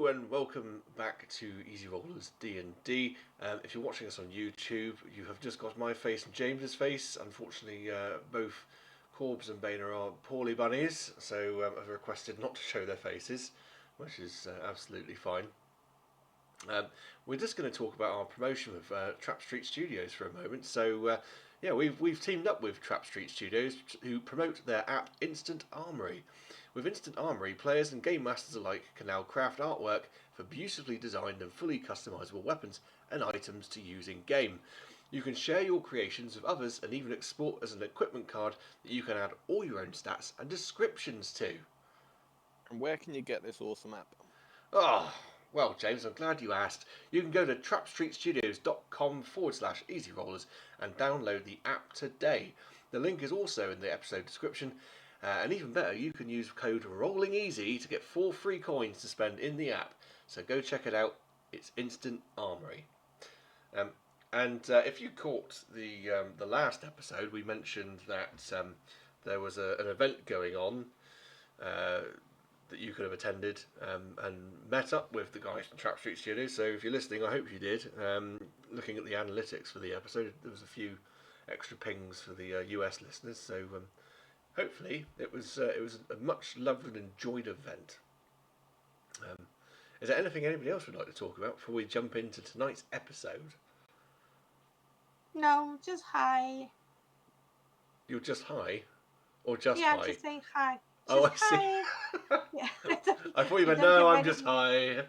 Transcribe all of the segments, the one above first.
and welcome back to Easy Rollers D&D. If you're watching us on YouTube, you have just got my face and James's face. Unfortunately, both Corbs and Boehner are poorly bunnies, so I've requested not to show their faces, which is absolutely fine. We're just going to talk about our promotion of Trap Street Studios for a moment. So, yeah, we've teamed up with Trap Street Studios who promote their app Instant Armory. With Instant Armory, players and game masters alike can now craft artwork for beautifully designed and fully customizable weapons and items to use in game. You can share your creations with others and even export as an equipment card that you can add all your own stats and descriptions to. And where can you get this awesome app? Oh, well, James, I'm glad you asked. You can go to trapstreetstudios.com/easyrollers and download the app today. The link is also in the episode description. And even better, you can use code ROLLINGEASY to get 4 free coins to spend in the app. So go check it out. It's Instant Armory. If you caught the last episode, we mentioned that there was an event going on that you could have attended and met up with the guys from Trap Street Studios. So if you're listening, I hope you did. Looking at the analytics for the episode, there was a few extra pings for the US listeners. So hopefully it was a much loved and enjoyed event. Is there anything anybody else would like to talk about before we jump into tonight's episode? No, just hi. You're just hi? Or just yeah, hi? I'm just saying hi. Oh, I Just see. hi. Yeah, I thought you meant, no, I'm just hi.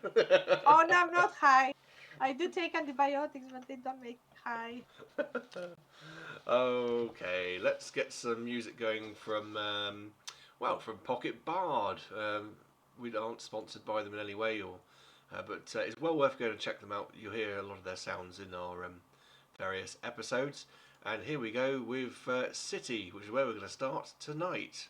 Oh, no, I'm not high. I do take antibiotics, but they don't make me high. Okay, let's get some music going from Pocket Bard. We aren't sponsored by them in any way, but it's well worth going to check them out. You'll hear a lot of their sounds in our various episodes. And here we go with City, which is where we're going to start tonight.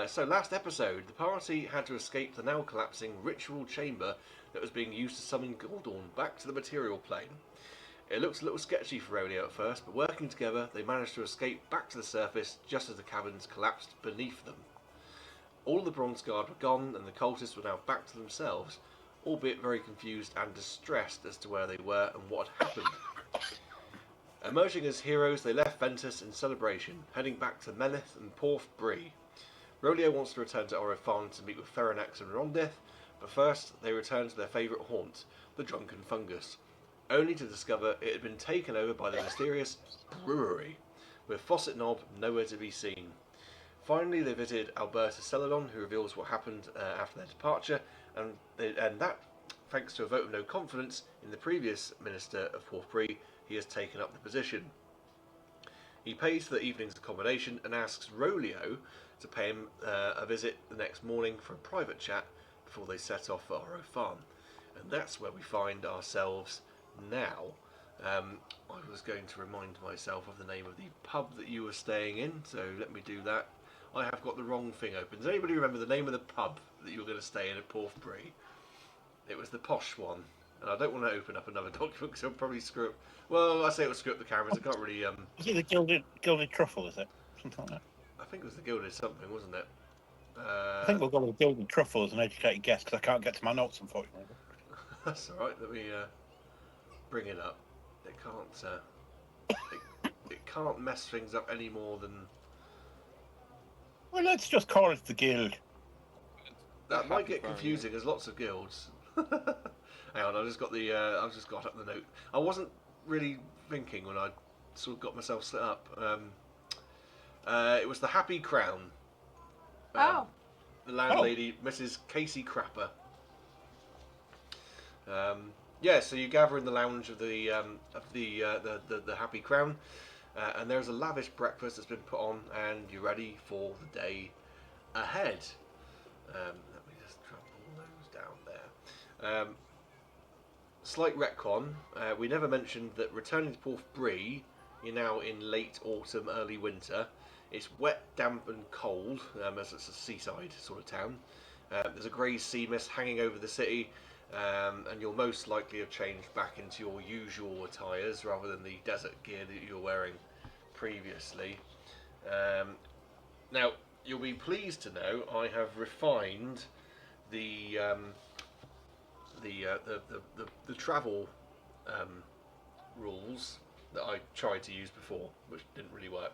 So last episode, the party had to escape the now collapsing ritual chamber that was being used to summon Gordon back to the material plane. It looked a little sketchy for Roleo at first, but working together, they managed to escape back to the surface just as the caverns collapsed beneath them. All the Bronze Guard were gone, and the cultists were now back to themselves, albeit very confused and distressed as to where they were and what had happened. Emerging as heroes, they left Ventus in celebration, heading back to Meneth and Porth Bree. Roleo wants to return to Oro Farne to meet with Ferronax and Rondith, but first they return to their favourite haunt, the Drunken Fungus, only to discover it had been taken over by the mysterious brewery, with Fawcett Knob nowhere to be seen. Finally, they visited Albertus Celadon, who reveals what happened after their departure, and that, thanks to a vote of no confidence in the previous Minister of Porth Bree, he has taken up the position. He pays for the evening's accommodation and asks Roleo to pay him a visit the next morning for a private chat before they set off for Oro Farne. And that's where we find ourselves now. I was going to remind myself of the name of the pub that you were staying in, so let me do that. I have got the wrong thing open. Does anybody remember the name of the pub that you were going to stay in at Porth Bree? It was the posh one. And I don't want to open up another document because it'll probably screw up. Well, I say it'll screw up the cameras. I can't really. Is it the gilded truffle? Is it something like that? I think it was the gilded something, wasn't it? I think we'll go with gilded truffle as an educated guess because I can't get to my notes, unfortunately. That's all right. Let me bring it up. It can't. It can't mess things up any more than. Well, let's just call it the guild. That might get confusing. There's lots of guilds. Hang on, I've just got up the note. I wasn't really thinking when I sort of got myself set up. It was the Happy Crown. The landlady, Mrs. Casey Crapper. Yeah, so you gather in the lounge of the Happy Crown, and there's a lavish breakfast that's been put on, and you're ready for the day ahead. Let me just drop all those down there. Slight retcon, we never mentioned that returning to Porth Bree, you're now in late autumn, early winter. It's wet, damp and cold, as it's a seaside sort of town. There's a grey sea mist hanging over the city, and you'll most likely have changed back into your usual attires rather than the desert gear that you were wearing previously. Now, you'll be pleased to know I have refined the the travel rules that I tried to use before, which didn't really work.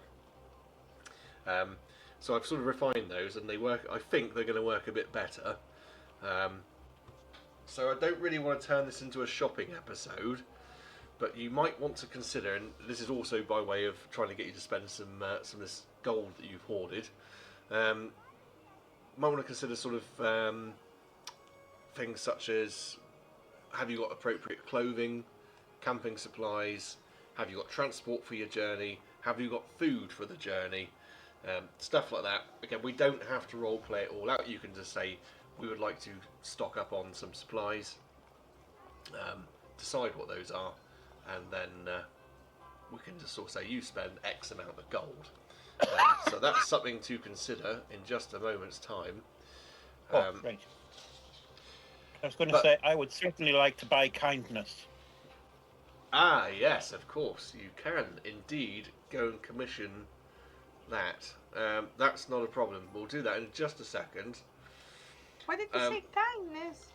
So I've sort of refined those, and they work. I think they're going to work a bit better. So I don't really want to turn this into a shopping episode, but you might want to consider, and this is also by way of trying to get you to spend some of this gold that you've hoarded. Might want to consider sort of things such as, have you got appropriate clothing, camping supplies, have you got transport for your journey, have you got food for the journey, stuff like that. Again, we don't have to role play it all out. You can just say, we would like to stock up on some supplies, decide what those are, and then we can just sort of say, you spend X amount of gold. So that's something to consider in just a moment's time. Great. I was going to say, I would certainly like to buy kindness. Ah, yes, of course, you can indeed go and commission that. That's not a problem. We'll do that in just a second. Why did you say kindness?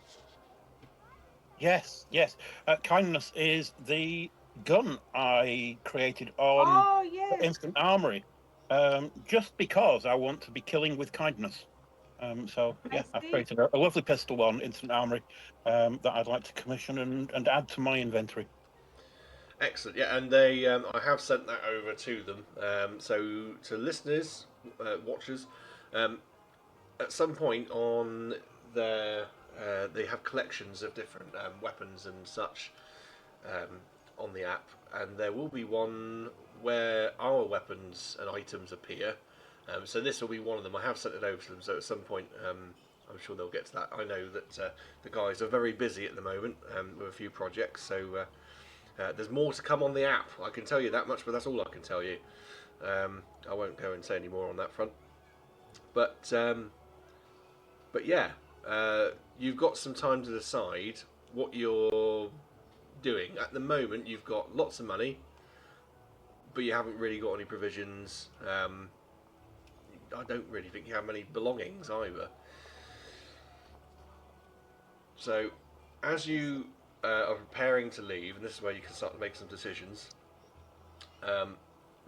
Yes. Kindness is the gun I created on Oh, yes. Instant Armory, just because I want to be killing with kindness. So yeah, I've created a lovely pistol on Instant Armory that I'd like to commission and add to my inventory. Excellent, yeah, and they I have sent that over to them. So to listeners, watchers, at some point on their they have collections of different weapons and such on the app, and there will be one where our weapons and items appear. So this will be one of them. I have sent it over to them, so at some point I'm sure they'll get to that. I know that the guys are very busy at the moment with a few projects, so there's more to come on the app. I can tell you that much, but that's all I can tell you. I won't go and say any more on that front. But yeah, you've got some time to decide what you're doing. At the moment, you've got lots of money, but you haven't really got any provisions. I don't really think you have many belongings either. So, as you are preparing to leave, and this is where you can start to make some decisions,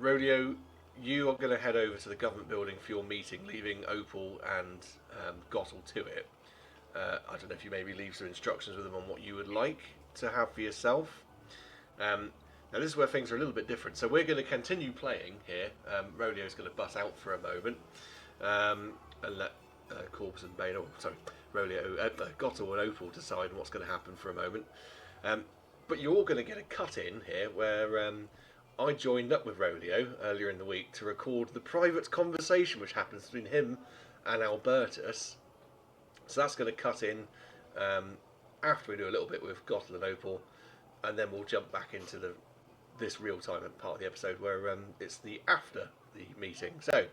Roleo, you are going to head over to the government building for your meeting, leaving Opal and Gottle to it. I don't know if you maybe leave some instructions with them on what you would like to have for yourself. Now this is where things are a little bit different. So we're going to continue playing here. Roleo's going to butt out for a moment and let Corpus and Bane, Roleo, Gottle and Opal decide what's going to happen for a moment. But you're all going to get a cut in here where I joined up with Roleo earlier in the week to record the private conversation which happens between him and Albertus. So that's going to cut in after we do a little bit with Gottle and Opal, and then we'll jump back into this real-time part of the episode where it's the after the meeting. So,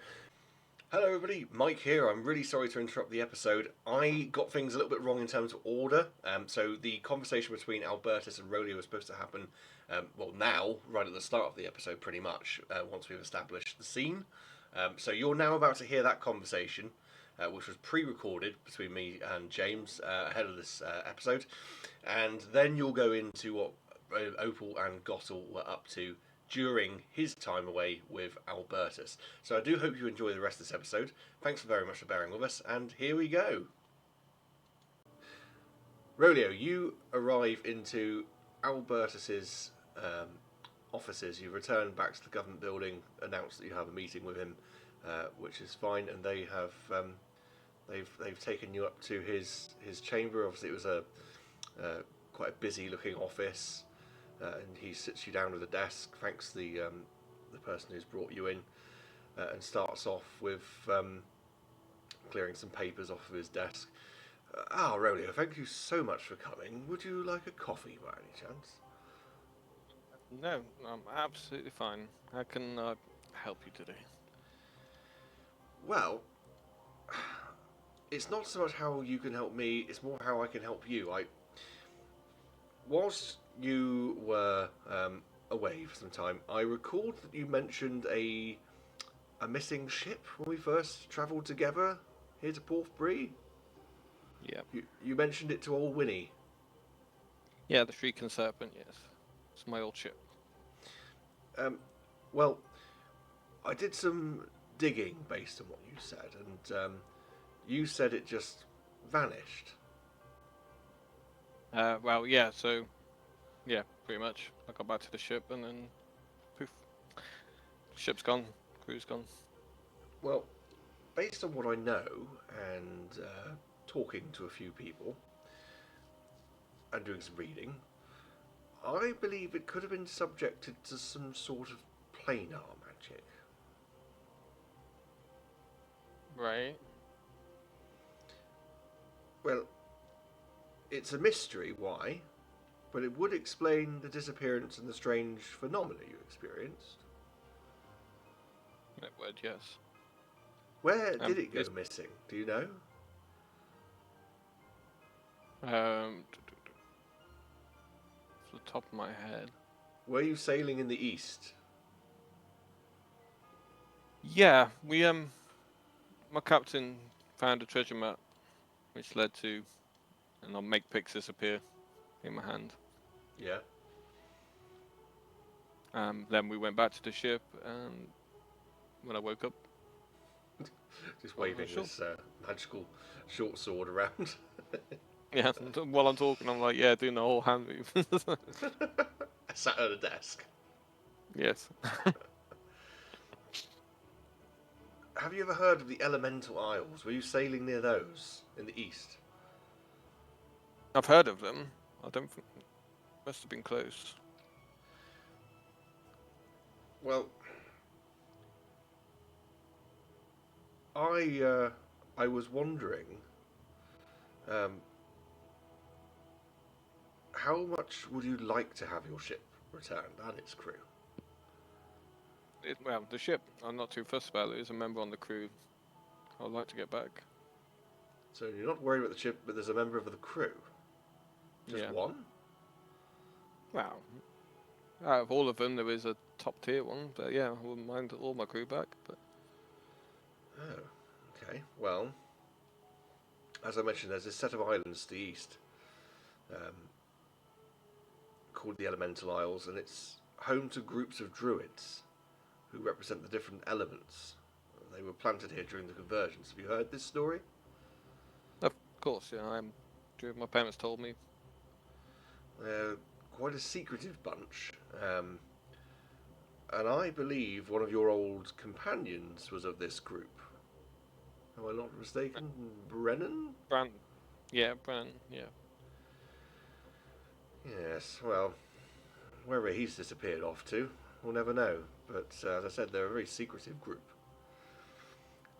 hello everybody, Mike here. I'm really sorry to interrupt the episode. I got things a little bit wrong in terms of order. So the conversation between Albertus and Roleo was supposed to happen, now, right at the start of the episode pretty much, once we've established the scene. So you're now about to hear that conversation, which was pre-recorded between me and James ahead of this episode. And then you'll go into what Opal and Gottle were up to during his time away with Albertus. So I do hope you enjoy the rest of this episode. Thanks very much for bearing with us, and here we go. Roleo, you arrive into Albertus's offices. You return back to the government building, announce that you have a meeting with him, which is fine, and they have they've taken you up to his chamber. Obviously, it was a quite a busy looking office. And he sits you down at a desk, thanks the person who's brought you in, and starts off with clearing some papers off of his desk. Roleo, thank you so much for coming. Would you like a coffee by any chance? No, I'm absolutely fine. How can I help you today? Well, it's not so much how you can help me, it's more how I can help you. Whilst you were away for some time, I recalled that you mentioned a missing ship when we first travelled together here to Porthbury. Yeah. You mentioned it to old Winnie. Yeah, the Shrieking Serpent, yes. It's my old ship. Well, I did some digging based on what you said, and you said it just vanished. Well, yeah, so, yeah, pretty much. I got back to the ship and then, poof. Ship's gone, crew's gone. Well, based on what I know and talking to a few people and doing some reading, I believe it could have been subjected to some sort of planar magic. Right. Well, it's a mystery why, but it would explain the disappearance and the strange phenomena you experienced. It would, yes. Where did it go it's- missing? Do you know? Off the top of my head. Were you sailing in the east? Yeah, my captain found a treasure map, which led to, and I'll make pics disappear in my hand. Yeah. Then we went back to the ship, and when I woke up, Just Oh, waving sure. this magical short sword around. yeah, while I'm talking, I'm like, yeah, doing the whole hand move. I sat at a desk. yes. Have you ever heard of the Elemental Isles? Were you sailing near those in the east? I've heard of them. I don't think, must have been close. Well, I was wondering, how much would you like to have your ship returned and its crew? Well, the ship, I'm not too fussed about it. There's a member on the crew I'd like to get back. So you're not worried about the ship, but there's a member of the crew. Just Yeah. one? Wow. Out of all of them, there is a top tier one, but yeah, I wouldn't mind all my crew back. But Oh, okay. Well, as I mentioned, there's this set of islands to the east called the Elemental Isles, and it's home to groups of druids who represent the different elements. They were planted here during the conversions. Have you heard this story? of course, yeah, my parents told me. They're quite a secretive bunch, and I believe one of your old companions was of this group. Am I not mistaken? Brennan? Yeah, Brennan, yeah. Yes, well, wherever he's disappeared off to, we'll never know. But as I said, they're a very secretive group.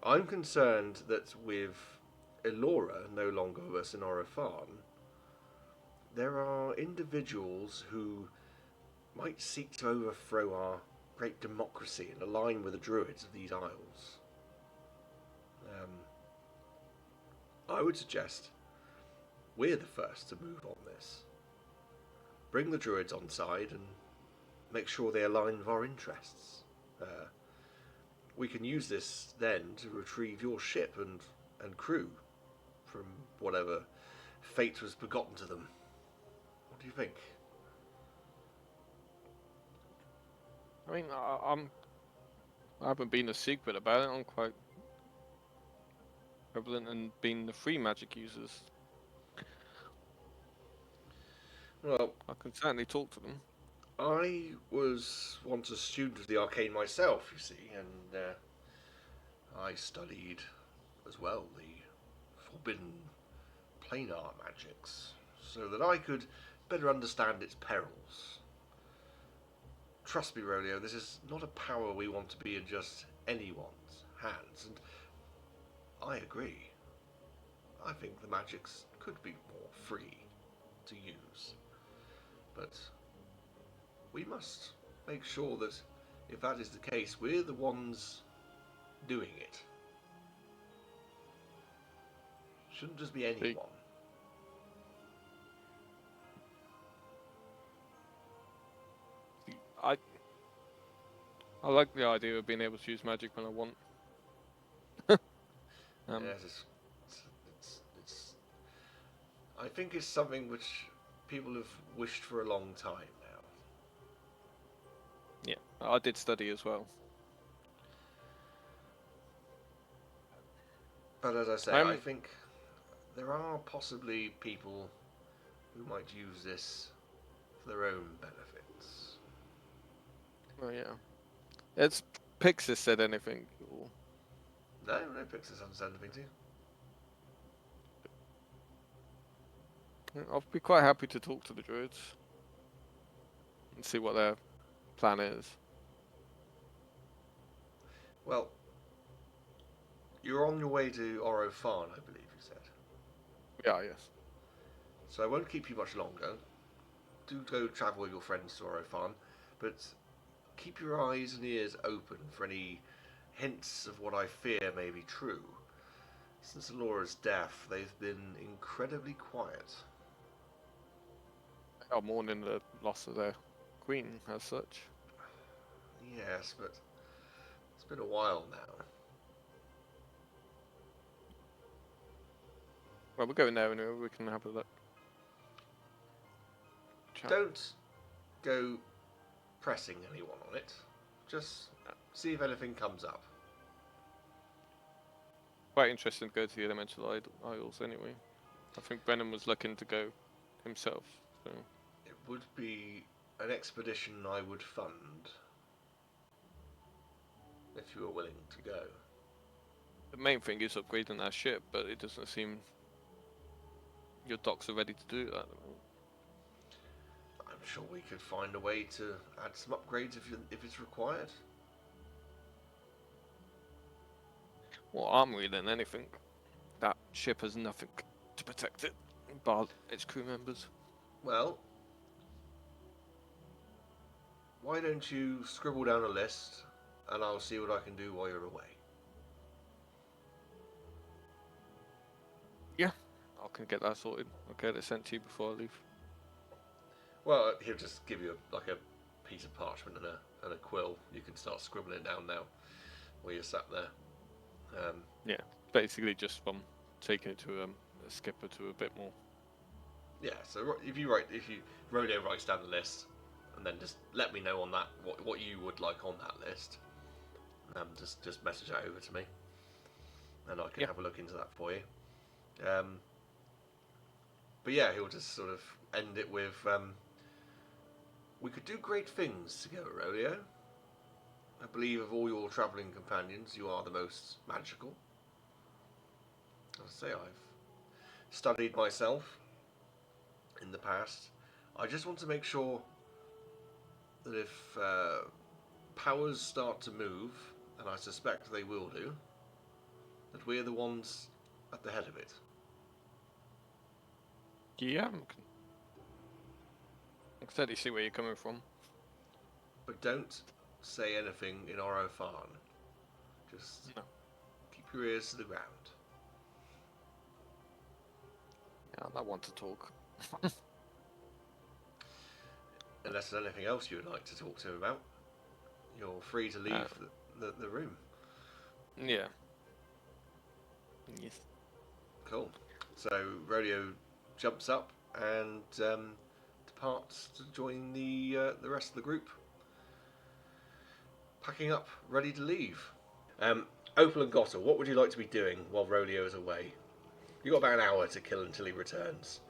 I'm concerned that with Elora no longer with us in Oro Farne, there are individuals who might seek to overthrow our great democracy and align with the druids of these isles. I would suggest we're the first to move on this. Bring the druids on side and make sure they align with our interests. We can use this then to retrieve your ship and crew from whatever fate was begotten to them. What do you think? I mean, I haven't been a secret about it. I'm quite prevalent in being the free magic users. Well, I can certainly talk to them. I was once a student of the arcane myself, you see, and I studied as well the forbidden planar magics, so that I could better understand its perils. Trust me, Roleo, this is not a power we want to be in just anyone's hands, and I agree. I think the magics could be more free to use, but we must make sure that if that is the case, we're the ones doing it. Shouldn't just be anyone. I like the idea of being able to use magic when I want. Yes, it's I think it's something which people have wished for a long time now. Yeah, I did study as well. But as I say, I think there are possibly people who might use this for their own benefits. Oh yeah. Has Pixis said anything? Or... No Pixis hasn't said anything to you. I'll be quite happy to talk to the druids and see what their plan is. Well, you're on your way to Oro Farne, I believe you said. Yeah, yes. So I won't keep you much longer. Do go travel with your friends to Oro Farne, but keep your eyes and ears open for any hints of what I fear may be true. Since Alora's death, they've been incredibly quiet. They are mourning the loss of their queen as such. Yes, but it's been a while now. Well, we're going there anyway. We can have a look. Chat. Don't go pressing anyone on it. Just see if anything comes up. Quite interesting to go to the elemental isles anyway. I think Brennan was looking to go himself. So. It would be an expedition I would fund if you were willing to go. The main thing is upgrading our ship, but it doesn't seem your docks are ready to do that. I'm sure we could find a way to add some upgrades if it's required. More armory than anything. That ship has nothing to protect it, but its crew members. Well, why don't you scribble down a list and I'll see what I can do while you're away. Yeah, I can get that sorted. I'll get it sent to you before I leave. Well, he'll just give you a piece of parchment and a quill. You can start scribbling down now while you're sat there. Yeah, basically just from taking it to a skipper to a bit more. Yeah, so if Roleo writes down the list, and then just let me know on that what you would like on that list. Just message that over to me, and I can have a look into that for you. But yeah, he'll just sort of end it with, we could do great things together, Roleo. I believe of all your travelling companions, you are the most magical. As I say, I've studied myself in the past. I just want to make sure that if powers start to move, and I suspect they will do, that we're the ones at the head of it. Yeah, I can certainly see where you're coming from. But don't say anything in Oro Farne. Just keep your ears to the ground. Yeah, I want to talk. Unless there's anything else you would like to talk to him about, you're free to leave the room. Yeah. Yes. Cool. So Roleo jumps up and departs to join the rest of the group. Packing up, ready to leave. Opal and Gottle, what would you like to be doing while Roleo is away? You've got about an hour to kill until he returns.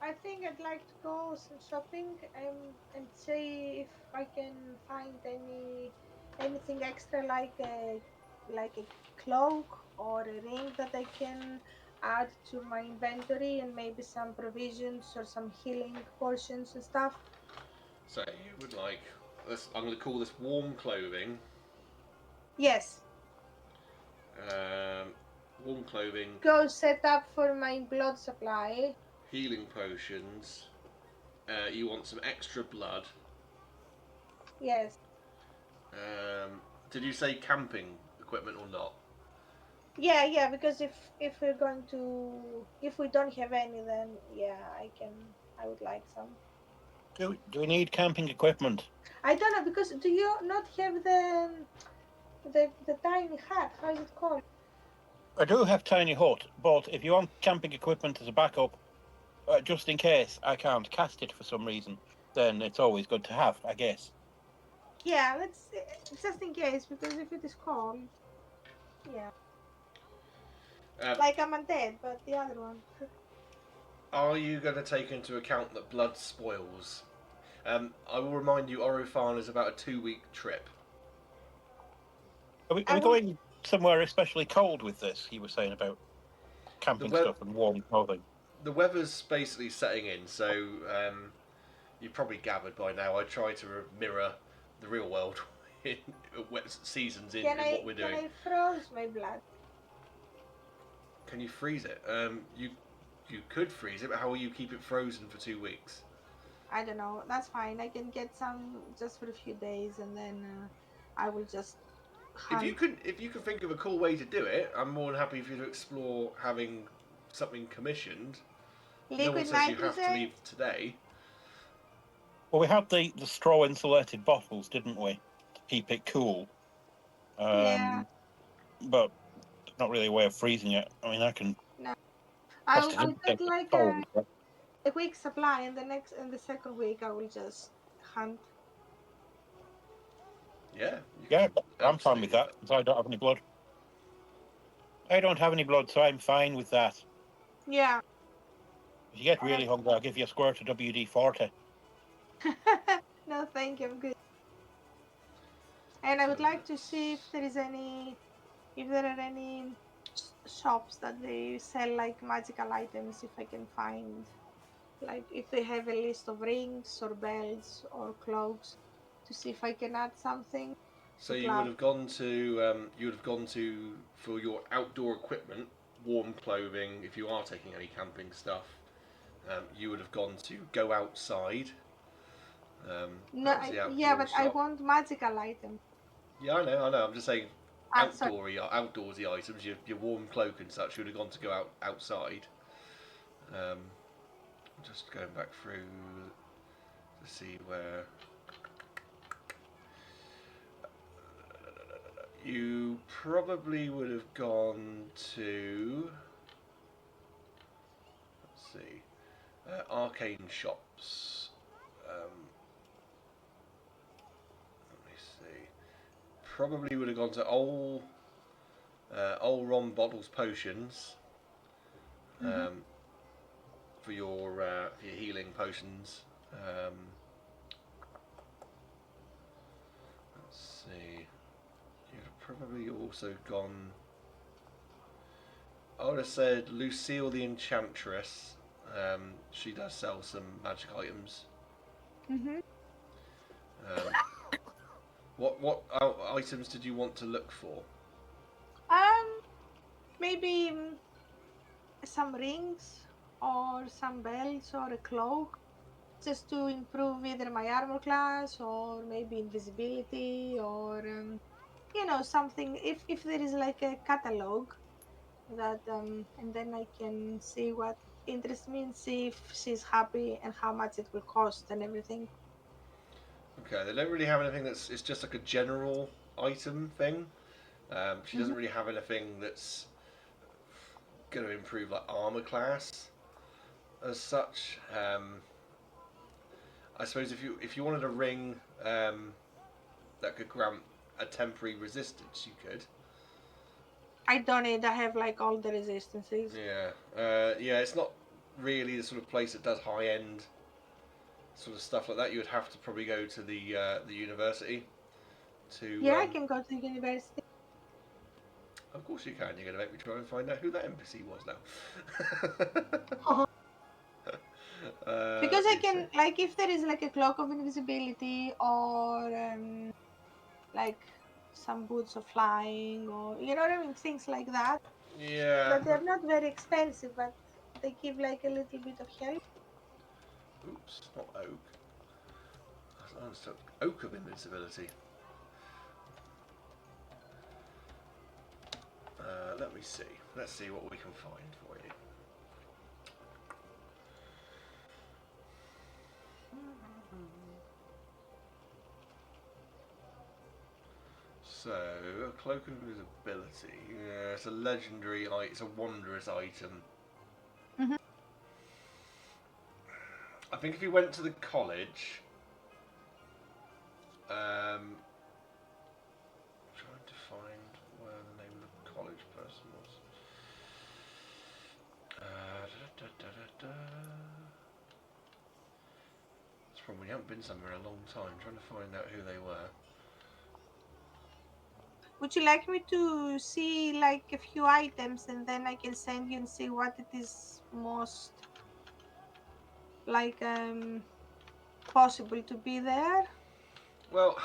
I think I'd like to go some shopping and see if I can find anything extra like a cloak or a ring that I can add to my inventory, and maybe some provisions or some healing potions and stuff. So you would like this? I'm going to call this warm clothing. Yes. Warm clothing. Go set up for my blood supply. Healing potions. You want some extra blood. Yes. Did you say camping equipment or not? Yeah, because if we're going to, if we don't have any, then yeah, I would like some. Do we need camping equipment? I don't know, because do you not have the tiny hat? How is it called? I do have tiny hut, but if you want camping equipment as a backup, just in case I can't cast it for some reason, then it's always good to have, I guess. Yeah, let's just in case, because if it is cold, yeah, Um, like I'm undead, but the other one. are you going to take into account that blood spoils? I will remind you, Oro Farne is about a 2-week trip. Are we, I are we will. going somewhere especially cold with this? He was saying about The, camping we- stuff and warm clothing. the weather's basically setting in, so you've probably gathered by now. I try to mirror the real world in wet seasons in what we're Can doing. I froze my blood? Can you freeze it? You could freeze it, but how will you keep it frozen for 2 weeks? I don't know. That's fine. I can get some just for a few days, and then I will just If you hunt. can think of a cool way to do it, I'm more than happy for you to explore having something commissioned. No one Liquid says you have to nitrogen. leave today. Well, we had the straw insulated bottles, didn't we, to keep it cool? Yeah. But not really a way of freezing it. I mean, I can No. test it I'll in get like cold. a week supply, and in the second week I will just hunt. Yeah, you Yeah, can I'm fine with absolutely. that. 'Cause I don't have any blood. I don't have any blood, so I'm fine with that. Yeah. If you get really hungry, I'll give you a squirt of WD-40. No, thank you. I'm good. And I So would like to see if there are any shops that they sell like magical items. If I can find, like, if they have a list of rings or belts or cloaks, to see if I can add something So to you would club. have gone to for your outdoor equipment, warm clothing. If you are taking any camping stuff, you would have gone to go outside. No, That was the yeah, outdoor but I shop. want magical items. Yeah, I know. I'm just saying, Sorry. outdoorsy items. Your warm cloak and such. You would have gone to go outside. Um, just going back through to see where you probably would have gone to. Let's see. Arcane shops. Let me see. Probably would have gone to old Ron Bottles potions Mm-hmm. for your healing potions. Let's see. You'd have probably also gone. I would have said Lucille the Enchantress. She does sell some magic items. Mm-hmm. Um, what items did you want to look for? Maybe some rings or some belts or a cloak, just to improve either my armor class or maybe invisibility or something. If there is like a catalog that and then I can see what interests me and see if she's happy and how much it will cost and everything. Okay, they don't really have anything that's. It's just like a general item thing. She Hmm. doesn't really have anything that's going to improve like armor class as such. I suppose if you wanted a ring that could grant a temporary resistance, you could. I don't need. I have like all the resistances. Yeah, yeah. It's not really the sort of place that does high end sort of stuff like that. You would have to probably go to the university to. Yeah, I can go to the university. Of course you can. You're going to make me try and find out who that NPC was now. Because Let I me see. can, like, if there is like a cloak of invisibility or like some boots of flying, or you know what I mean, things like that, Yeah. that they're not very expensive, but they give like a little bit of help. Oops, not oak. I understood oak of invincibility. Let me see. Let's see what we can find for you. So So, a cloak of invisibility. Yeah, it's a legendary. It's a wondrous item. Mhm. I think if you went to the college, trying to find where the name of the college person was. It's probably we haven't been somewhere in a long time. Trying to find out who they were. Would you like me to see like a few items and then I can send you and see what it is most like possible to be there? Well,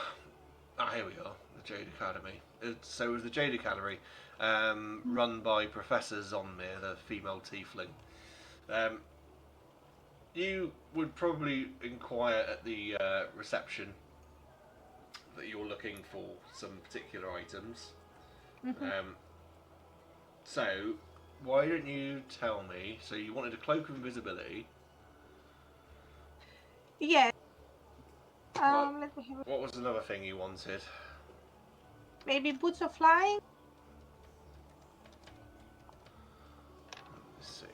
here we are, the Jade Academy. So it was the Jade Academy, run by Professor Zonmir, the female tiefling. You would probably inquire at the reception that you're looking for some particular items. So, why don't you tell me? So you wanted a cloak of invisibility. Yeah. What, Let me have what was another thing you wanted? maybe boots of flying. Let's see.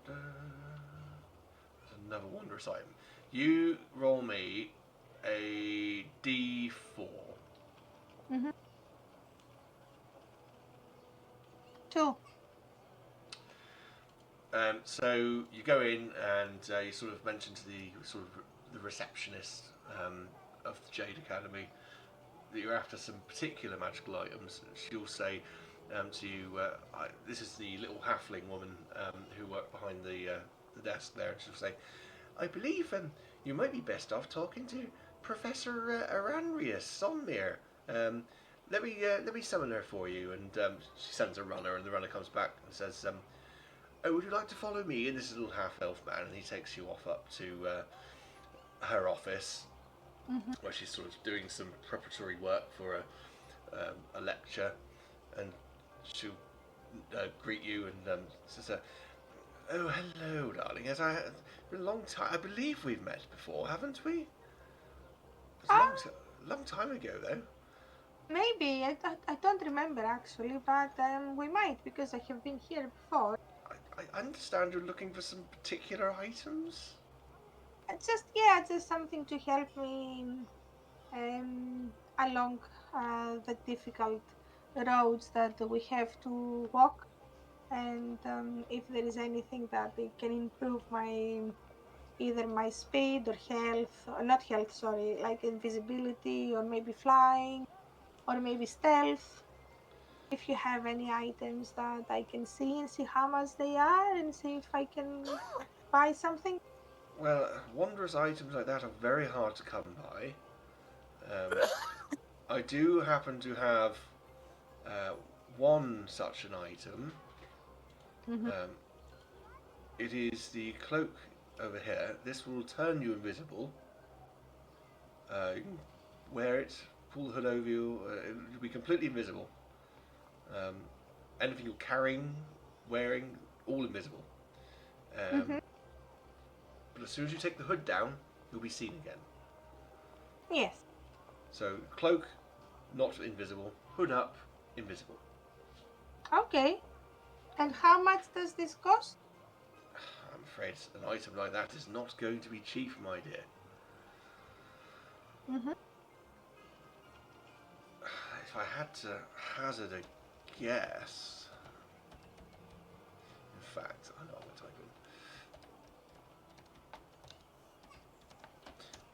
That's another wondrous item. You roll me a D4. Mm-hmm. 2. So you go in and you sort of mention to the receptionist of the Jade Academy that you're after some particular magical items. She'll say to you, "This is the little halfling woman who worked behind the desk there." And she'll say, "I believe you might be best off talking to Professor Aranrius Sonmir. Let me summon her for you." And she sends a runner, and the runner comes back and says, "Oh, would you like to follow me?" And this is a little half-elf man, and he takes you off up to her office, where she's sort of doing some preparatory work for a lecture, and she'll greet you and says, "Oh, hello, darling. As I been a long time. I believe we've met before, haven't we? It was a long time ago, though." Maybe I don't remember actually, but we might because I have been here before. I understand you're looking for some particular items. Just something to help me along the difficult roads that we have to walk, and if there is anything that it can improve my either my speed or health, or not health, sorry, like invisibility or maybe flying or maybe stealth. If you have any items that I can see and see how much they are and see if I can buy something. Well, wondrous items like that are very hard to come by. I do happen to have one such an item. Mm-hmm. It is the cloak over here. This will turn you invisible. You can wear it, pull the hood over you, it'll be completely invisible. Anything you're carrying, wearing, all invisible. Mm-hmm. But as soon as you take the hood down, you'll be seen again. Yes. So, cloak, not invisible. Hood up, invisible. Okay. And how much does this cost? I'm afraid an item like that is not going to be cheap, my dear. Mm-hmm. If I had to hazard a guess... In fact, I know I'm going to type in.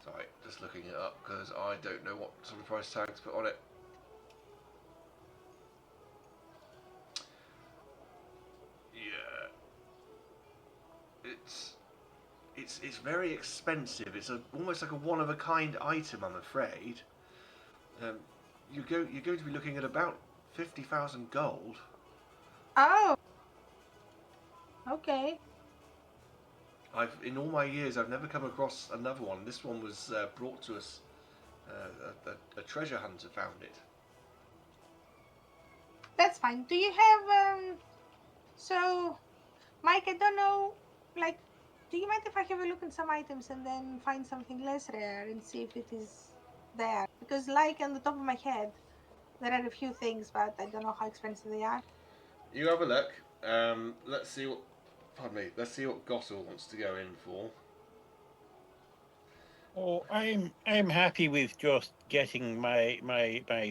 Sorry, just looking it up because I don't know what sort of price tag to put on it. Yeah. It's very expensive. It's almost like a one-of-a-kind item, I'm afraid. You're going to be looking at about 50,000 gold. Oh. Okay. In all my years, I've never come across another one. This one was brought to us. A treasure hunter found it. That's fine. Do you have so Mike, I don't know, like Do you mind if I have a look at some items and then find something less rare and see if it is there? Because, like, on the top of my head, there are a few things, but I don't know how expensive they are. You have a look. Let's see what. Pardon me. Let's see what Gottle wants to go in for. Oh, I'm happy with just getting my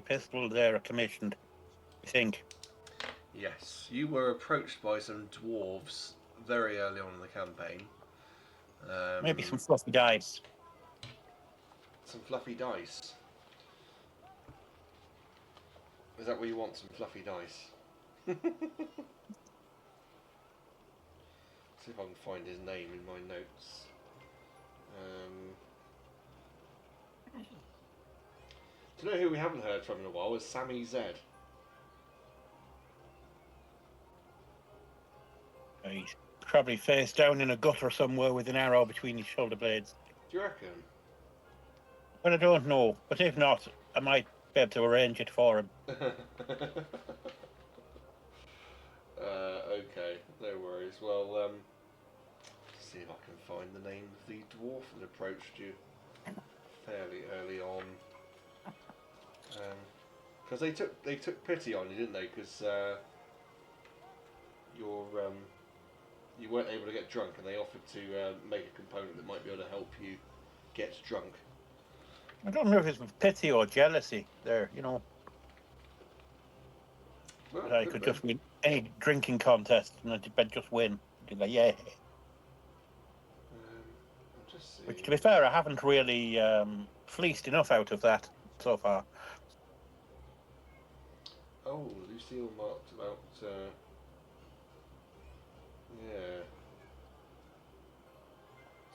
pistol there commissioned, I think. Yes, you were approached by some dwarves very early on in the campaign. Maybe some fluffy dice. Some fluffy dice. Is that where you want some fluffy dice? See if I can find his name in my notes. Do you know who we haven't heard from in a while? Is Sammy Z. He's probably face down in a gutter somewhere with an arrow between his shoulder blades. Do you reckon? But I don't know. But if not, I might be able to arrange it for him. Okay, no worries. Well, see if I can find the name of the dwarf that approached you fairly early on. Because they took pity on you, didn't they? Because you weren't able to get drunk, and they offered to make a component that might be able to help you get drunk. I don't know if it's with pity or jealousy there, you know. Well, But I could just win any drinking contest and I'd just win. I'd be like, yeah. I'll just see. Which, to be fair, I haven't really fleeced enough out of that so far. Oh, Lucille marked about. Yeah.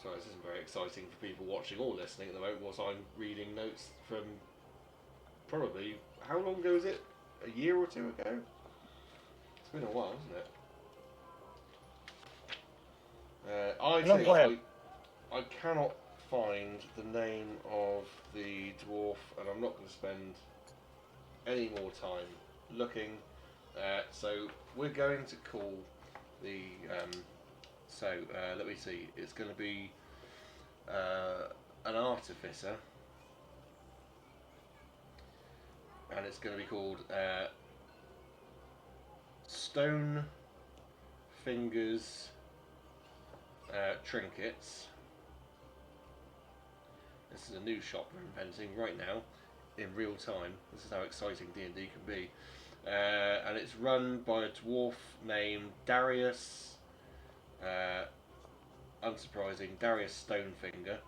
Sorry, this isn't very exciting for people watching or listening at the moment. Whilst I'm reading notes from probably how long ago is it? A year or two ago. It's been a while, isn't it? I tell you, I cannot find the name of the dwarf, and I'm not going to spend any more time looking. So we're going to call the. Let me see. It's going to be an artificer, and it's going to be called Stone Fingers Trinkets. This is a new shop we're inventing right now, in real time. This is how exciting D&D can be. And it's run by a dwarf named Darius, unsurprising, Darius Stonefinger.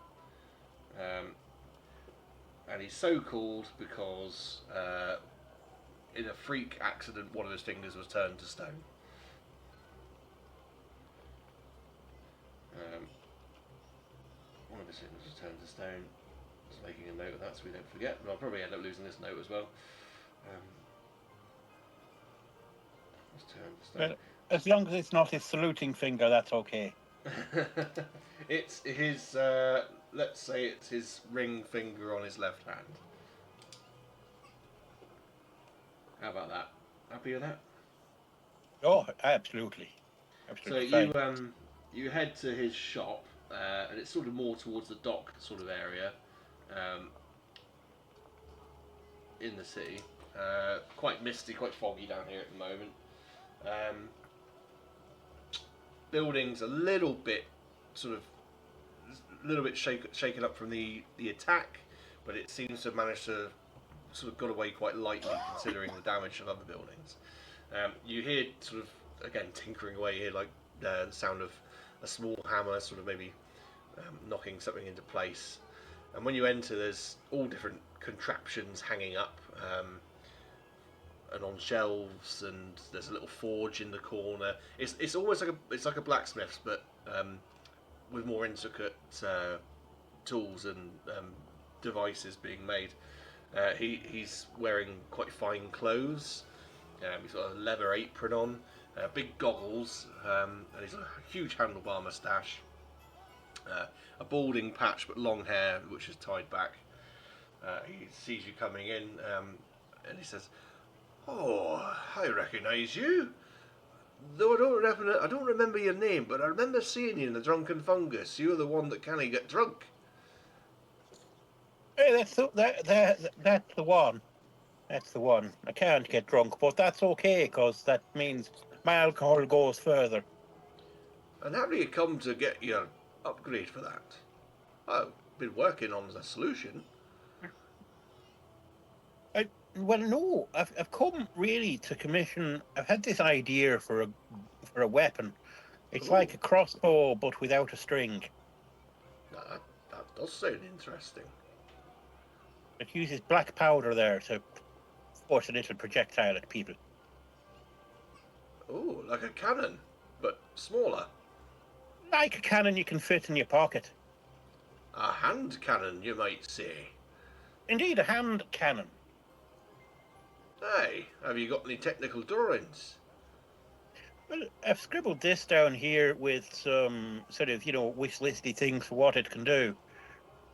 And he's so called because in a freak accident one of his fingers was turned to stone. One of his fingers was turned to stone. Just making a note of that so we don't forget, but I'll probably end up losing this note as well. Was turned to stone. Well, as long as it's not his saluting finger, that's okay. It's his, let's say it's his ring finger on his left hand. How about that? Happy with that? Oh, absolutely. Absolutely So fine. you head to his shop, and it's sort of more towards the dock sort of area, in the city. Quite misty, quite foggy down here at the moment. Building's a little bit shaken up from the attack, but it seems to have managed to sort of got away quite lightly considering the damage of other buildings. You hear sort of again tinkering away here, like the sound of a small hammer, sort of maybe knocking something into place. And when you enter, there's all different contraptions hanging up. And on shelves, and there's a little forge in the corner. It's almost like a blacksmith's, but with more intricate tools and devices being made. He's wearing quite fine clothes. He's got a leather apron on, big goggles, and he's got a huge handlebar moustache, a balding patch but long hair which is tied back. He sees you coming in, and he says, "Oh, I recognise you. Though I don't remember your name, but I remember seeing you in the Drunken Fungus. You were the one that kind of get drunk. Hey, that's the one. That's the one. I can't get drunk, but that's okay because that means my alcohol goes further. And how do you come to get your upgrade for that? I've been working on the solution. Well, no, I've come really to commission. I've had this idea for a weapon. It's Ooh. like a crossbow, but without a string. That does sound interesting. It uses black powder there to force a little projectile at people. Oh, like a cannon, but smaller. Like a cannon you can fit in your pocket. A hand cannon, you might say. Indeed, a hand cannon. Hey, have you got any technical drawings? Well, I've scribbled this down here with some sort of, wish listy things for what it can do.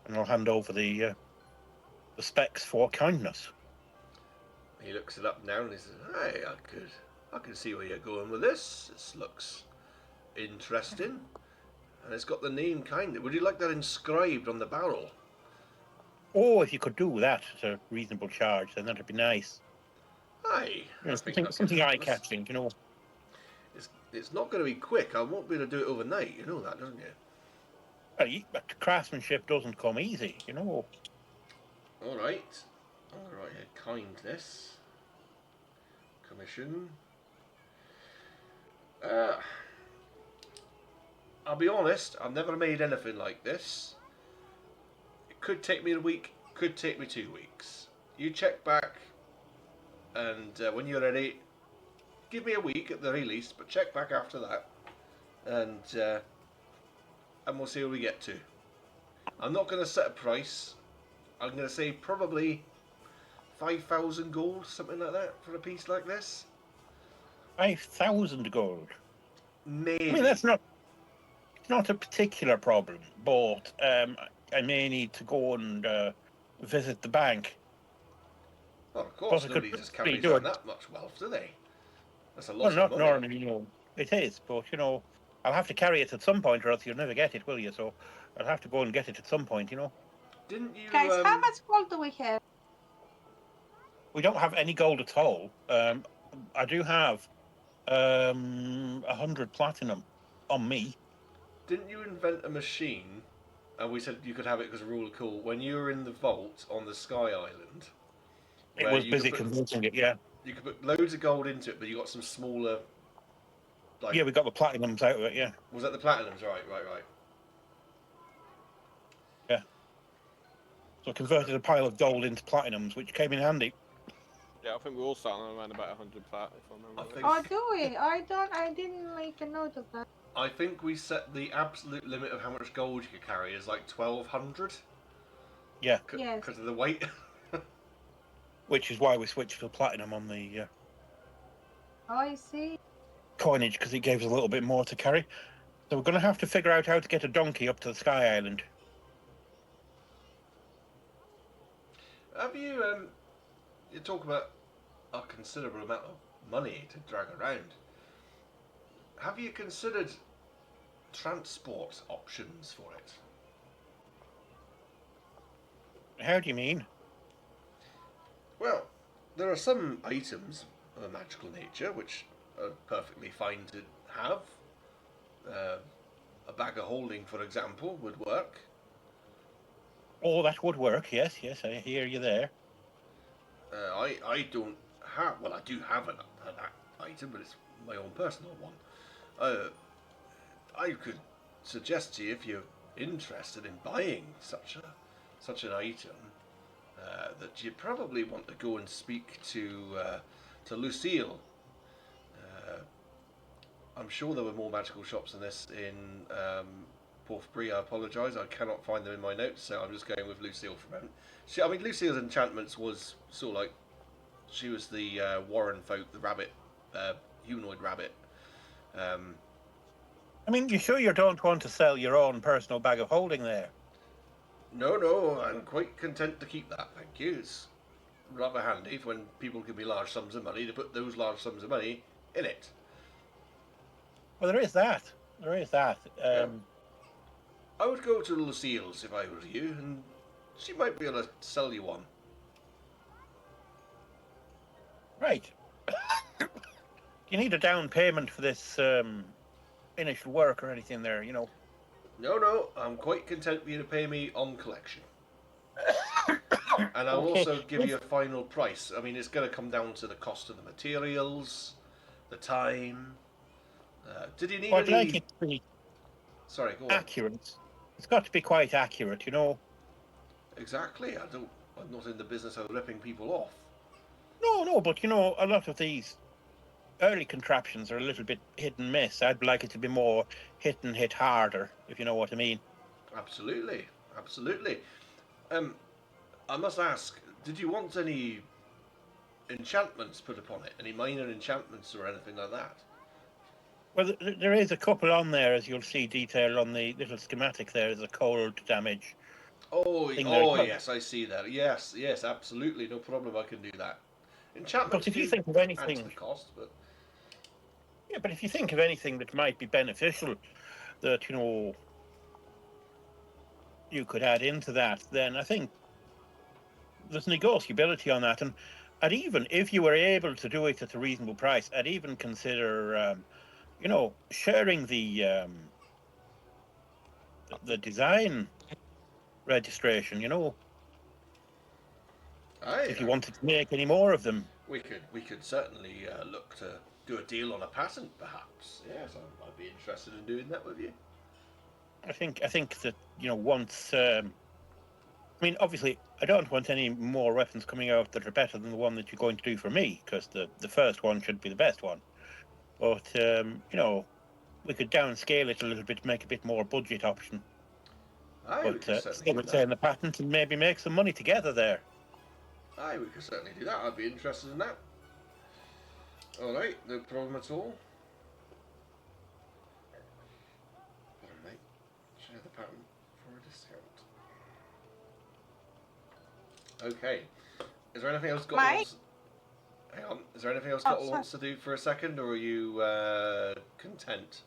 And I'll hand over the specs for kindness. He looks it up now and he says, "Hey, I can see where you're going with this. This looks interesting, and it's got the name kind. Would you like that inscribed on the barrel?" Oh, if you could do that at a reasonable charge, then that'd be nice. Aye, I think something eye-catching, It's not going to be quick. I won't be able to do it overnight. You know that, don't you? Well, craftsmanship doesn't come easy, All right. All right. Kindness. Commission. I'll be honest. I've never made anything like this. It could take me a week. Could take me 2 weeks. You check back, and when you're ready, give me a week at the very least. But check back after that, and we'll see where we get to. I'm not going to set a price. I'm going to say probably 5,000 gold, something like that, for a piece like this. 5,000 gold. Maybe. I mean, it's not a particular problem, but I may need to go and visit the bank. Well, of course, nobody just carries on that much wealth, do they? That's a lot of money. Well, not normally, it is, but, I'll have to carry it at some point or else you'll never get it, will you? So I'll have to go and get it at some point, Didn't you... Guys, how much gold do we have? We don't have any gold at all. I do have 100 platinum on me. Didn't you invent a machine, and we said you could have it because of rule of cool, when you were in the vault on the Sky Island? It was busy converting it, yeah. You could put loads of gold into it, but you got some smaller... Yeah, we got the platinums out of it, yeah. Was that the platinums? Right. Yeah. So I converted a pile of gold into platinums, which came in handy. Yeah, I think we're all starting around about 100 plat, if I remember. Oh, do we? I didn't make a note of that. I think we set the absolute limit of how much gold you could carry as like 1,200. Yeah. Yes. Because of the weight. Which is why we switched to platinum on the Oh, I see. coinage, because it gave us a little bit more to carry. So we're going to have to figure out how to get a donkey up to the Sky Island. Have you, you talk about a considerable amount of money to drag around. Have you considered transport options for it? How do you mean? Well, there are some items of a magical nature which are perfectly fine to have. A bag of holding, for example, would work. Oh, that would work, yes, I hear you there. I don't have... Well, I do have an item, but it's my own personal one. I could suggest to you, if you're interested in buying such an item, that you probably want to go and speak to Lucille. I'm sure there were more magical shops than this in Porthbury. I apologise, I cannot find them in my notes, so I'm just going with Lucille for a moment. Lucille's enchantments was sort of like, she was the Warren folk, the rabbit, humanoid rabbit. You sure you don't want to sell your own personal bag of holding there? No, I'm quite content to keep that, thank you. It's rather handy when people give me large sums of money to put those large sums of money in it. Well, there is that. There is that. Yeah. I would go to Lucille's if I were you, and she might be able to sell you one. Right. Do you need a down payment for this initial work or anything there, you know? No, I'm quite content for you to pay me on collection. And I'll Okay. also give you a final price. I mean, it's going to come down to the cost of the materials, the time. Did you need Well, I'd any? like it to be Sorry, go on. accurate. It's got to be quite accurate, you know? Exactly. I'm not in the business of ripping people off. No, but you know, a lot of these early contraptions are a little bit hit and miss. I'd like it to be more hit and hit harder, if you know what I mean. Absolutely, absolutely. I must ask, did you want any enchantments put upon it? Any minor enchantments or anything like that? Well, there is a couple on there, as you'll see detailed on the little schematic there. There's a cold damage thing there as Oh well. yes, I see that. Yes, absolutely, no problem. I can do that. But Enchantments if you do think of add to anything, the cost, but yeah, but if you think of anything that might be beneficial, that you know you could add into that, then I think there's negotiability on that. And I'd even, if you were able to do it at a reasonable price, I'd even consider, you know, sharing the design registration. You know, aye, if you wanted to make any more of them. we could certainly look to do a deal on a patent, perhaps. Yes, I'd be interested in doing that with you. I think that you know once. I mean, obviously, I don't want any more weapons coming out that are better than the one that you're going to do for me, because the first one should be the best one. But you know, we could downscale it a little bit, make a bit more budget option. Aye, we But could certainly stay do with that. saying the patent and maybe make some money together there. Aye, we could certainly do that. I'd be interested in that. All right, no problem at all. Hold on, mate. Share the patent for a discount. Okay. Is there anything else Gottle Mike? wants? Hang on. Is there anything else Oh, Gottle sorry. wants to do for a second, or are you content?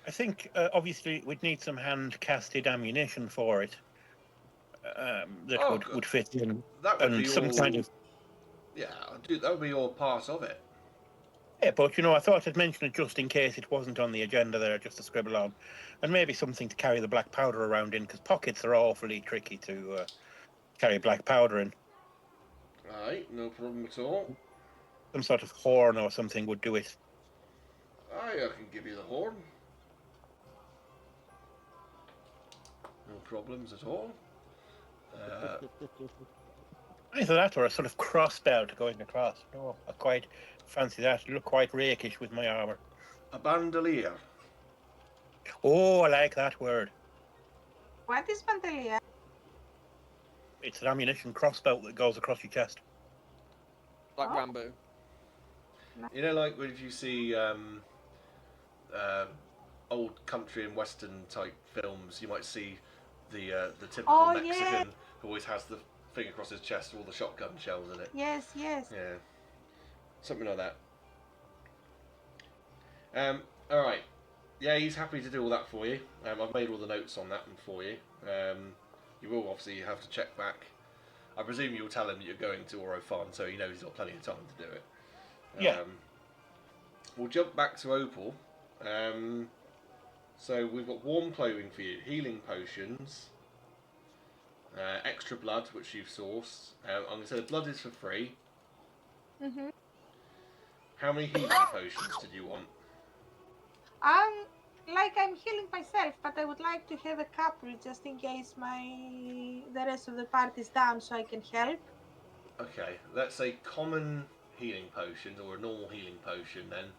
I think obviously we'd need some hand casted ammunition for it that Oh, would, good. would fit in, That would and be some all. kind of Yeah, dude, that would be all part of it. yeah. But you know, I thought I'd mention it just in case it wasn't on the agenda there, just to scribble on, and maybe something to carry the black powder around in, because pockets are awfully tricky to carry black powder in. Aye, no problem at all. Some sort of horn or something would do it. Aye, I can give you the horn. No problems at all. Either that or a sort of crossbelt going across. No, I quite fancy that. It'd look quite rakish with my armour. A bandolier. Oh, I like that word. What is bandolier? It's an ammunition crossbelt that goes across your chest. Like Oh. Rambo. You know, like if you see old country and western type films, you might see the typical Oh, Mexican yeah. who always has the thing across his chest with all the shotgun shells in it. Yes. Yeah, something like that. All right. Yeah, he's happy to do all that for you. I've made all the notes on that one for you. You will obviously have to check back. I presume you'll tell him that you're going to Oro Farne, so he knows he's got plenty of time to do it. Yeah. We'll jump back to Opal. So we've got warm clothing for you, healing potions, extra blood, which you've sourced. I'm going to say the blood is for free. Mhm. How many healing potions did you want? Like I'm healing myself, but I would like to have a couple just in case the rest of the party is down, so I can help. Okay, let's say common healing potions or a normal healing potion then.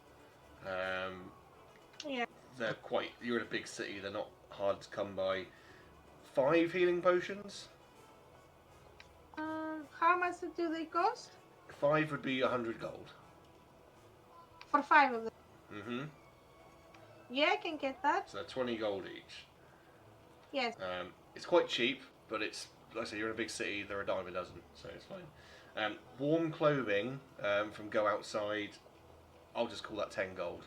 Yeah. They're quite. You're in a big city. They're not hard to come by. 5 healing potions. How much do they cost? 5 would be 100 gold. For 5 of them. Mm-hmm. Yeah, I can get that. So 20 gold each. Yes. It's quite cheap, but it's like I say, you're in a big city. They're a dime a dozen, so it's fine. Warm clothing from Go Outside. I'll just call that 10 gold.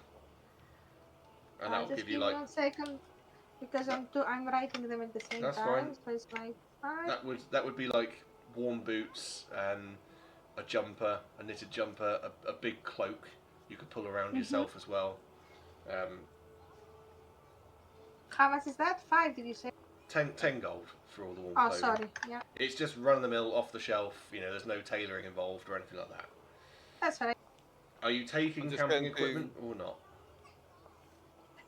and that will Just give you give me like 1 second because I'm writing them at the same That's time. fine. So it's like 5. that would be like warm boots, a jumper, a knitted jumper, a big cloak you could pull around yourself as well. How much is that? 5, did you say? 10 gold for all the warm Oh, clothing. sorry. Yeah, It's just run of the mill, off the shelf. You know, there's no tailoring involved or anything like that. that's right. Are you taking I'm just camping going to- equipment or not?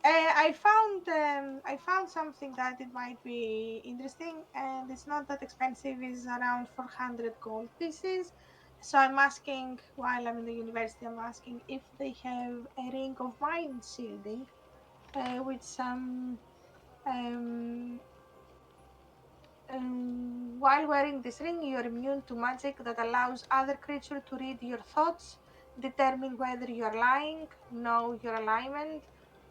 I found something that it might be interesting, and it's not that expensive. It's around 400 gold pieces. So I'm asking, while I'm in the university, I'm asking if they have a ring of mind shielding with some. Um, while wearing this ring, you're immune to magic that allows other creatures to read your thoughts, determine whether you're lying, know your alignment,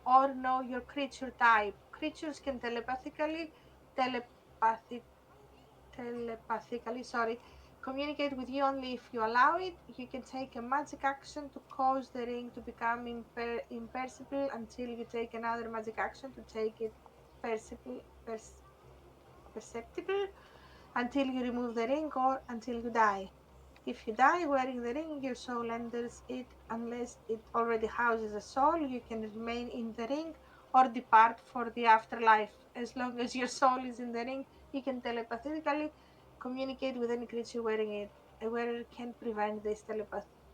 or know your creature type. Creatures can telepathic, telepathically, communicate with you only if you allow it. You can take a magic action to cause the ring to become imperceptible until you take another magic action to take it perceptible until you remove the ring or until you die. If you die wearing the ring, your soul enters it unless it already houses a soul. You can remain in the ring or depart for the afterlife. As long as your soul is in the ring, you can telepathically communicate with any creature wearing it. A wearer can prevent this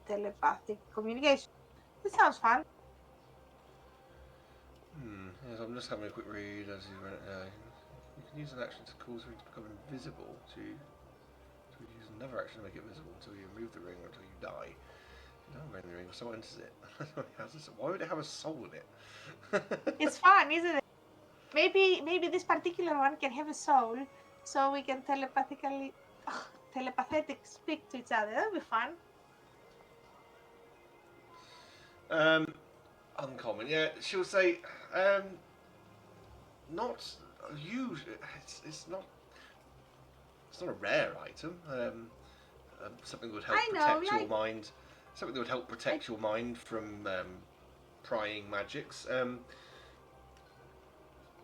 telepathic communication. This sounds fun. Yes, I'm just having a quick read as you you can use an action to cause the ring to become invisible. To use another action to make it visible until you remove the ring or until you die. If you don't wear the ring, someone enters it. Why would it have a soul in it? It's fun, isn't it? Maybe this particular one can have a soul, so we can telepathetic speak to each other. That'll be fun. Uncommon. Yeah, she'll say, not usually. It's not. It's not a rare item. Something that would help I know, protect your like mind. Something that would help protect your mind from prying magics.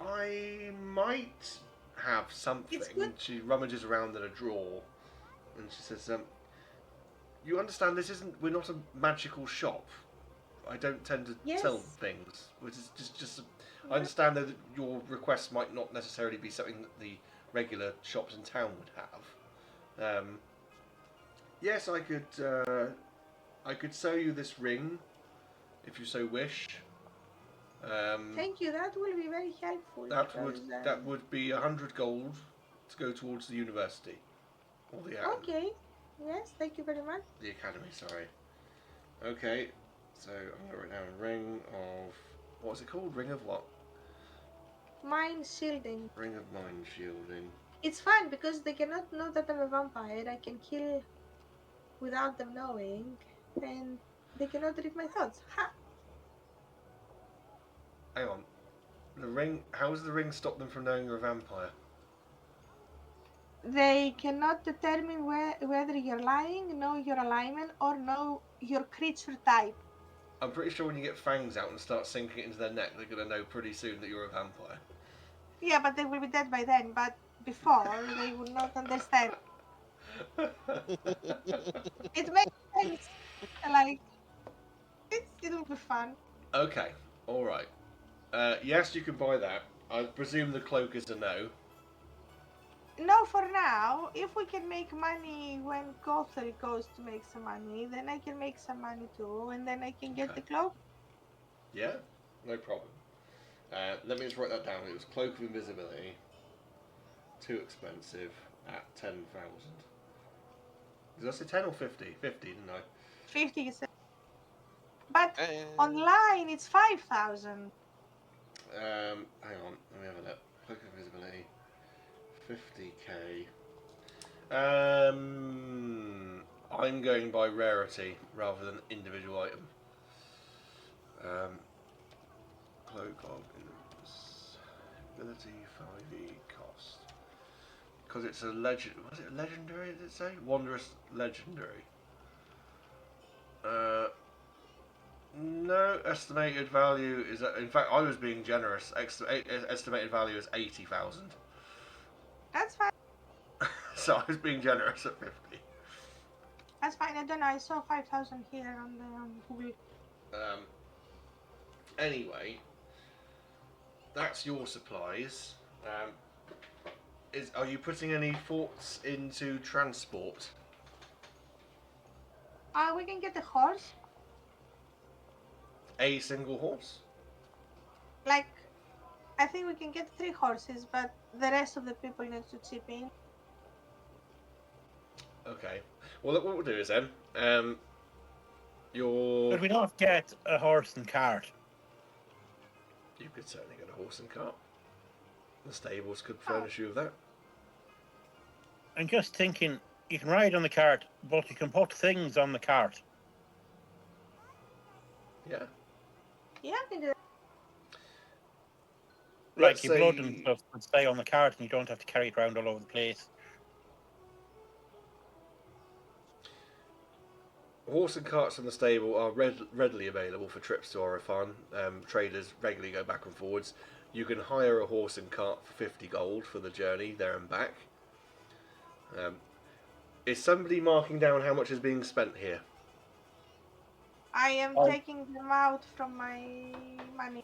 I might have it's something. good. She rummages around in a drawer, and she says, "You understand? This isn't. We're not a magical shop. I don't tend to sell Yes. things. Which is just. I understand that your request might not necessarily be something that the regular shops in town would have. Yes, I could sell you this ring, if you so wish. Thank you. That will be very helpful because That would be 100 gold to go towards the university or the okay. Yes, thank you very much. the academy. Sorry. Okay, so I'm gonna write down ring of what's it called? Ring of what? Mind shielding. Ring of mind shielding. It's fine because they cannot know that I'm a vampire. I can kill without them knowing, and they cannot read my thoughts. Ha! Hang on. The ring. How does the ring stop them from knowing you're a vampire? They cannot determine whether you're lying, know your alignment, or know your creature type. I'm pretty sure when you get fangs out and start sinking it into their neck, they're gonna know pretty soon that you're a vampire. Yeah, but they will be dead by then. But before, they would not understand. It makes sense. Like, it'll be fun. Okay, all right. Yes, you can buy that. I presume the cloak is a no. No, for now. If we can make money when Gottle goes to make some money, then I can make some money too, and then I can get Okay. the cloak. Yeah, no problem. Let me just write that down. It was cloak of invisibility. Too expensive at 10,000. Did I say 10 or 50? 50, didn't I? 50, you said. But And online, it's 5,000. Hang on, let me have a look. Cloak of invisibility. 50k. I'm going by rarity rather than individual item. Cloak of invisibility 5e cost. Because it's a legend. Was it legendary? Did it say wondrous legendary? No, estimated value is. In fact, I was being generous. Estimated value is 80,000. That's fine. So I was being generous at 50. That's fine. I don't know. I saw 5,000 here on the Google. Anyway, that's your supplies. Are you putting any thoughts into transport? We can get a horse. A single horse? Like, I think we can get 3 horses, but the rest of the people need to chip in. Okay. Well, look, what we'll do is then, your... Could we not get a horse and cart? You could certainly get a horse and cart. The stables could furnish you with that. I'm just thinking, you can ride on the cart, but you can put things on the cart. Yeah. Yeah, we can do that. Let's Like your blood say- and stuff would stay on the cart, and you don't have to carry it around all over the place. Horse and carts in the stable are readily available for trips to Oro Farne. Traders regularly go back and forwards. You can hire a horse and cart for 50 gold for the journey there and back. Is somebody marking down how much is being spent here? I am taking them out from my money.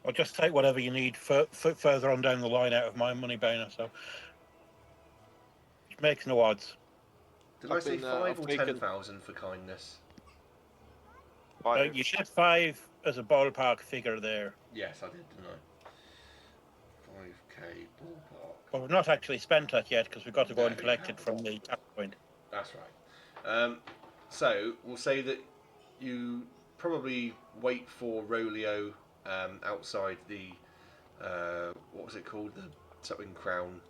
I'll just take whatever you need further on down the line out of my money, Boner, so it makes no odds. Did I say been, 5 I've or taken- 10,000 for kindness? You said 5 as a ballpark figure there, Yes, I did, didn't I? 5k ballpark. but we've not actually spent that yet because we've got to go No, and you collect it haven't. from the tap point. That's right. So we'll say that you probably wait for Roleo outside the what was it called? The something crown.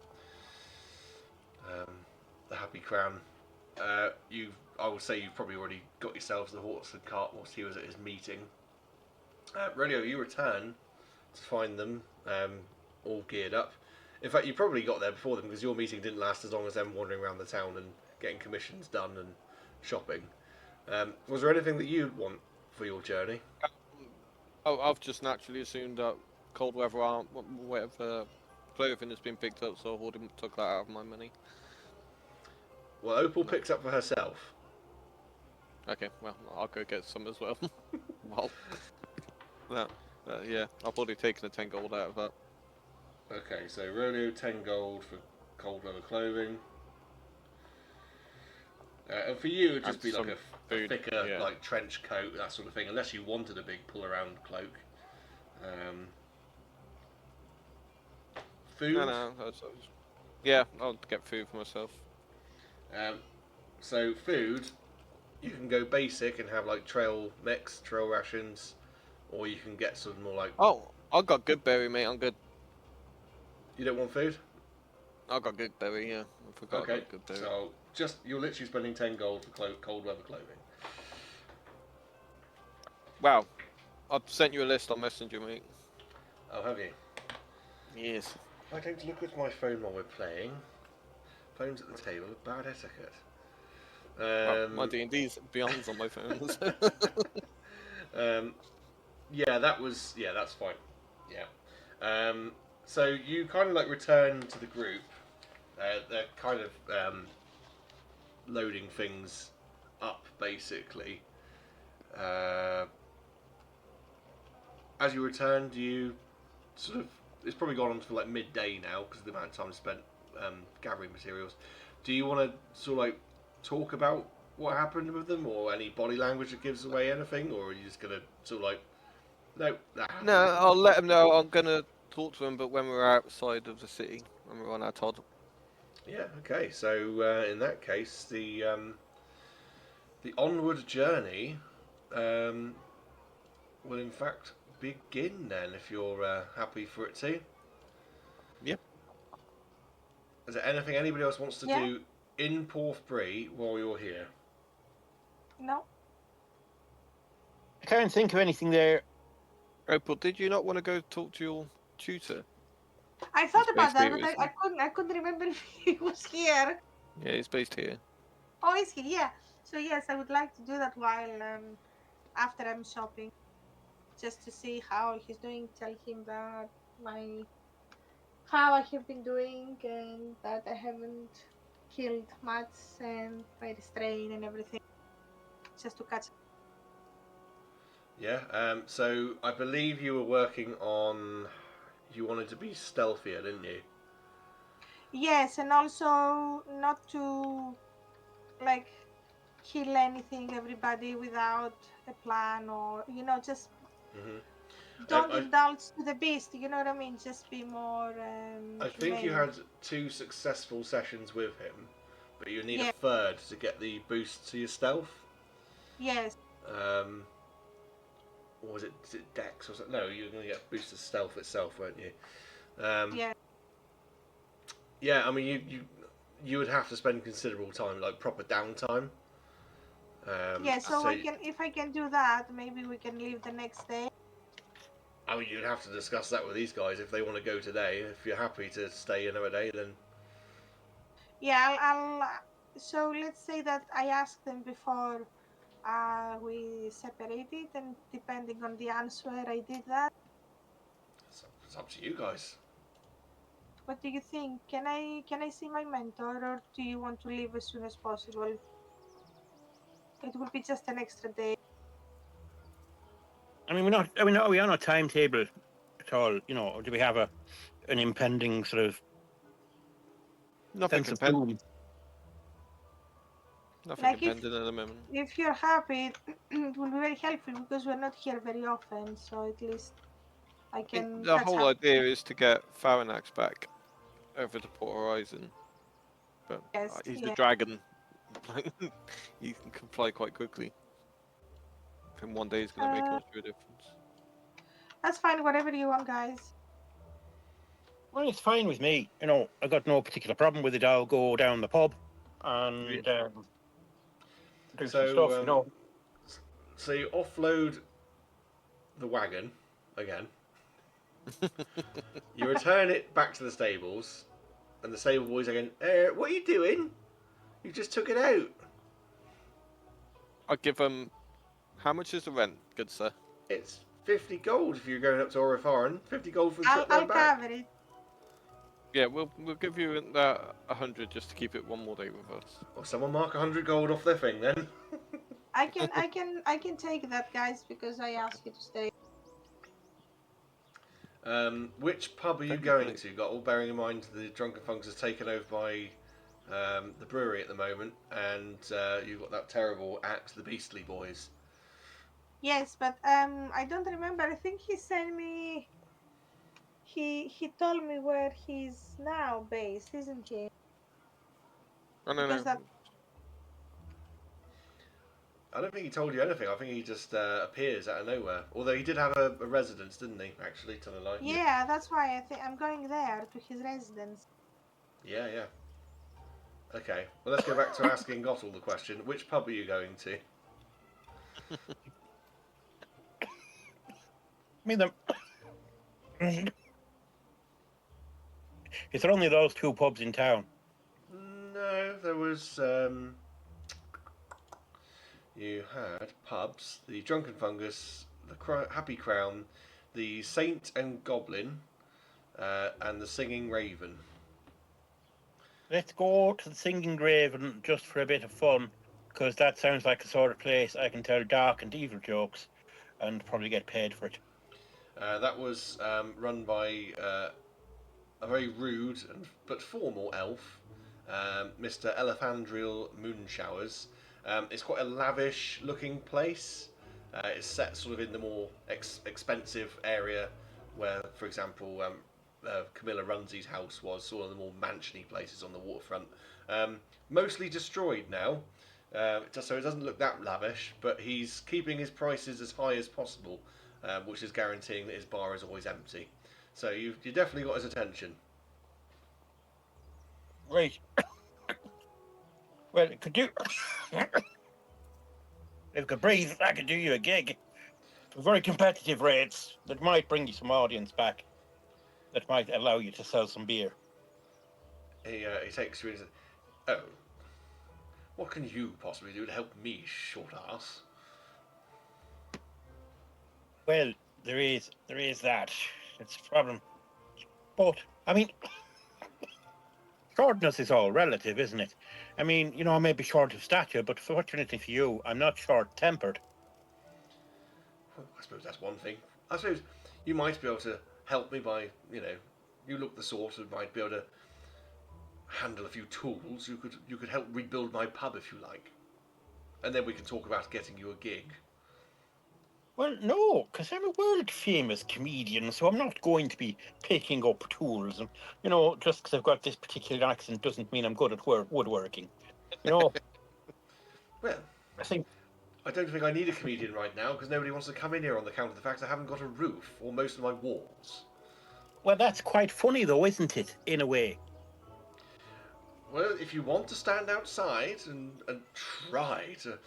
The Happy Crown. I will say you've probably already got yourselves the horse and cart whilst he was at his meeting. Roleo, you return to find them all geared up. In fact, you probably got there before them because your meeting didn't last as long as them wandering around the town and getting commissions done and shopping. Was there anything that you'd want for your journey? Oh, I've just naturally assumed that cold weather arm, whatever clothing has been picked up, so I've already took that out of my money. Well, Opal picks up for herself. Okay, well, I'll go get some as well. Well, yeah, I've already taken the 10 gold out of that. Okay, so Roleo 10 gold for cold weather clothing. And for you, it'd just And be like some a food, thicker, yeah. like trench coat, that sort of thing, unless you wanted a big pull-around cloak. Food. No, yeah, I'll get food for myself. So food, you can go basic and have like trail mix, trail rations, or you can get some more like. Oh, I got good berry, mate. I'm good. You don't want food? I got good berry. Yeah, I forgot Okay. I got good berry. So you're literally spending 10 gold for cold weather clothing. Wow, I've sent you a list on Messenger, mate. Oh, have you? Yes. I don't look at my phone while we're playing. Phones at the table, bad etiquette. Well, my D&D's Beyond's on my phone. Yeah, that's fine. Yeah. So you kind of like return to the group. They're kind of loading things up, basically. As you return, do you sort of? It's probably gone on to like midday now because of the amount of time spent gathering materials. Do you want to sort of like talk about what happened with them, or any body language that gives away anything, or are you just gonna sort of like, no, that happened? No, I'll let them know. I'm gonna talk to them, but when we're outside of the city, when we're on our Todd. Yeah. Okay. So in that case, the onward journey will in fact begin then, if you're happy for it to. Yep. Is there anything anybody else wants to Yeah. do in Porthbury while you're here? No. I can't think of anything there. Opal, did you not want to go talk to your tutor? I thought He's about based that, here, but isn't I couldn't remember if he was here. Yeah, he's based here. Oh, is he? Yeah. So yes, I would like to do that while after I'm shopping, just to see how he's doing. Tell him that my how I have been doing and that I haven't killed much and my restraint and everything, just to catch. Yeah. So I believe you were working on. You wanted to be stealthier, didn't you? Yes, and also not to like kill anything, everybody without a plan, or just Hmm. don't I indulge to the beast. You know what I mean? Just be more I think you humane. had 2 successful sessions with him, but you need a Yeah. third to get the boost to your stealth. Yes. Um, or was it Dex or something? No, you were going to get a boost to stealth itself, weren't you? Yeah. Yeah, I mean you would have to spend considerable time, like proper downtime. Yeah. So So if I can do that, maybe we can leave the next day. I mean you'd have to discuss that with these guys if they want to go today. If you're happy to stay another day, then Yeah. So let's say that I asked them before we separated, and depending on the answer, I did that. it's up to you guys. What do you think? Can I see my mentor, or do you want to leave as soon as possible? It will be just an extra day. I mean, we're not. I mean, are we on a timetable at all? You know, or do we have an impending sort of Nothing sense can of pen. doom? Nothing Like can pending at the moment. if you're happy, it will be very helpful because we're not here very often. So at least I I mean, can the catch whole up. idea is to get Faranax back over to Port Horizon, but Yes, he's a yeah, dragon. He can fly quite quickly. In one day, is going to make uh, much of a difference. that's fine. Whatever you want, guys. Well, it's fine with me. You know, I got no particular problem with it. I'll go down the pub and do some So stuff. You know, so you offload the wagon again. You return it back to the stables, and the stable boys are going, "What are you doing? You just took it out." I'll give him. How much is the rent, good sir? It's 50 gold if you're going up to Oro Farne. 50 gold for the I'll trip there I'll and back. cover it. Yeah, we'll give you that 100 just to keep it one more day with us. Well, someone mark 100 gold off their thing then. I can take that, guys, because I asked you to stay. Which pub are you Thank you, going mate. to? Got all bearing in mind the Drunken Funks is taken over by the brewery at the moment, and you've got that terrible act, the Beastly Boys. Yes, but I don't remember. I think he sent me. He told me where he's now based, isn't he? Oh, no, Because no. that. I don't think he told you anything. I think he just appears out of nowhere. Although he did have a residence, didn't he? Actually, tell a lie. Yeah, that's why I think I'm going there to his residence. Yeah, yeah. Okay. Well, let's go back to asking Gottle the question. Which pub are you going to? I mean, is there only those two pubs in town? No, there was. You had pubs, the Drunken Fungus, the Happy Crown, the Saint and Goblin, and the Singing Raven. Let's go to the Singing Raven just for a bit of fun, because that sounds like the sort of place I can tell dark and evil jokes, and probably get paid for it. That was run by a very rude but formal elf, Mr. Elephandriel Moonshowers. It's quite a lavish-looking place. It's set sort of in the more expensive area where, for example, Camilla Runzy's house was, sort of the more mansiony places on the waterfront. Mostly destroyed now, so it doesn't look that lavish, but he's keeping his prices as high as possible, which is guaranteeing that his bar is always empty. So you definitely got his attention. Right. Well, could you, if you could breathe, I could do you a gig for very competitive rates that might bring you some audience back, that might allow you to sell some beer. He takes you and says, "Oh, What can you possibly do to help me, short ass? Well, there is that. It's a problem. But I mean, shortness is all relative, isn't it? I mean, I may be short of stature, but fortunately for you, I'm not short-tempered. Well, I suppose that's one thing. I suppose you might be able to help me by, you look the sort who might be able to handle a few tools. You could help rebuild my pub if you like, and then we can talk about getting you a gig. Well, no, because I'm a world-famous comedian, so I'm not going to be picking up tools. And, just because I've got this particular accent doesn't mean I'm good at woodworking. Well, I think, I don't think I need a comedian right now because nobody wants to come in here on the count of the fact I haven't got a roof or most of my walls. well, that's quite funny, though, isn't it, in a way? Well, if you want to stand outside and try to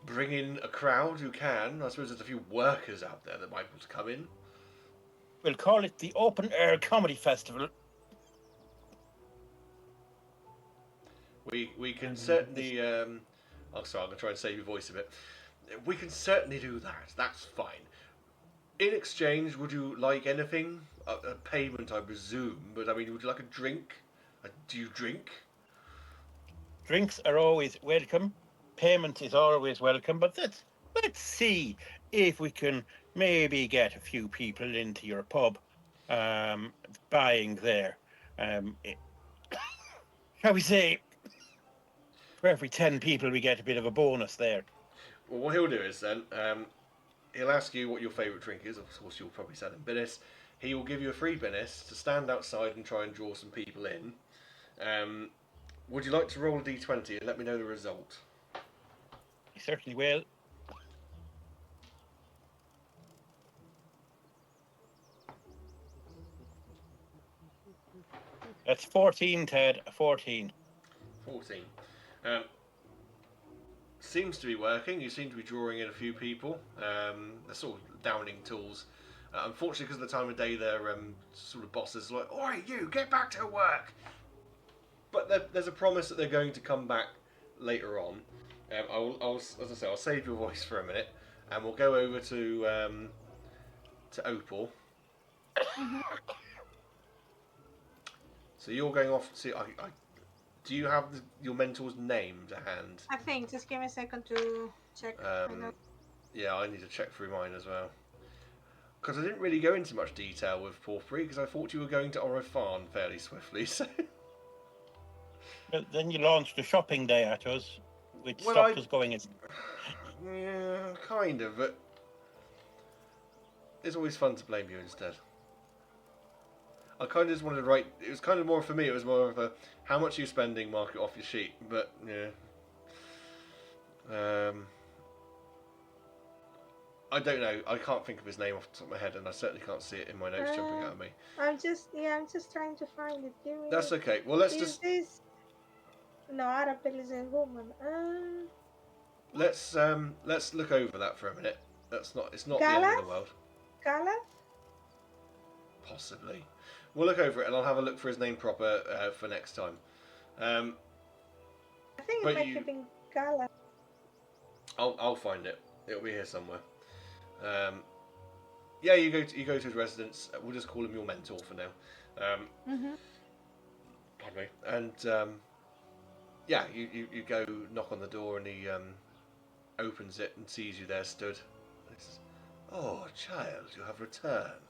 bring in a crowd, you can. I suppose there's a few workers out there that might want to come in. We'll call it the Open Air Comedy Festival. We can certainly. Oh, sorry, I'm going to try and save your voice a bit. We can certainly do that. That's fine. In exchange, would you like anything? A payment, I presume. But I mean, would you like a drink? Do you drink? Drinks are always welcome. Payment is always welcome. But let's see if we can maybe get a few people into your pub, buying there. Shall we say, for every 10 people, we get a bit of a bonus there. Well, what he'll do is then he'll ask you what your favourite drink is. Of course, you'll probably sell him Guinness. He will give you a free Guinness to stand outside and try and draw some people in. Would you like to roll a d20 and let me know the result? I certainly will. That's 14, Ted. 14. 14. Seems to be working. You seem to be drawing in a few people. They're sort of downing tools. Unfortunately, because of the time of day, their sort of bosses are like, "Oi, you, get back to work!" But there's a promise that they're going to come back later on. As I say, I'll save your voice for a minute, and we'll go over to Opal. So you're going off to. Do you have your mentor's name to hand? I think. Just give me a second to check. Yeah, I need to check through mine as well. Because I didn't really go into much detail with Porphyry, because I thought you were going to Oro Farne fairly swiftly. So. But then you launched a shopping day at us, which Well, stopped us going in. Yeah, kind of, but it's always fun to blame you instead. I kind of just wanted to write. It was kind of more for me. It was more of a how much are you spending, mark it off your sheet. But yeah, I don't know. I can't think of his name off the top of my head, and I certainly can't see it in my notes jumping out at me. I'm just trying to find it. Give me. That's okay. Well, let's Is just this? No, Arabelle is a woman. let's look over that for a minute. It's not the end of the world. Gala? Possibly. We'll look over it, and I'll have a look for his name proper for next time. I think it might have been Gala. I'll find it. It'll be here somewhere. Yeah, you go to his residence. We'll just call him your mentor for now. Pardon me. And yeah, you go knock on the door, and he opens it and sees you there stood. He says, "Oh, child, you have returned.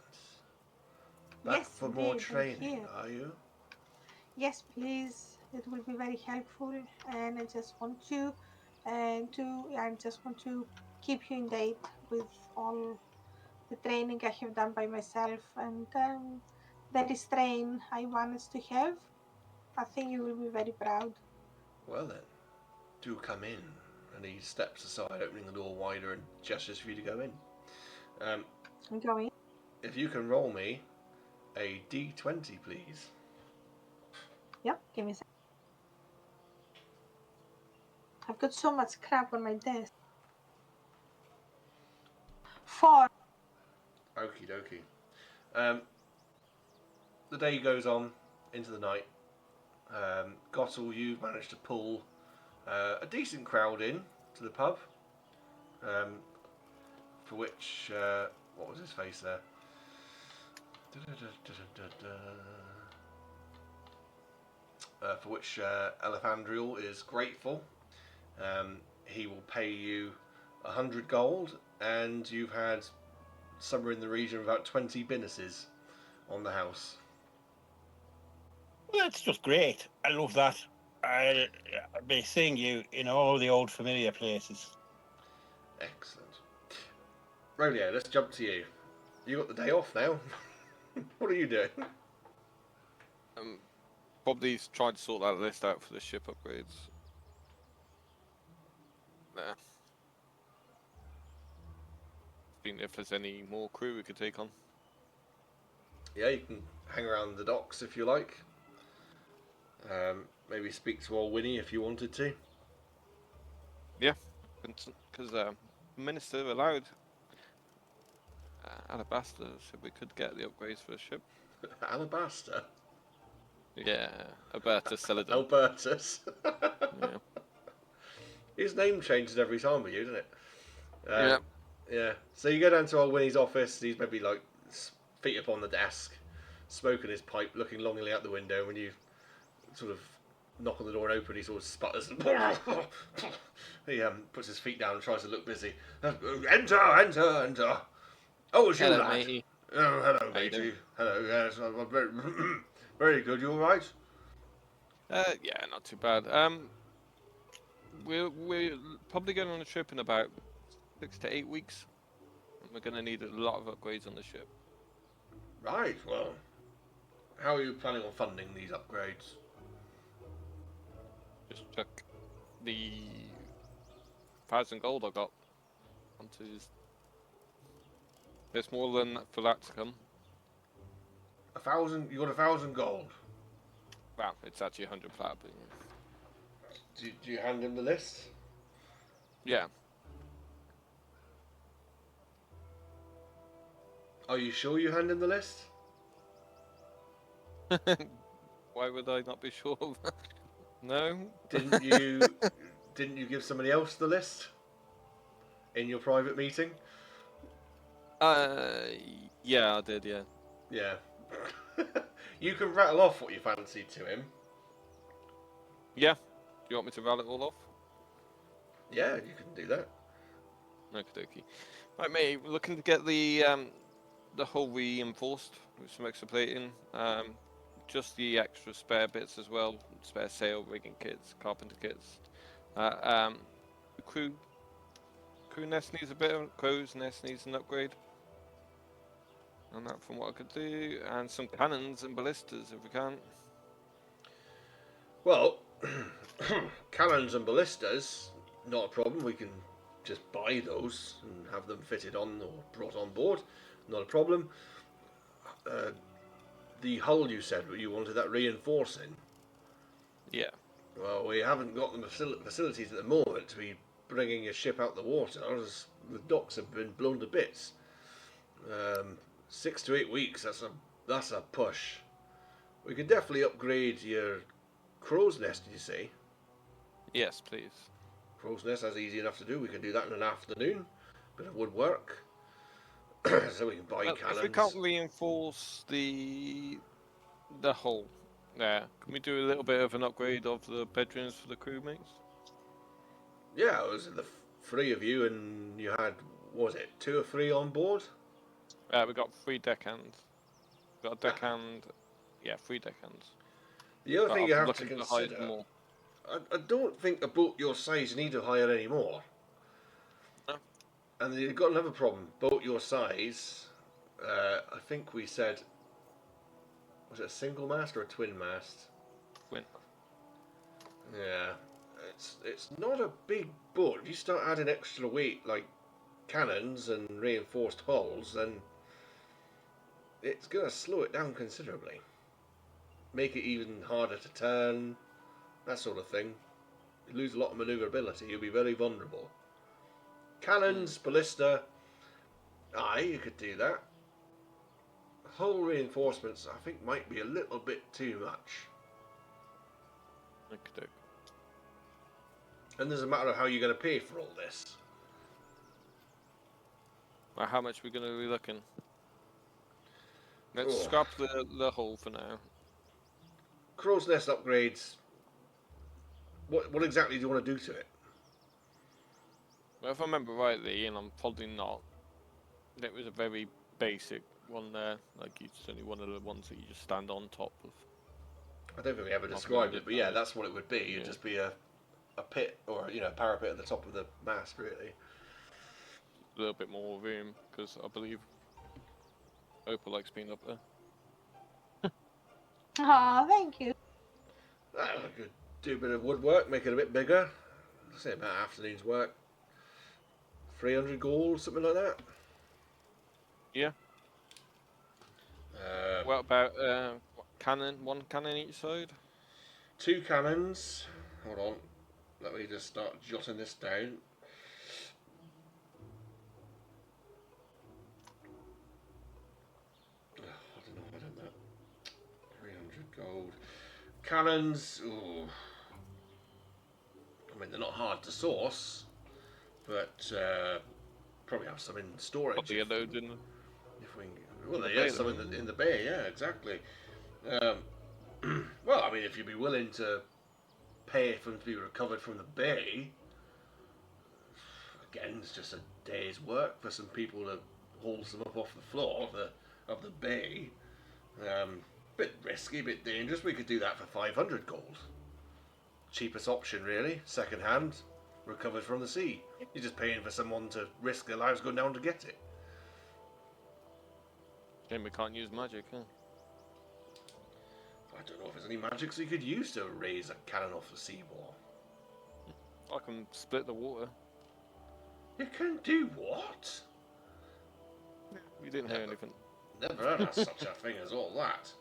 Back Yes, for more indeed, training, are you?" Yes, please. It will be very helpful, and I just want to keep you in date with all the training I have done by myself, and the restraint I managed to have. I think you will be very proud. Well then, do come in. And he steps aside, opening the door wider and gestures for you to go in. I'm going. If you can roll me a d20, please. Yep, give me a second. I've got so much crap on my desk. 4. Okie dokie. The day goes on into the night. Gottle, you've managed to pull a decent crowd in to the pub, for which what was his face there? For which Elephandriel is grateful. He will pay you 100 gold, and you've had somewhere in the region of about 20 businesses on the house. Well, that's just great. I love that. I'll be seeing you in all the old familiar places. Excellent. Roleo, let's jump to you. You got the day off now. What are you doing? Probably try to sort that list out for the ship upgrades. There. Seeing if there's any more crew we could take on. Yeah, you can hang around the docks if you like. Maybe speak to old Winnie if you wanted to. Yeah, because the minister allowed Alabaster, so we could get the upgrades for the ship. Alabaster? Yeah, Albertus Celadon. Albertus. Yeah. His name changes every time with you, doesn't it? Yeah. Yeah. So you go down to old Winnie's office. He's maybe like feet up on the desk, smoking his pipe, looking longingly out the window. When you sort of knock on the door and open, he sort of sputters and he puts his feet down and tries to look busy. Enter, enter, enter. Oh, it's you, Hello, lad. matey. Oh, hello, How you matey. doing? Hello, yes. I'm very, very good. You all right? Yeah, not too bad. We're probably going on a trip in about 6 to 8 weeks. And we're going to need a lot of upgrades on the ship. Right. Well, how are you planning on funding these upgrades? Just chuck the 1,000 gold I got onto his. There's more than for that to come. 1,000. You got 1,000 gold. Well, it's actually 100 flat, but Do you hand him the list? yeah. Are you sure you hand him the list? Why would I not be sure of that? No. Didn't you give somebody else the list in your private meeting? Yeah, I did, yeah. Yeah. You can rattle off what you fancied to him. Yeah. Do you want me to rattle it all off? Yeah, you can do that. Okie dokie. Right, mate, we're looking to get the hull reinforced with some extra plating. Just the extra spare bits as well, spare sail, rigging kits, carpenter kits. The crew nest needs a bit of crow's nest needs an upgrade. And that from what I could do, and some cannons and ballistas if we can. Well, cannons and ballistas, not a problem. We can just buy those and have them fitted on or brought on board. Not a problem. The hull you said you wanted that reinforcing. Yeah. Well, we haven't got the facilities at the moment to be bringing a ship out the water, as the docks have been blown to bits. 6 to 8 weeks, that's a push. We could definitely upgrade your crow's nest, did you say? Yes, please. Crow's nest, that's easy enough to do. We can do that in an afternoon. Bit of woodwork. So we can buy cannons. If we can't reinforce the hull there, can we do a little bit of an upgrade of the bedrooms for the crewmates? Yeah, it was the 3 of you, and you had, what was it, 2 or 3 on board? We got 3 deckhands. Got a deckhand. Yeah, 3 deckhands. The other thing you have to looking to hire consider, more. I don't think a boat your size you need to hire any more. No. And you've got another problem. Boat your size, I think we said, was it a single mast or a twin mast? Twin. Yeah, it's not a big boat. If you start adding extra weight like cannons and reinforced hulls, then it's going to slow it down considerably. Make it even harder to turn, that sort of thing. You lose a lot of manoeuvrability, you'll be very vulnerable. Cannons, ballista, aye, you could do that. Hull reinforcements, I think, might be a little bit too much. Okay. And there's a matter of how you're going to pay for all this. Well, how much we're going to be looking? Let's Oh. scrap the hull for now. Crow's Nest upgrades. What exactly do you want to do to it? Well, if I remember rightly, and I'm probably not, it was a very basic one there. Like it's only one of the ones that you just stand on top of. I don't think we ever Nothing described it, but yeah, understand it. that's what it would be. It'd just be a pit or a parapet at the top of the mast, really. A little bit more room because I believe Opal likes being up there. Oh, thank you. I could do a bit of woodwork, make it a bit bigger. Say about afternoon's work. 300 gold, something like that. Yeah. What about cannon? One cannon each side. 2 cannons. Hold on. Let me just start jotting this down. Oh, I don't know if I done that. 300 gold. Cannons. Ooh. I mean, they're not hard to source, but probably have some in storage. Probably a load in. If we can, well, there is some in the bay. Yeah, exactly. Well, I mean, if you'd be willing to pay for them to be recovered from the bay, again, it's just a day's work for some people to haul some up off the floor of the bay. Bit risky, bit dangerous. We could do that for 500 gold. Cheapest option, really. Second hand, recovered from the sea. You're just paying for someone to risk their lives going down to get it. Shame we can't use magic, huh? I don't know if there's any magics you could use to raise a cannon off the seawall. I can split the water. You can do what? We didn't hear anything. Never heard of such a thing as all that.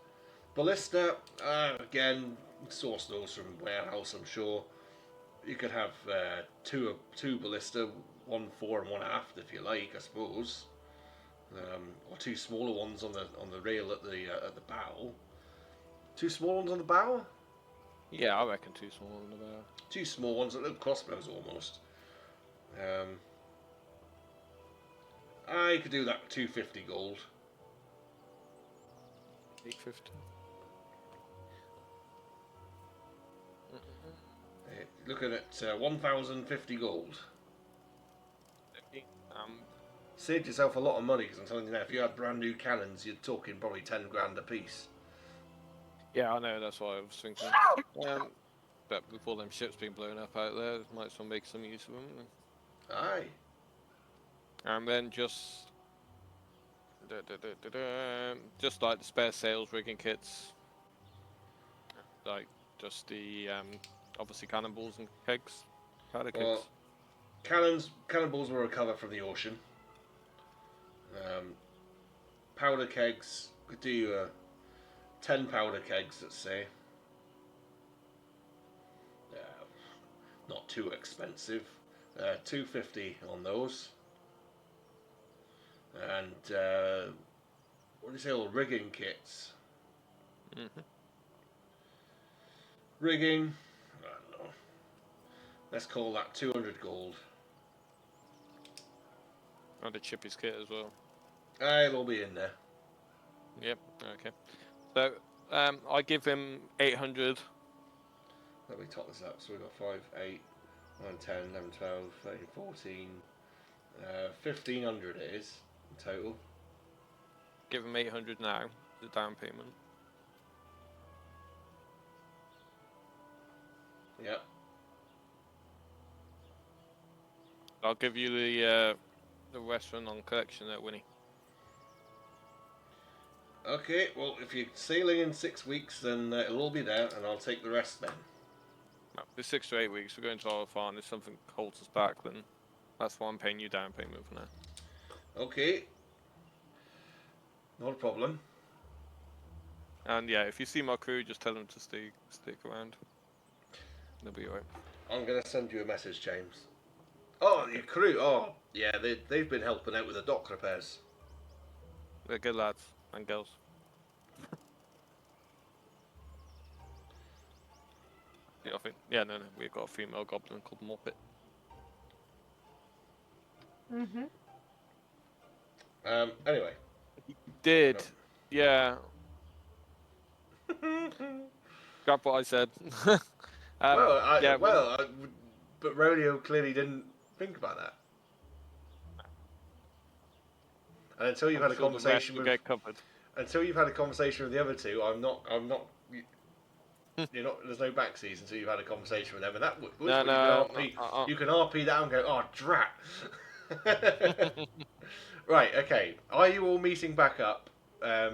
Ballista, again, source those from warehouse, I'm sure. You could have two ballista, 1 4 and 1 aft if you like, I suppose. Or 2 smaller ones on the rail at the bow. 2 small ones on the bow? Yeah, I reckon 2 small on the bow. 2 small ones, little crossbows almost. I could do that for 250 gold. 850. Looking at 1,050 gold. Um, Saved yourself a lot of money, because I'm telling you now, if you had brand new cannons, you're talking probably 10 grand a piece. yeah, I know, that's what I was thinking. But with all them ships being blown up out there, might as well make some use of them. Aye. And then just like the spare sails, rigging kits, like just the obviously cannonballs and kegs, powder kegs. Well, cannonballs were recovered from the ocean. Powder kegs, could do 10 powder kegs, let's say. Not too expensive. 250 on those. And what do you say? All rigging kits. Rigging. I don't know. Let's call that 200 gold. And the chippies kit as well. It'll all be in there. Yep. Okay. So I give him 800. Let me top this up. So we've got 5, 8, 9, 10, 11, 12, 13, 14. 1,500 it is in total. Give him 800 now, the down payment. Yep. I'll give you the restaurant on collection there, Winnie. Okay, well, if you're sailing in 6 weeks, then it'll all be there, and I'll take the rest then. No, for 6 to 8 weeks, we're going to Oro Farne. If something holds us back, then that's why I'm paying you down payment for now. Okay. Not a problem. And yeah, if you see my crew, just tell them to stick around. They'll be alright. I'm going to send you a message, James. Oh, your crew. Oh, yeah, they've been helping out with the dock repairs. They're good lads and girls. I think. Yeah, no, we've got a female goblin called Moppet. Mm-hmm. Anyway. Did, No. yeah. Grab what I said. Yeah. But Roleo clearly didn't think about that. And until you've I'm had a sure the rest conversation will with, get covered. until you've had a conversation with the other two, I'm not. You're not. There's no backseas until you've had a conversation with them, and that No, you can no. RP. You can RP that and go, oh drat. Right. Okay. Are you all meeting back up for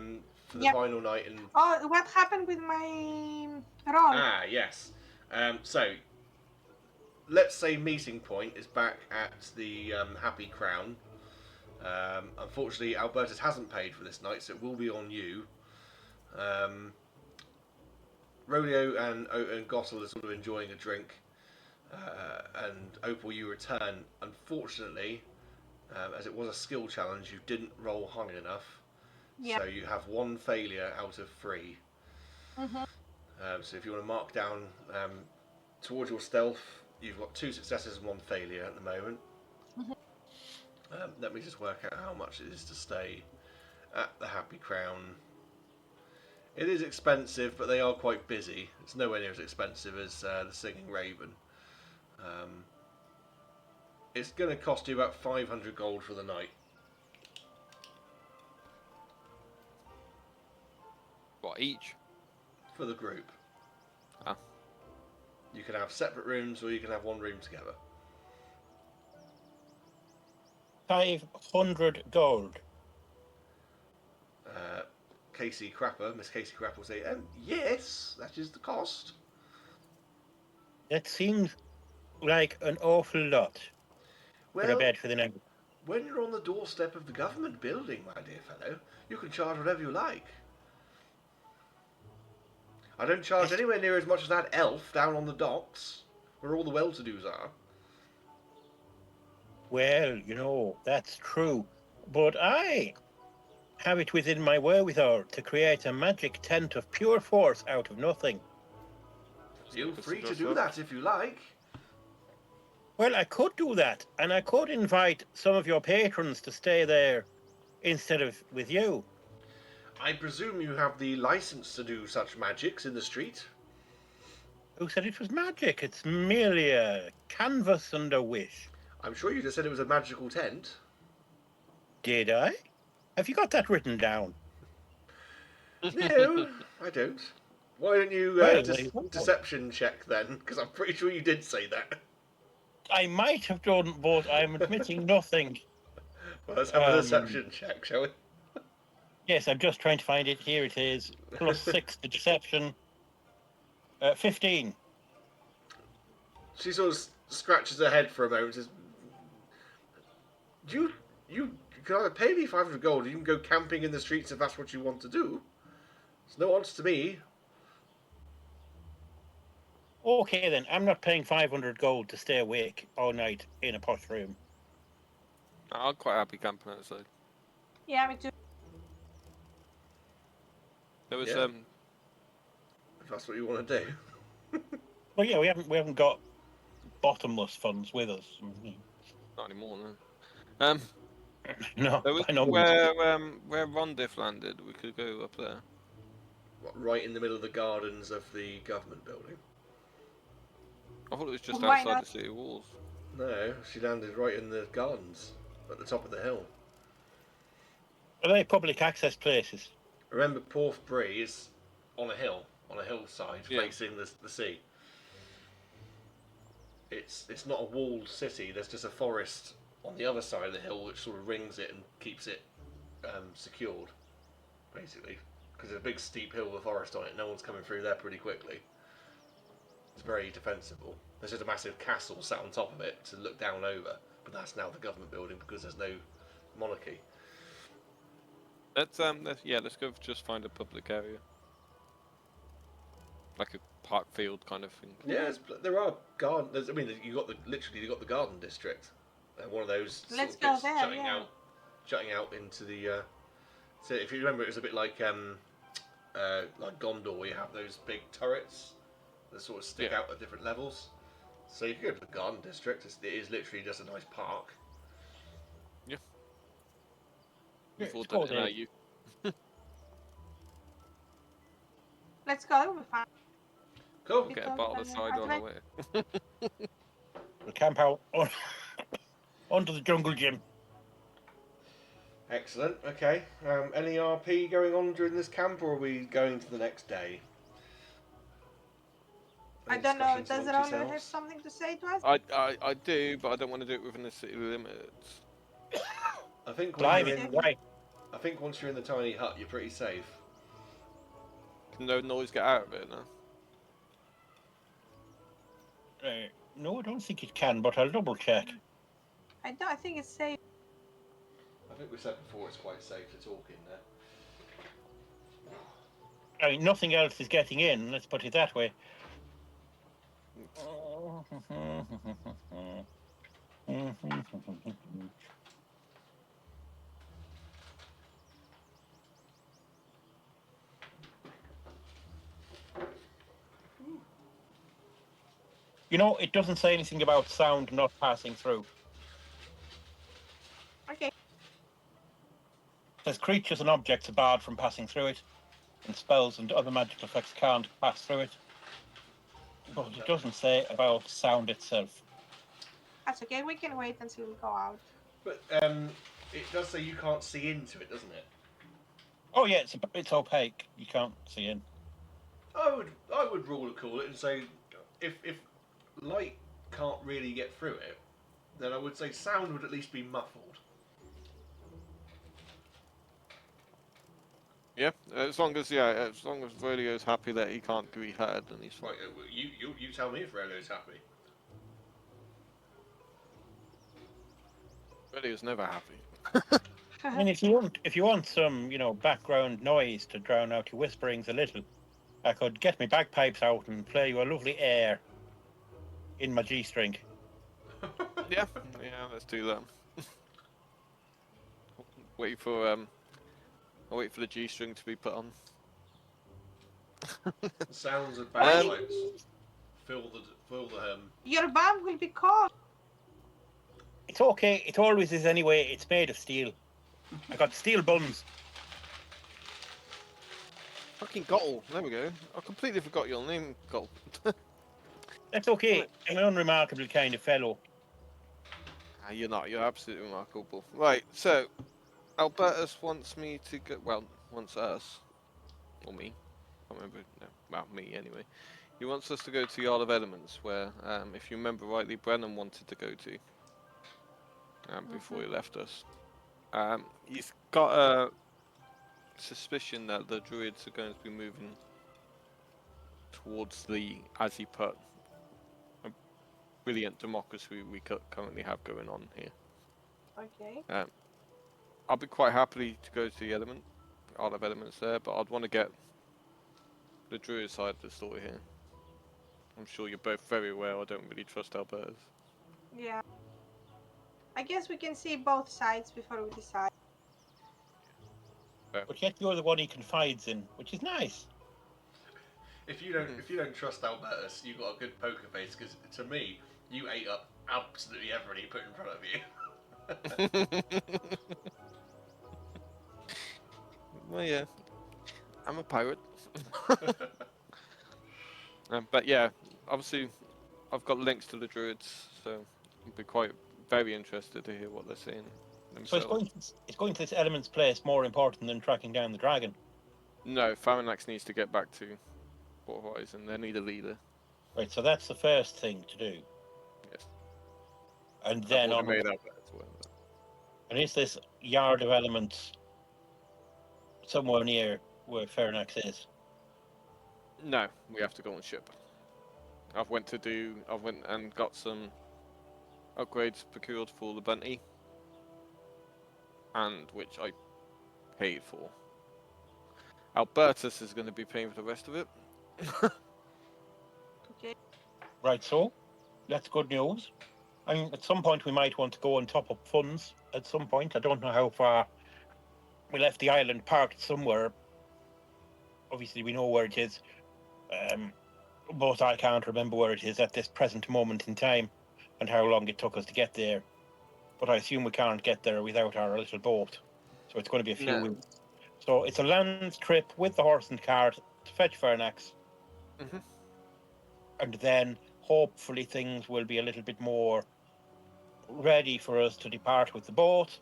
the Yep. final night? And Oh, what happened with my roll? yes. So let's say meeting point is back at the Happy Crown. Unfortunately, Albertus hasn't paid for this night, so it will be on you. Roleo and Gottle are sort of enjoying a drink, and Opal, you return. Unfortunately, as it was a skill challenge, you didn't roll high enough, Yep. so you have one failure out of 3. Mm-hmm. So if you want to mark down towards your stealth, you've got 2 successes and 1 failure at the moment. Let me just work out how much it is to stay at the Happy Crown. It is expensive, but they are quite busy. It's nowhere near as expensive as the Singing Raven. It's going to cost you about 500 gold for the night. What, each? For the group. Ah. You can have separate rooms, or you can have one room together. 500 gold. Miss Casey Crapper will say, yes, that is the cost. That seems like an awful lot for a Well, bed for the night. when you're on the doorstep of the government building, my dear fellow, you can charge whatever you like. I don't charge anywhere near as much as that elf down on the docks, where all the well-to-dos are. Well, that's true. But I have it within my wherewithal to create a magic tent of pure force out of nothing. Feel free to do that if you like. Well, I could do that, and I could invite some of your patrons to stay there instead of with you. I presume you have the license to do such magics in the street? Who said it was magic? It's merely a canvas and a wish. I'm sure you just said it was a magical tent. Did I? Have you got that written down? No, I don't. Why don't you deception check then? Because I'm pretty sure you did say that. I might have done, but I'm admitting nothing. Well, let's have a deception check, shall we? Yes, I'm just trying to find it. Here it is. +6 to deception. 15. She sort of scratches her head for a moment and says, You can either pay me 500 gold or you can go camping in the streets if that's what you want to do. It's no odds to me. Okay then, I'm not paying 500 gold to stay awake all night in a posh room. I'm quite happy camping outside. Yeah, me too. There was If that's what you want to do. Well, yeah, we haven't got bottomless funds with us. not anymore, no. No, There was I know. where Rondiff landed. We could go up there. What, right in the middle of the gardens of the government building? I thought it was just Why outside not? the city walls. No, she landed right in the gardens at the top of the hill. Are they public access places? Remember, Porthbury is on a hillside facing the sea. It's not a walled city. There's just a forest on the other side of the hill which sort of rings it and keeps it secured, basically. Because there's a big steep hill with a forest on it. No one's coming through there pretty quickly. It's very defensible. There's just a massive castle sat on top of it to look down over, but that's now the government building because there's no monarchy. Let's go just find a public area, like a park field kind of thing. Yeah, there are gardens. I mean, you got the garden district. One of those Let's sort of go bits there. jutting out into the. So if you remember, it was a bit like Gondor, where you have those big turrets. that sort of stick Yeah. out at different levels. So you can go to the garden district. It is literally just a nice park. Yeah. Yeah, We've all it's done cool, it in our Dave. youth. Let's go. We find Cool. We'll get a because bottle of cider on our way. We'll camp out onto the jungle gym. Excellent. Okay. Any RP going on during this camp, or are we going to the next day? I Any don't know. discussions Does amongst Roleo have yourselves? something to say to us? I do, but I don't want to do it within the city limits. I think when you're Blimey, in, right. I think once you're in the tiny hut, you're pretty safe. Can no noise get out of it now? No, I don't think it can, but I'll double check. I don't. I think it's safe. I think we said before it's quite safe to talk in there. I mean, nothing else is getting in, let's put it that way. You know, it doesn't say anything about sound not passing through. Okay. It says creatures and objects are barred from passing through it, and spells and other magical effects can't pass through it. But it doesn't say about sound itself. That's okay. We can wait until we go out. But it does say you can't see into it, doesn't it? Oh yeah, it's opaque. You can't see in. I would rule call it and say if light can't really get through it, then I would say sound would at least be muffled. Yeah, as long as Roleo's happy that he can't be heard, then he's fine. Right, you tell me if Relo's happy. Roleo's never happy. I mean, if you want some, background noise to drown out your whisperings a little, I could get my bagpipes out and play you a lovely air in my G-string. Yeah, let's do that. I'll wait for the G string to be put on. The sounds of Um, bagpipes fill the Your bum will be cold. It's okay. It always is anyway. It's made of steel. I got steel buns. Fucking Gottle. There we go. I completely forgot your name, Gottle. That's okay. I'm an unremarkable kind of fellow. You're not. You're absolutely remarkable. Right, so Albertus wants me to go. Well, wants us, or me. I can't remember. No, well, me anyway. He wants us to go to the Isle of Elements, where, if you remember rightly, Brennan wanted to go to before he left us. He's got a suspicion that the druids are going to be moving towards the, as he put, a brilliant democracy we currently have going on here. Okay. I'll be quite happy to go to the Isle of Elements there, but I'd want to get the druid side of the story here. I'm sure you're both very aware I don't really trust Albertus. Yeah. I guess we can see both sides before we decide. But yet you're the one he confides in, which is nice. If you don't trust Albertus, you've got a good poker face because to me, you ate up absolutely everything he put in front of you. Well, yeah, I'm a pirate. But yeah, obviously, I've got links to the druids, so I'd be very interested to hear what they're saying So themselves. it's going to this element's place more important than tracking down the dragon. No, Farinax needs to get back to Port Horizon. They need a leader. Right, so that's the first thing to do. Yes. And then I've on. already made that as well. And is this yard of elements somewhere near where Fernax is? No, we have to go on ship. I went and got some upgrades procured for the Bunty, and which I paid for. Albertus is going to be paying for the rest of it. Okay. Right, so that's good news. I mean, at some point we might want to go and top up funds. At some point, I don't know how far. We left the island parked somewhere. Obviously, we know where it is. but I can't remember where it is at this present moment in time and how long it took us to get there. But I assume we can't get there without our little boat. So it's going to be a few No. weeks. So it's a land trip with the horse and cart to fetch Fernax. Mhm. And then hopefully things will be a little bit more ready for us to depart with the boat.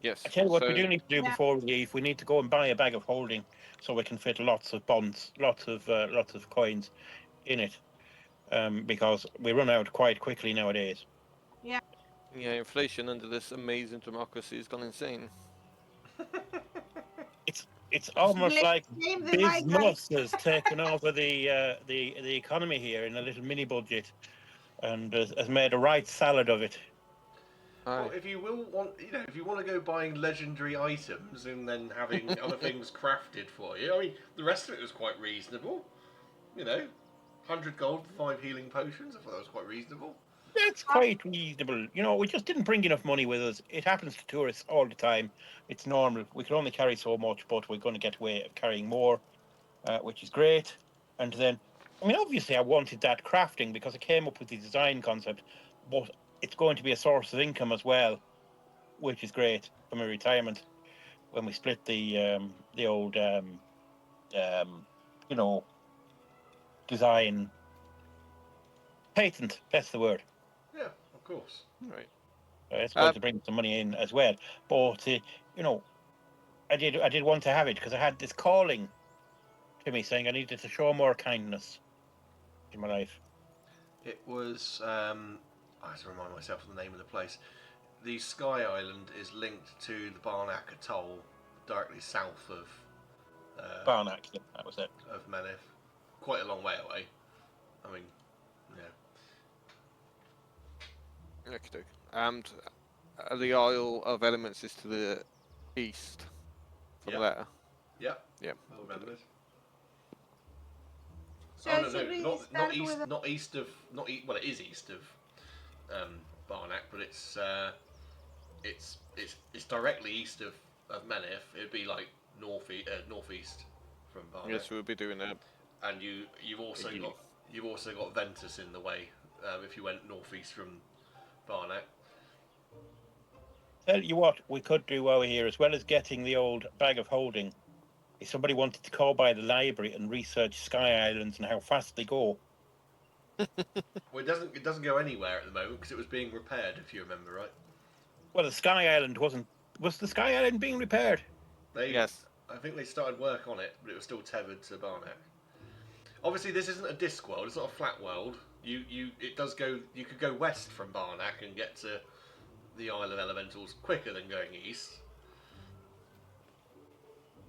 Yes. I tell you what we So do need to do Yeah. before we leave. We need to go and buy a bag of holding so we can fit lots of bonds, lots of coins in it, because we run out quite quickly nowadays. yeah, inflation under this amazing democracy has gone insane. It's almost like Blame the business migrants. has taken over the economy here in a little mini budget and has made a right salad of it. Well, Aye. if you will want, if you want to go buying legendary items and then having other things crafted for you, I mean, the rest of it was quite reasonable. 100 gold for 5 healing potions. I thought that was quite reasonable. That's quite reasonable. We just didn't bring enough money with us. It happens to tourists all the time. It's normal. We can only carry so much, but we're going to get away of carrying more, which is great. And then, I mean, obviously, I wanted that crafting because I came up with the design concept, but it's going to be a source of income as well, which is great for my retirement when we split the old you know design patent. That's the word. Yeah, of course. Right. It's going to bring some money in as well. But I did want to have it because I had this calling to me saying I needed to show more kindness in my life. It was. I have to remind myself of the name of the place. The Sky Island is linked to the Barnack Atoll, directly south of Barnack, yeah, that was it. of Menif. Quite a long way away. I mean, yeah. Okay. And the Isle of Elements is to the east from Yeah. there. Yeah. Yeah. I'll remember it. So Oh no, should we not start east, with not east of, not east. Well, it is east of Barnack, but it's directly east of Menif. It'd be like northeast from Barnack. Yes, we'll be doing that. And you've also got Ventus in the way if you went northeast from Barnack. Tell you what, we could do while we're here, as well as getting the old bag of holding. If somebody wanted to call by the library and research Sky Islands and how fast they go. Well, it doesn't go anywhere at the moment because it was being repaired, if you remember right. Well, the Sky Island wasn't. Was the Sky Island being repaired? Yes. I think they started work on it, but it was still tethered to Barnack. Obviously, this isn't a disc world; it's not a flat world. It does go. You could go west from Barnack and get to the Isle of Elementals quicker than going east.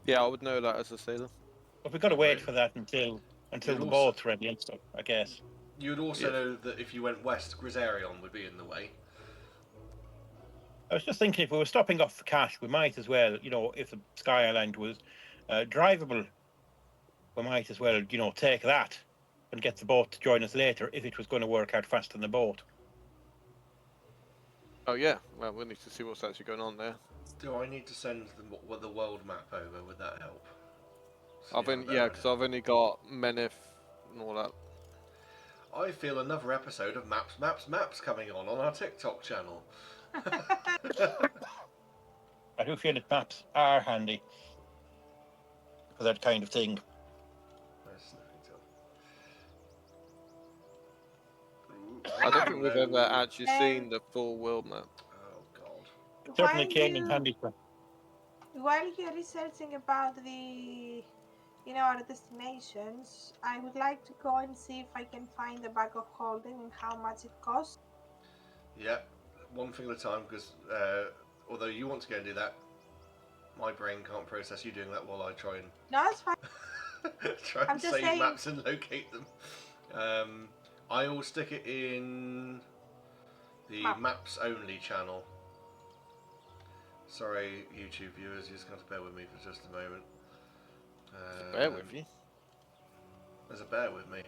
Yeah, I would know that as a sailor. But we've got to wait for that until the boat's ready and stuff, I guess. You would also know that if you went west, Griserion would be in the way. I was just thinking if we were stopping off for cash, we might as well, if the Sky Island was drivable, we might as well, take that and get the boat to join us later if it was going to work out fast on the boat. Oh yeah. Well, we need to see what's actually going on there. Do I need to send the world map over? Would that help? Because I've only got Menif and all that. I feel another episode of Maps coming on our TikTok channel. I do feel that maps are handy for that kind of thing. I don't think we've ever actually seen the full world map. Oh god. Certainly came in handy for. While you're researching about the our destinations, I would like to go and see if I can find a bag of holding and how much it costs. Yeah, one thing at a time, because although you want to go and do that, my brain can't process you doing that while I try and No, it's fine. try and save maps and locate them. I will stick it in the maps only channel. Sorry, YouTube viewers, you just got to bear with me for just a moment. Bear with you. There's a bear with me.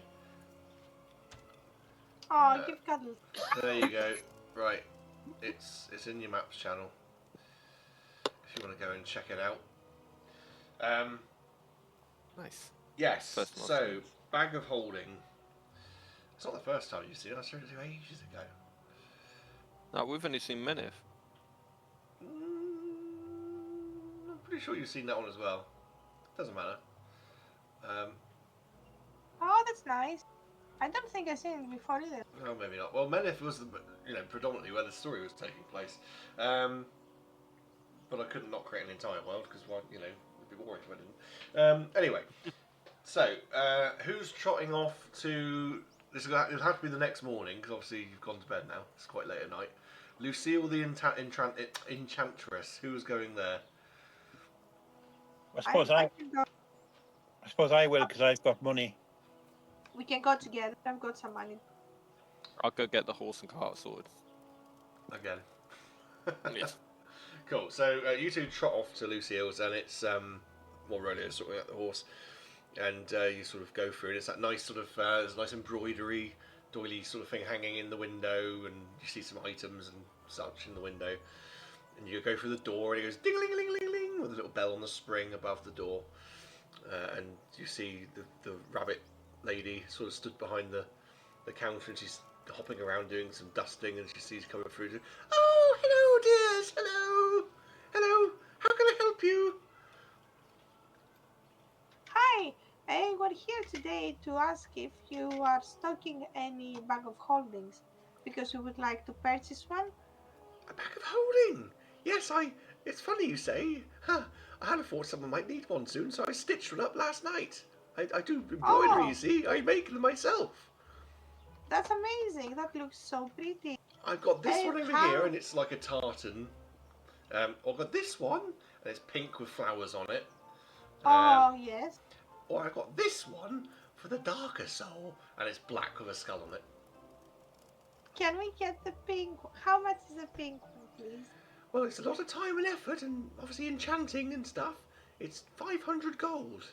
Oh, you've got. There you go. Right, it's in your maps channel. If you want to go and check it out. Nice. Yes. First time I've So, seen it. bag of holding. It's not the first time you've seen it. I saw it ages ago. No, we've only seen Menif. I'm pretty sure you've seen that one as well. Doesn't matter. Oh, that's nice. I don't think I've seen it before either. No, maybe not. Well, Menif was predominantly where the story was taking place. But I couldn't not create an entire world because it'd be boring if I didn't. Anyway, so who's trotting off to? It'll have to be the next morning because obviously you've gone to bed now. It's quite late at night. Lucille, the enchantress. Who's going there? I suppose I can go. I suppose I will because I've got money. We can go together. I've got some money. I'll go get the horse and cart sorted. Again. Yes. Cool. So you two trot off to Lucille's, and it's Roleo sorting out the horse, and you sort of go through, and it's that nice sort of there's a nice embroidery doily sort of thing hanging in the window, and you see some items and such in the window, and you go through the door, and it goes ding ling ling ling ling with a little bell on the spring above the door, and you see the rabbit lady sort of stood behind the counter, and she's hopping around doing some dusting, and she sees coming through. Oh, hello, dears. Hello. How can I help you? Hi. We're here today to ask if you are stocking any bag of holdings because we would like to purchase one. A bag of holding. Yes, It's funny you say. Huh. I had thought someone might need one soon, so I stitched one up last night. I do embroidery. Oh. You see, I make them myself. That's amazing. That looks so pretty. I've got this one over how- here, and it's like a tartan. I've got this one, and it's pink with flowers on it. Oh, yes. Or I've got this one for the darker soul, and it's black with a skull on it. Can we get the pink? How much is the pink one, please? Well, it's a lot of time and effort, and obviously enchanting and stuff. It's 500 gold.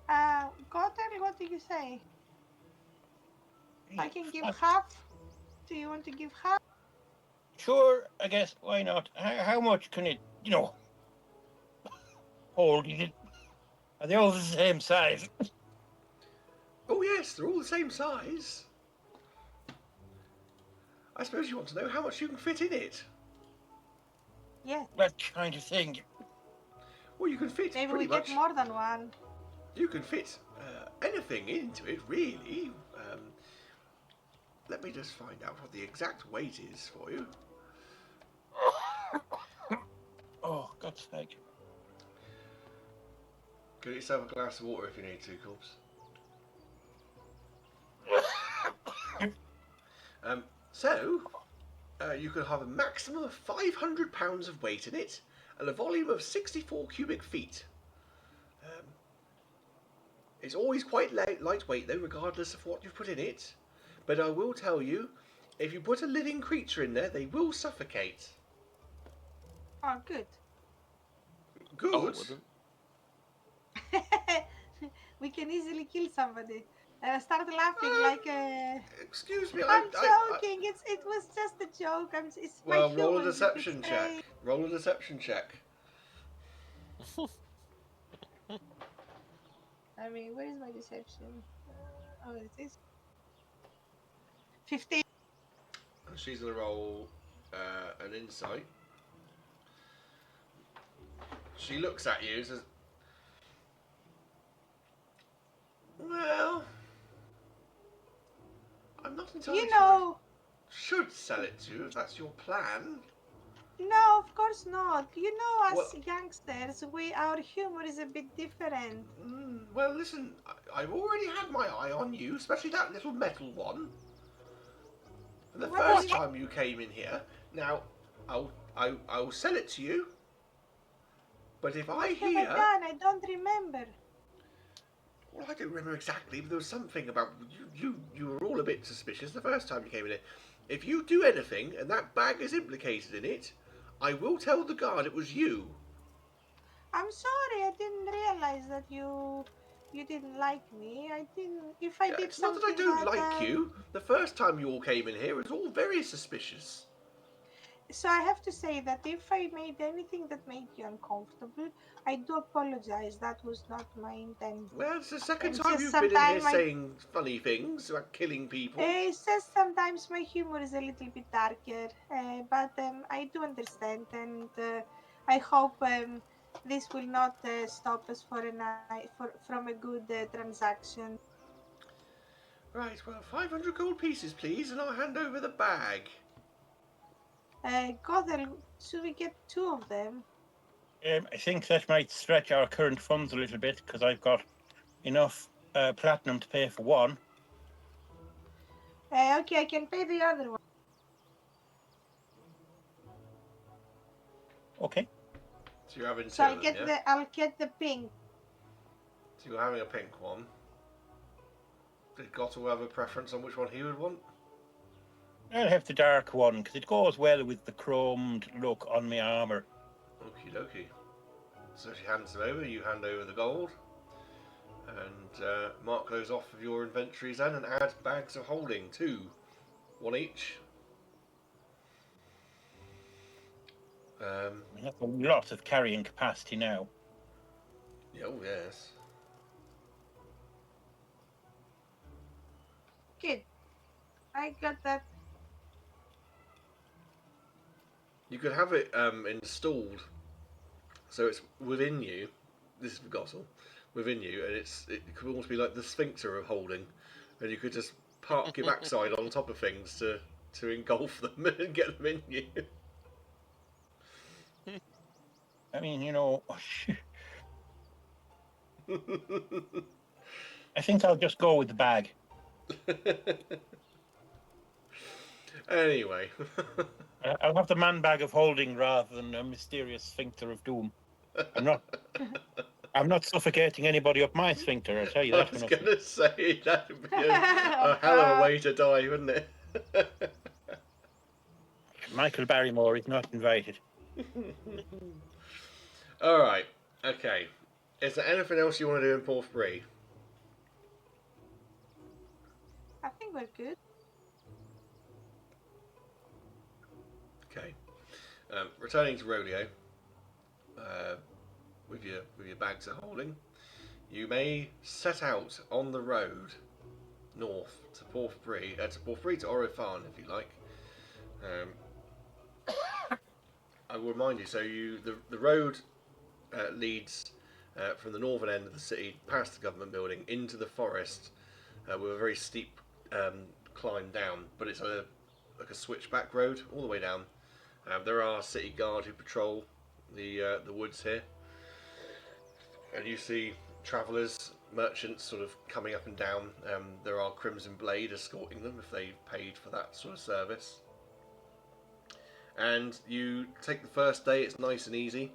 Gottle, what did you say? I can give Uh, half. Do you want to give half? Sure, I guess. Why not? How much can it, hold? Are they all the same size? Oh yes, they're all the same size. I suppose you want to know how much you can fit in it. Yeah. That kind of thing. Well, you can fit Maybe pretty we much. get more than one. You can fit anything into it, really. Let me just find out what the exact weight is for you. Oh, God's sake. Get yourself a glass of water if you need to, Corpse. You can have a maximum of 500 pounds of weight in it and a volume of 64 cubic feet. It's always quite lightweight though, regardless of what you put in it. But I will tell you, if you put a living creature in there, they will suffocate. Oh, good. Good. Oh, wouldn't. We can easily kill somebody. Start laughing like a. Excuse me, I'm joking. It was just a joke. It's well, my roll a humor. deception check. Roll a deception check. I mean, where is my deception? Oh, it is. 15. And she's going to roll an insight. She looks at you and says, well, I'm not entirely You sure know. I should sell it to you if that's your plan. No, of course not. You know, as Well- youngsters, our humor is a bit different. Well, listen, I've already had my eye on you, especially that little metal one. And the What first is it? time you came in here. Now, I'll sell it to you. But if I What have I hear, done? I don't remember. well, I don't remember exactly, but there was something about you were all a bit suspicious the first time you came in here. If you do anything and that bag is implicated in it, I will tell the guard it was you. I'm sorry. I didn't realize that you didn't like me. I didn't. If I did It's not that something I don't like you. The first time you all came in here, it was all very suspicious. So I have to say that if I made anything that made you uncomfortable, I do apologize. That was not my intent. Well, it's the second It's time just you've been in here sometimes saying funny things about killing people. it's just sometimes my humor is a little bit darker, but I do understand, and I hope this will not stop us from a good transaction. Right, well, 500 gold pieces, please, and I'll hand over the bag. Gottle, should we get two of them? I think that might stretch our current funds a little bit because I've got enough platinum to pay for one. Okay, I can pay the other one. Okay. So you're having So two of them, yeah? I'll get the pink. So you're having a pink one. Did Gottle have a preference on which one he would want? I'll have the dark one because it goes well with the chromed look on my armor. Okie dokie. So she hands them over, you hand over the gold, and mark those off of your inventories then and add bags of holding, two. One each. That's a lot of carrying capacity now. Oh, yes. Good. I got that. You could have it installed so it's within you. This is for Gottle. Within you, and it could almost be like the sphincter of holding, and you could just park your backside on top of things to engulf them and get them in you. I mean, I think I'll just go with the bag. Anyway. I'll have the man bag of holding rather than a mysterious sphincter of doom. I'm not suffocating anybody up my sphincter, I'll tell you that. I was going to say, that would be a hell of a way to die, wouldn't it? Michael Barrymore is not invited. Alright, okay. Is there anything else you want to do in Port Free? I think we're good. Okay. Returning to Roleo, with your bags of holding, you may set out on the road north to Porphyry to Oro Farne, if you like. I will remind you. So the road leads from the northern end of the city, past the government building, into the forest, with a very steep climb down. But it's like a switchback road all the way down. There are city guard who patrol the woods here, and you see travellers, merchants, sort of coming up and down. There are Crimson Blade escorting them if they paid for that sort of service. And you take the first day; it's nice and easy.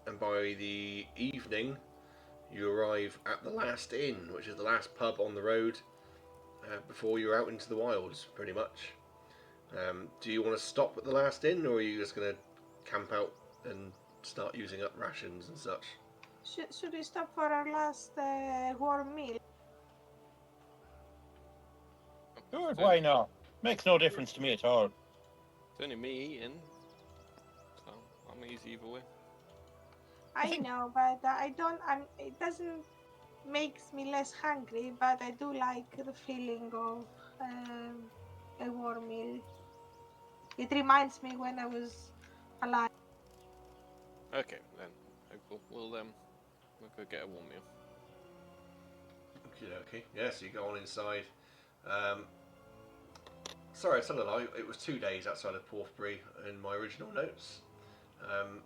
And by the evening, you arrive at the last inn, which is the last pub on the road before you're out into the wilds, pretty much. Do you want to stop at the last inn, or are you just going to camp out and start using up rations and such? Should we stop for our last warm meal? Good, why not? Makes no difference to me at all. It's only me eating, so I'm easy either way. I know, but I don't. It doesn't makes me less hungry, but I do like the feeling of a warm meal. It reminds me when I was alive. Okay, then. We'll go get a warm meal. Okay. Yeah, so you go on inside. Sorry, I said a lie. It was 2 days outside of Porthbury in my original notes.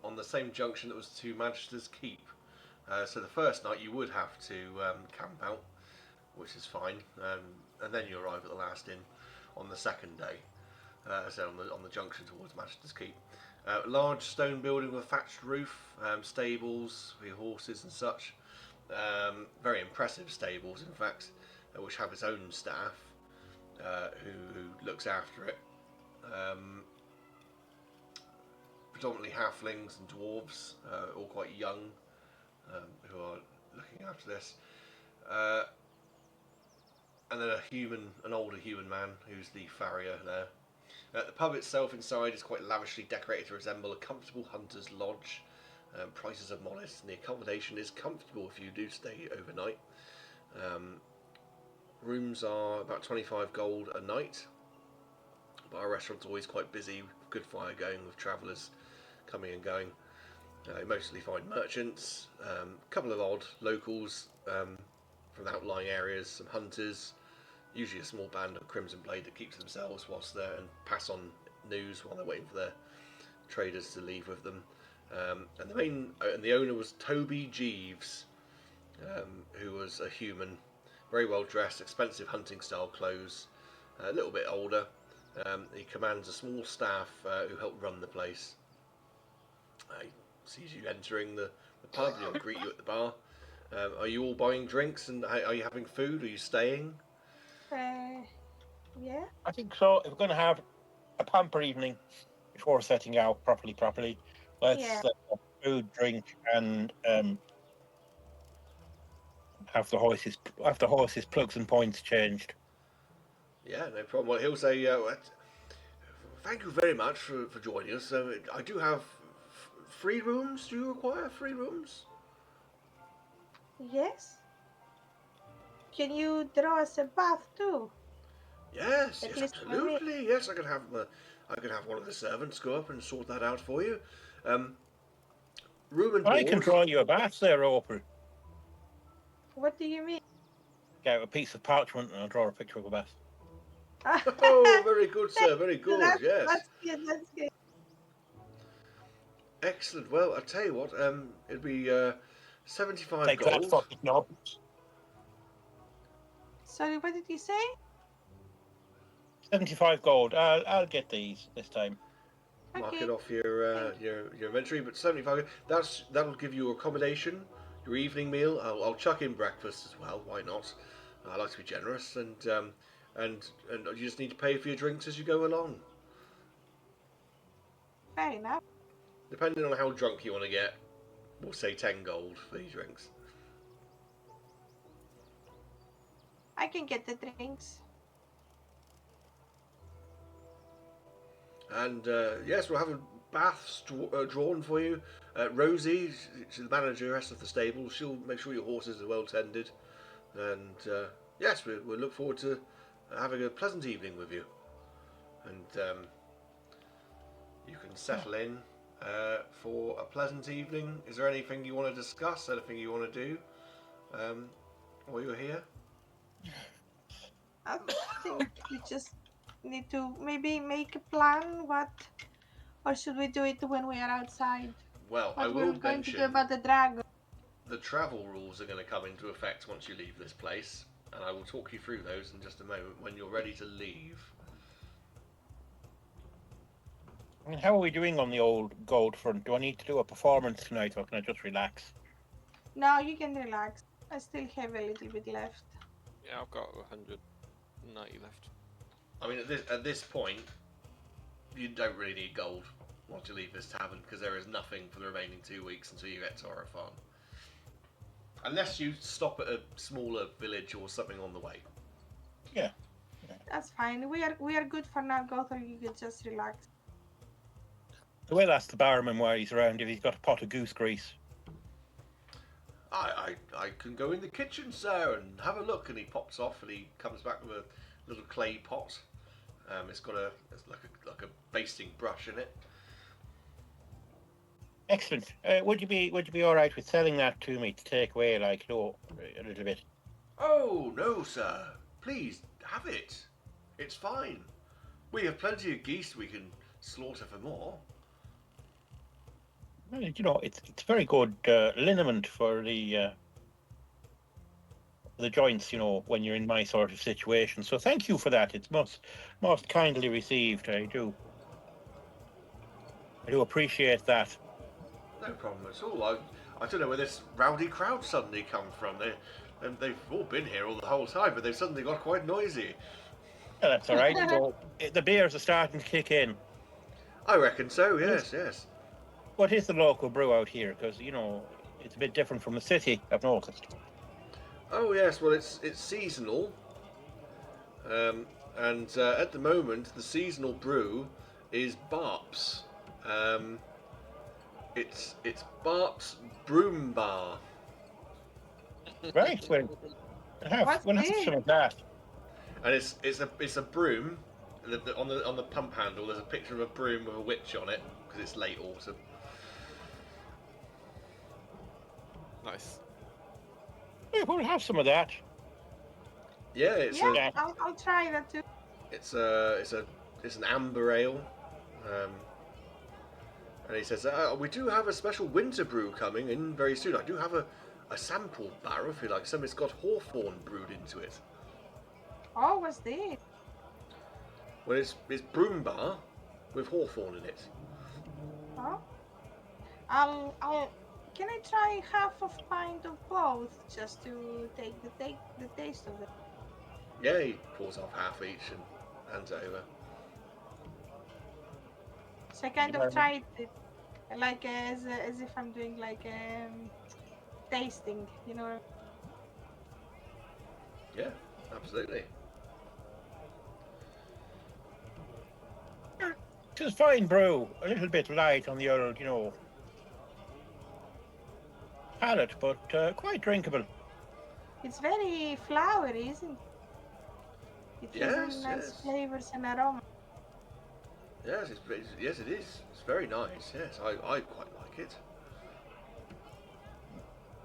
On the same junction that was to Manchester's Keep. So the first night you would have to camp out, which is fine, and then you arrive at the last inn on the second day. So on the junction towards Manchester's Keep. Large stone building with a thatched roof, stables for your horses and such. Very impressive stables, in fact, which have its own staff who looks after it. Predominantly halflings and dwarves, all quite young, who are looking after this. And then an older human man who's the farrier there. The pub itself inside is quite lavishly decorated to resemble a comfortable hunter's lodge. Prices are modest and the accommodation is comfortable if you do stay overnight. Rooms are about 25 gold a night, but our restaurant's always quite busy, with good fire going, with travellers coming and going. You mostly find merchants, a couple of odd locals from outlying areas, some hunters, usually a small band of Crimson Blade that keeps themselves whilst there and pass on news while they're waiting for their traders to leave with them. And the owner was Toby Jeeves, who was a human, very well dressed, expensive hunting style clothes, a little bit older. He commands a small staff who help run the place. He sees you entering the pub, he'll greet you at the bar. Are you all buying drinks and are you having food? Are you staying? Yeah. I think so. If we're going to have a pamper evening before setting out properly, let's Yeah. food, drink, and have the horses' plugs and points changed. Yeah, no problem. Well, he'll say, thank you very much for joining us. I do have free rooms. Do you require free rooms? Yes. Can you draw us a bath too? Yes, At yes, least for me. absolutely. Yes, I can have one of the servants go up and sort that out for you. Room and I can board. draw you a bath there, Opal. What do you mean? Get a piece of parchment and I'll draw a picture of a bath. Oh, very good, sir. Very good. That's, Yes, that's good. That's good. excellent. Well, I tell you what. It'd be 75 Take that, gold. fucking knob. Sorry, what did you say? 75 gold. I'll get these this time. Mark Okay. it off your inventory, but 75. That'll give you accommodation, your evening meal. I'll chuck in breakfast as well. Why not? I like to be generous, and you just need to pay for your drinks as you go along. Fair enough. Depending on how drunk you want to get, we'll say 10 gold for these drinks. I can get the drinks. And yes, we'll have a bath drawn for you. Rosie, she's the manageress of the stable. She'll make sure your horses are well tended. And yes, we'll look forward to having a pleasant evening with you. And you can settle in for a pleasant evening. Is there anything you want to discuss? Anything you want to do while you're here? I think we just need to maybe make a plan. Or should we do it when we are outside? Well, I What will we're going to do mention about the dragon? the travel rules are going to come into effect once you leave this place, and I will talk you through those in just a moment when you're ready to leave. I mean, how are we doing on the old gold front? Do I need to do a performance tonight or can I just relax? No, you can relax. I still have a little bit left. Yeah, I've got 190 left. I mean, at this point, you don't really need gold once you leave this tavern because there is nothing for the remaining 2 weeks until you get to Oro Farne. Unless you stop at a smaller village or something on the way. Yeah. That's fine. We are good for now, Gottle. You can just relax. I will ask the barman while he's around if he's got a pot of goose grease. I can go in the kitchen, sir, and have a look. And he pops off and he comes back with a little clay pot. It's got like a basting brush in it. Excellent. Would you be all right with selling that to me to take away, like, a little bit? Oh no, sir! Please have it. It's fine. We have plenty of geese we can slaughter for more. Well, it's very good liniment for the joints. When you're in my sort of situation. So thank you for that. It's most kindly received. I do appreciate that. No problem at all. I don't know where this rowdy crowd suddenly come from. They've all been here all the whole time, but they've suddenly got quite noisy. Yeah, that's all right. So the beers are starting to kick in. I reckon so. Yes. What is the local brew out here? Because it's a bit different from the city, I've noticed. Oh yes. Well, it's seasonal. and at the moment the seasonal brew is Barps. It's Barps Broom Bar. Right. Well, What's we'll have this? some of that. And it's a broom. On the pump handle, there's a picture of a broom with a witch on it because it's late autumn. Nice. Yeah, we'll have some of that. Yeah, it's Yeah, I'll try that too. it's an amber ale. And he says, we do have a special winter brew coming in very soon. I do have a sample barrel, if you like. Some it's got hawthorn brewed into it. Oh, what's this? Well, it's broom bar with hawthorn in it. Oh, Can I try half of pint of both just to take the taste of it? Yeah, he pours off half each and hands it over. So I kind of tried it, like as if I'm doing like tasting, you know. Yeah, absolutely. It's fine brew. A little bit light on the old, palate, but quite drinkable. It's very flowery, isn't it? It has Yes, a nice yes. flavors and aroma. Yes, yes, it is. It's very nice. Yes, I quite like it.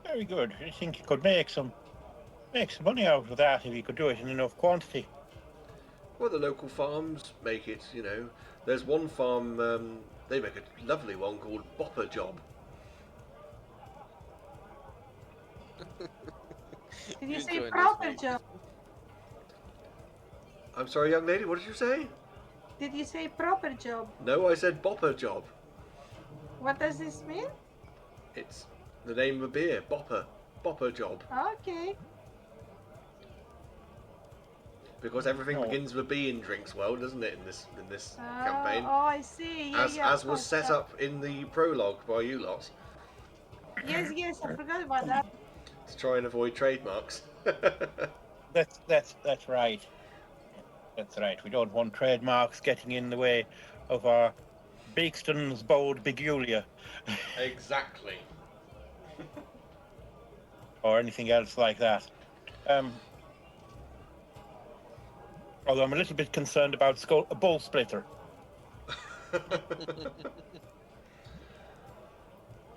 Very good. I think you could make some money out of that if you could do it in enough quantity. Well, the local farms make it. There's one farm they make a lovely one called Bopper Job. Did you say enjoying this, proper mate? job? I'm sorry, young lady. What did you say? Did you say proper job? No, I said Bopper Job. What does this mean? It's the name of a beer. Bopper Job. Okay. Because everything Oh. begins with a B in drinks world, doesn't it? In this campaign, Oh, I see. Yeah, as of was course, set yeah. up in the prologue by you lot Yes, I forgot about that. to try and avoid trademarks. That's right. That's right. We don't want trademarks getting in the way of our Beakston's bold Bigulia Exactly. or anything else like that. Although I'm a little bit concerned about a bowl splitter.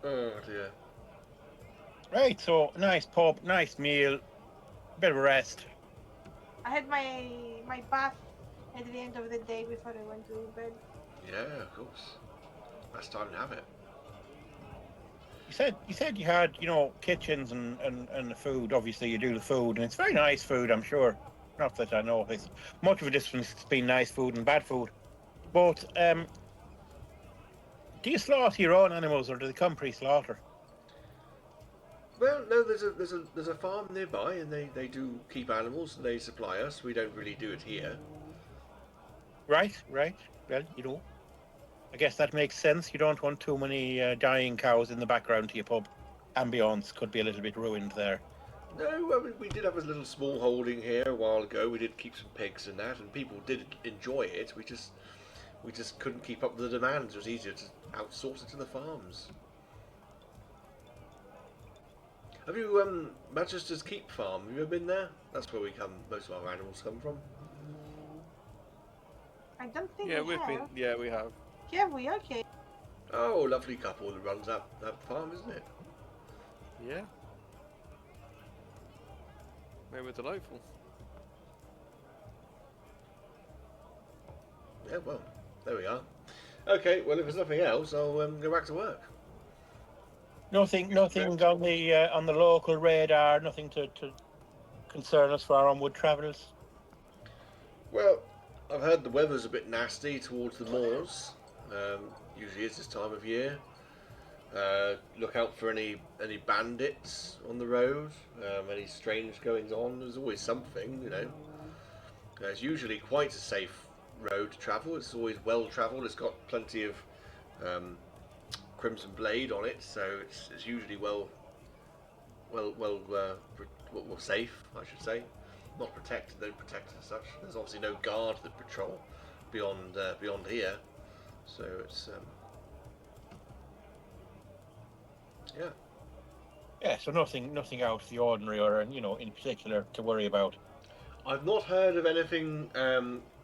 Oh dear. Right, so nice pub, nice meal, bit of rest. I had my bath at the end of the day before I went to bed. Yeah, of course. Best time to have it. You said you had, kitchens and the food. Obviously you do the food, and it's very nice food, I'm sure. Not that I know it's much of a difference between nice food and bad food. But do you slaughter your own animals, or do they come pre-slaughter? Well, no, there's a farm nearby, and they do keep animals, and they supply us. We don't really do it here. Right. Well, I guess that makes sense. You don't want too many dying cows in the background to your pub. Ambience could be a little bit ruined there. No, well, we did have a little small holding here a while ago. We did keep some pigs and that, and people did enjoy it. We just couldn't keep up with the demands. It was easier to outsource it to the farms. Have you Manchester's Keep Farm? Have you ever been there? That's where most of our animals come from. I don't think Yeah, we we've have. been. Yeah, we have. Have we? Okay. Oh, lovely couple that runs that farm, isn't it? Yeah. They were delightful. Yeah, well, there we are. Okay, well, if there's nothing else, I'll go back to work. Nothing on the local radar. Nothing to concern us for our onward travels. Well, I've heard the weather's a bit nasty towards the moors. Usually is this time of year. Look out for any bandits on the road. Any strange goings on. There's always something, It's usually quite a safe road to travel. It's always well travelled. It's got plenty of Crimson Blade on it, so it's usually well safe, I should say. not protected, don't protect as such. There's obviously no guard that patrol beyond here, so it's yeah. Yeah, so nothing out of the ordinary, or in particular to worry about. I've not heard of anything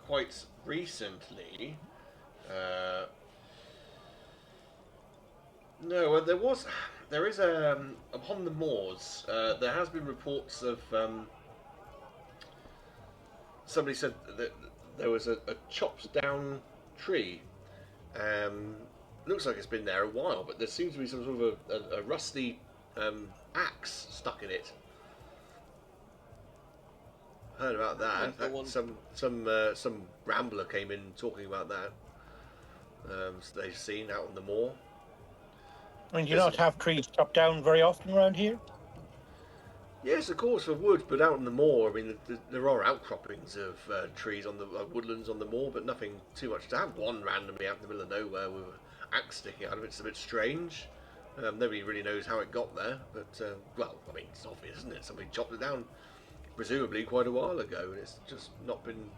quite recently. No, there is upon the moors. There has been reports of somebody said that there was a chopped down tree. Looks like it's been there a while, but there seems to be some sort of a rusty axe stuck in it. Heard about that. Some rambler came in talking about that. So they've seen out on the moor. I mean, do you not have trees chopped down very often around here? Yes, of course, for wood, but out on the moor, I mean, there are outcroppings of trees on the woodlands on the moor, but nothing too much. To have one randomly out in the middle of nowhere with an axe sticking out of it's a bit strange. Nobody really knows how it got there, but well, I mean, it's obvious, isn't it? Somebody chopped it down, presumably quite a while ago, and it's just not been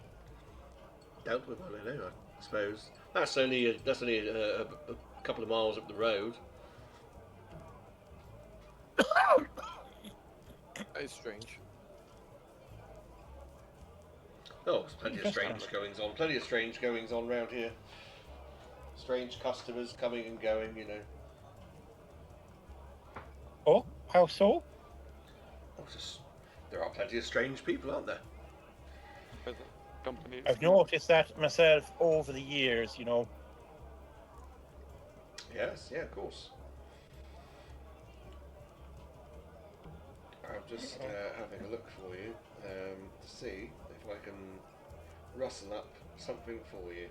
dealt with. I don't know. I suppose that's only a couple of miles up the road. That is strange. Oh, there's plenty of strange goings on. Plenty of strange goings on round here. Strange customers coming and going, Oh, how so? There are plenty of strange people, aren't there? Companies. I've noticed that myself over the years, Yes, yeah, of course. I'm just having a look for you to see if I can rustle up something for you.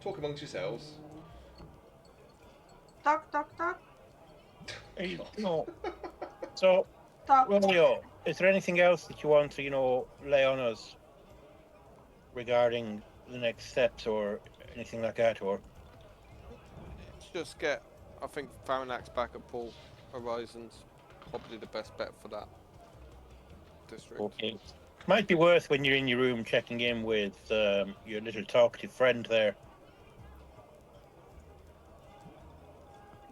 Talk amongst yourselves. Talk, talk, talk. So, Talk. Roleo, is there anything else that you want to, lay on us regarding the next steps or anything like that, or? Let's just get, I think, Farinax back at Paul Horizons. Probably the best bet for that district. Okay. Might be worth, when you're in your room, checking in with your little talkative friend there.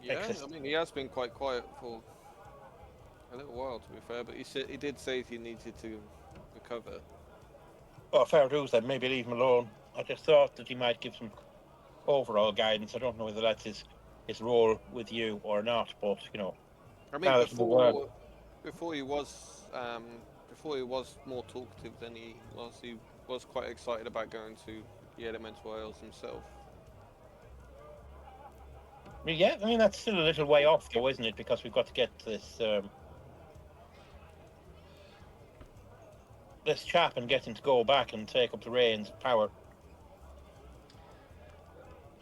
Yeah, I mean, he has been quite quiet for a little while, to be fair, but he did say he needed to recover. Oh, fair dues then. Maybe leave him alone. I just thought that he might give some overall guidance. I don't know whether that's his role with you or not, but I mean, before he was more talkative than he was. He was quite excited about going to the Elemental Isles himself. Yeah, I mean that's still a little way off, though, isn't it? Because we've got to get this chap and get him to go back and take up the reins of power.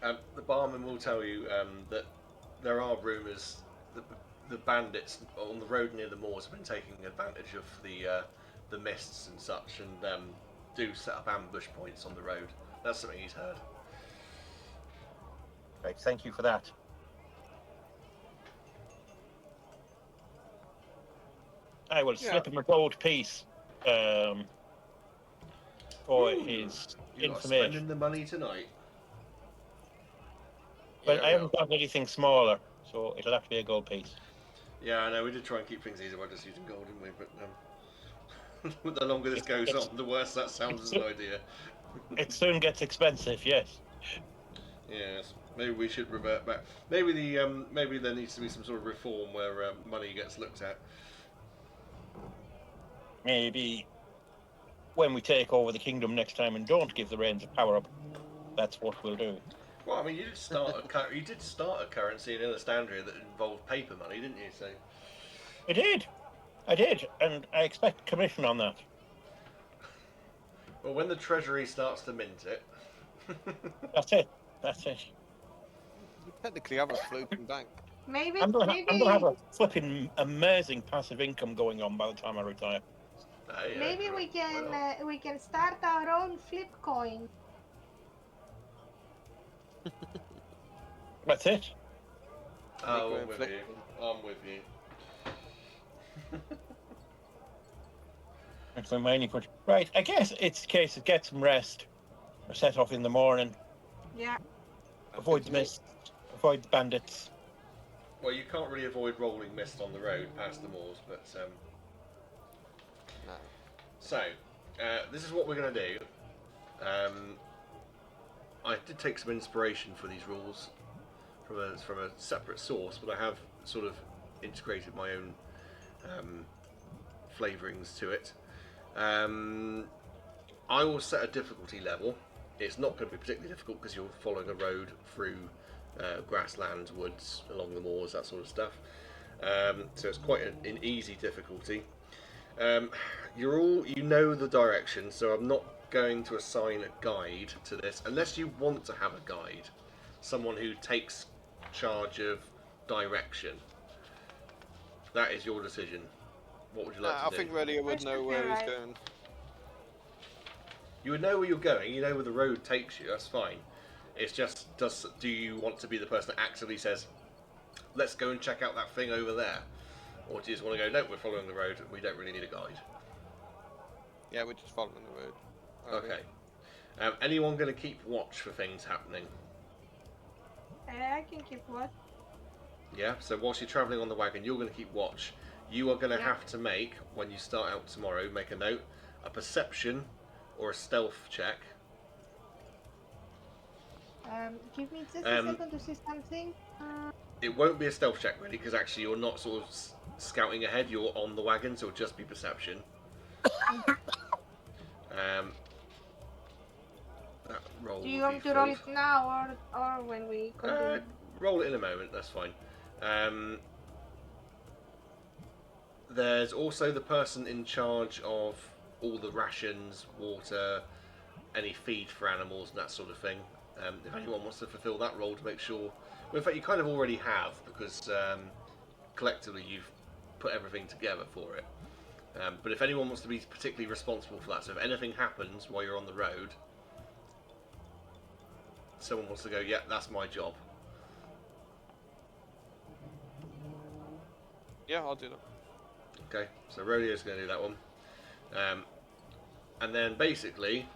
The barman will tell you that there are rumours that the bandits on the road near the moors have been taking advantage of the mists and such, and do set up ambush points on the road. That's something he's heard. Right, thank you for that. I will slip him a gold piece for his information. Spending the money tonight. But I haven't got anything smaller, so it'll have to be a gold piece. Yeah, I know. We did try and keep things easy by just using gold, didn't we? But the longer this goes on, the worse that sounds as an idea. It soon gets expensive, yes. Yes. Maybe we should revert back. Maybe maybe there needs to be some sort of reform where money gets looked at. Maybe when we take over the kingdom next time and don't give the reins of power up, that's what we'll do. Well, I mean, you did start a currency in Alexandria that involved paper money, didn't you? So I did, and I expect commission on that. Well, when the treasury starts to mint it. That's it. You technically have a floating bank. Maybe I'm gonna have a flipping amazing passive income going on by the time I retire. Maybe we can start our own flip coin. That's it. Oh, I'm with you. That's the mining punch. Right, I guess it's a case of get some rest or set off in the morning. Yeah. Avoid the mist, avoid the bandits. Well, you can't really avoid rolling mist on the road past the moors, but No. so this is what we're going to do. I did take some inspiration for these rules from a separate source, but I have sort of integrated my own flavourings to it. I will set a difficulty level. It's not going to be particularly difficult because you're following a road through grasslands, woods, along the moors, that sort of stuff. So it's quite an easy difficulty. You know the direction, so I'm not going to assign a guide to this unless you want to have a guide, someone who takes charge of direction. That is your decision. What would you like to do? I think Roleo would That's know okay, where he's right. going. You would know where you're going. You know where the road takes you. That's fine. It's just, do you want to be the person that actively says, "Let's go and check out that thing over there," or do you just want to go, "No, we're following the road. We don't really need a guide." Yeah, we're just following the road. Okay. Anyone going to keep watch for things happening? I can keep watch. Yeah. So whilst you're travelling on the wagon, you're going to keep watch. You are going to Yeah. have to make, when you start out tomorrow, make a note, a perception or a stealth check. Give me just a second to see something. It won't be a stealth check really, because actually you're not sort of scouting ahead. You're on the wagon, so it'll just be perception. That roll. Do you will want be to roll filled. it now or when we continue? Roll it in a moment. That's fine. There's also the person in charge of all the rations, water, any feed for animals, and that sort of thing. If anyone wants to fulfil that role to make sure, well, in fact, you kind of already have because collectively you've put everything together for it. But if anyone wants to be particularly responsible for that, so if anything happens while you're on the road, someone wants to go, yeah, that's my job. Yeah, I'll do that. Okay, so Roleo's going to do that one. And then basically,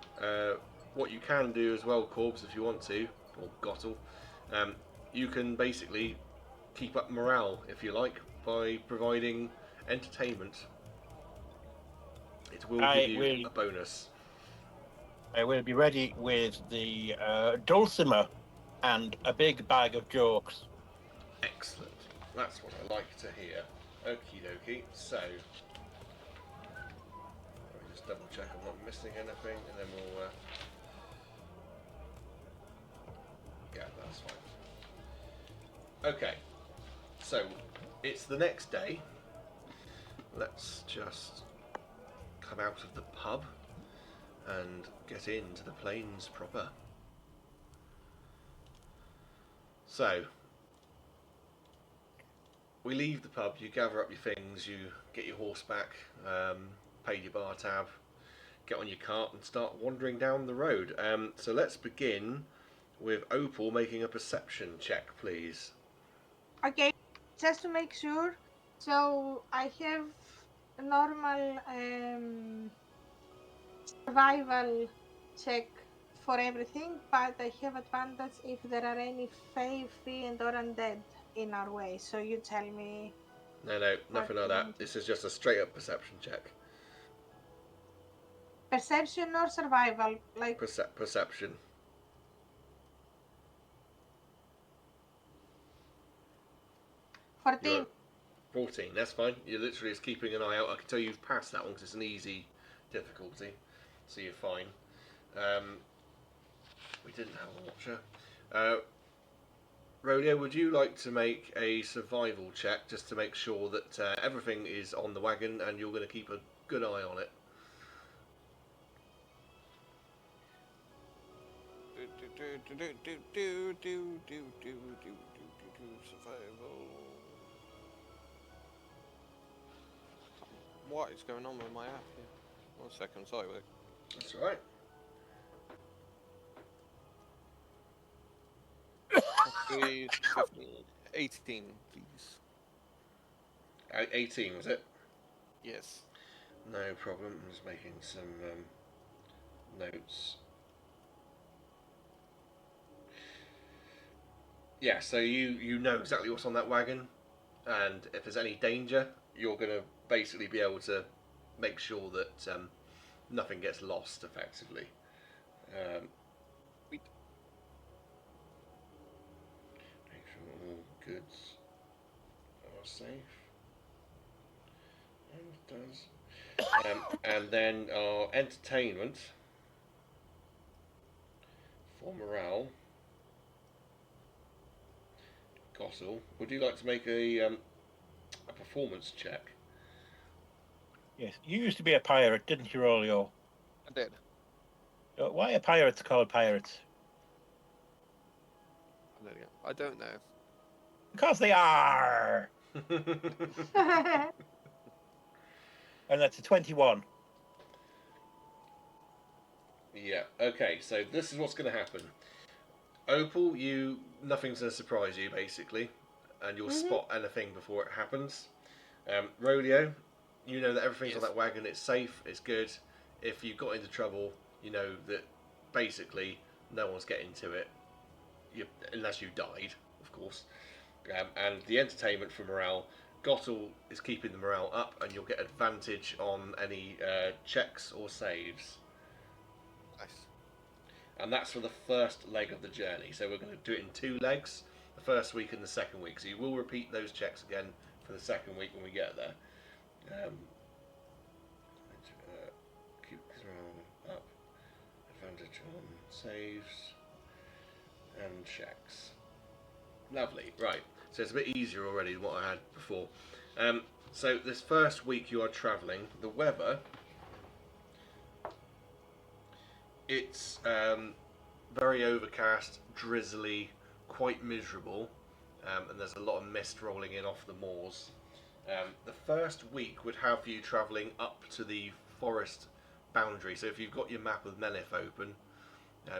what you can do as well, Corbs, if you want to, or Gottle, you can basically keep up morale, if you like, by providing entertainment. It will give you a bonus. I will be ready with the dulcimer and a big bag of jokes. Excellent. That's what I like to hear. Okie dokie. So, let me just double check I'm not missing anything, and then we'll. Yeah, that's fine. Okay. So, it's the next day. Let's just come out of the pub and get into the plains proper. So, we leave the pub, you gather up your things, you get your horse back, pay your bar tab, get on your cart and start wandering down the road. So let's begin with Opal making a perception check, please. Okay, just to make sure. So I have a normal survival check for everything, but I have advantage if there are any fae, fiend, or undead in our way. So you tell me. No, nothing like that. This is just a straight up perception check. Perception or survival? Like Perception. 14. 14, that's fine. You're literally just keeping an eye out. I can tell you've passed that one because it's an easy difficulty. So you're fine. We didn't have a watcher. Roleo, would you like to make a survival check just to make sure that everything is on the wagon and you're going to keep a good eye on it? Survival. What is going on with my app here? 1 second, sorry, Luke. That's alright. 15, 18, please. 18, was it? Yes. No problem. I'm just making some notes. Yeah, so you know exactly what's on that wagon, and if there's any danger, you're going to basically be able to make sure that nothing gets lost effectively. Sweet. Make sure all goods are safe. And it does. And then our entertainment for morale. Gottle, would you like to make a performance check? Yes, you used to be a pirate, didn't you, Roleo? I did. Why are pirates called pirates? I don't know. Because they are. And that's a 21. Yeah. Okay. So this is what's going to happen. Opal, nothing's going to surprise you basically, and you'll spot anything before it happens. Roleo, you know that everything's on Yes. that wagon. It's safe. It's good. If you got into trouble, you know that basically no one's getting to it, unless you died, of course. And the entertainment for morale, Gottle is keeping the morale up, and you'll get advantage on any checks or saves. Nice. And that's for the first leg of the journey. So we're going to do it in 2 legs, the first week and the second week. So you will repeat those checks again for the second week when we get there. Keep up, advantage on saves and checks. Lovely, right. So it's a bit easier already than what I had before. So this first week you are travelling, the weather, it's very overcast, drizzly, quite miserable, and there's a lot of mist rolling in off the moors. The first week would have you travelling up to the forest boundary. So if you've got your map of Melith open,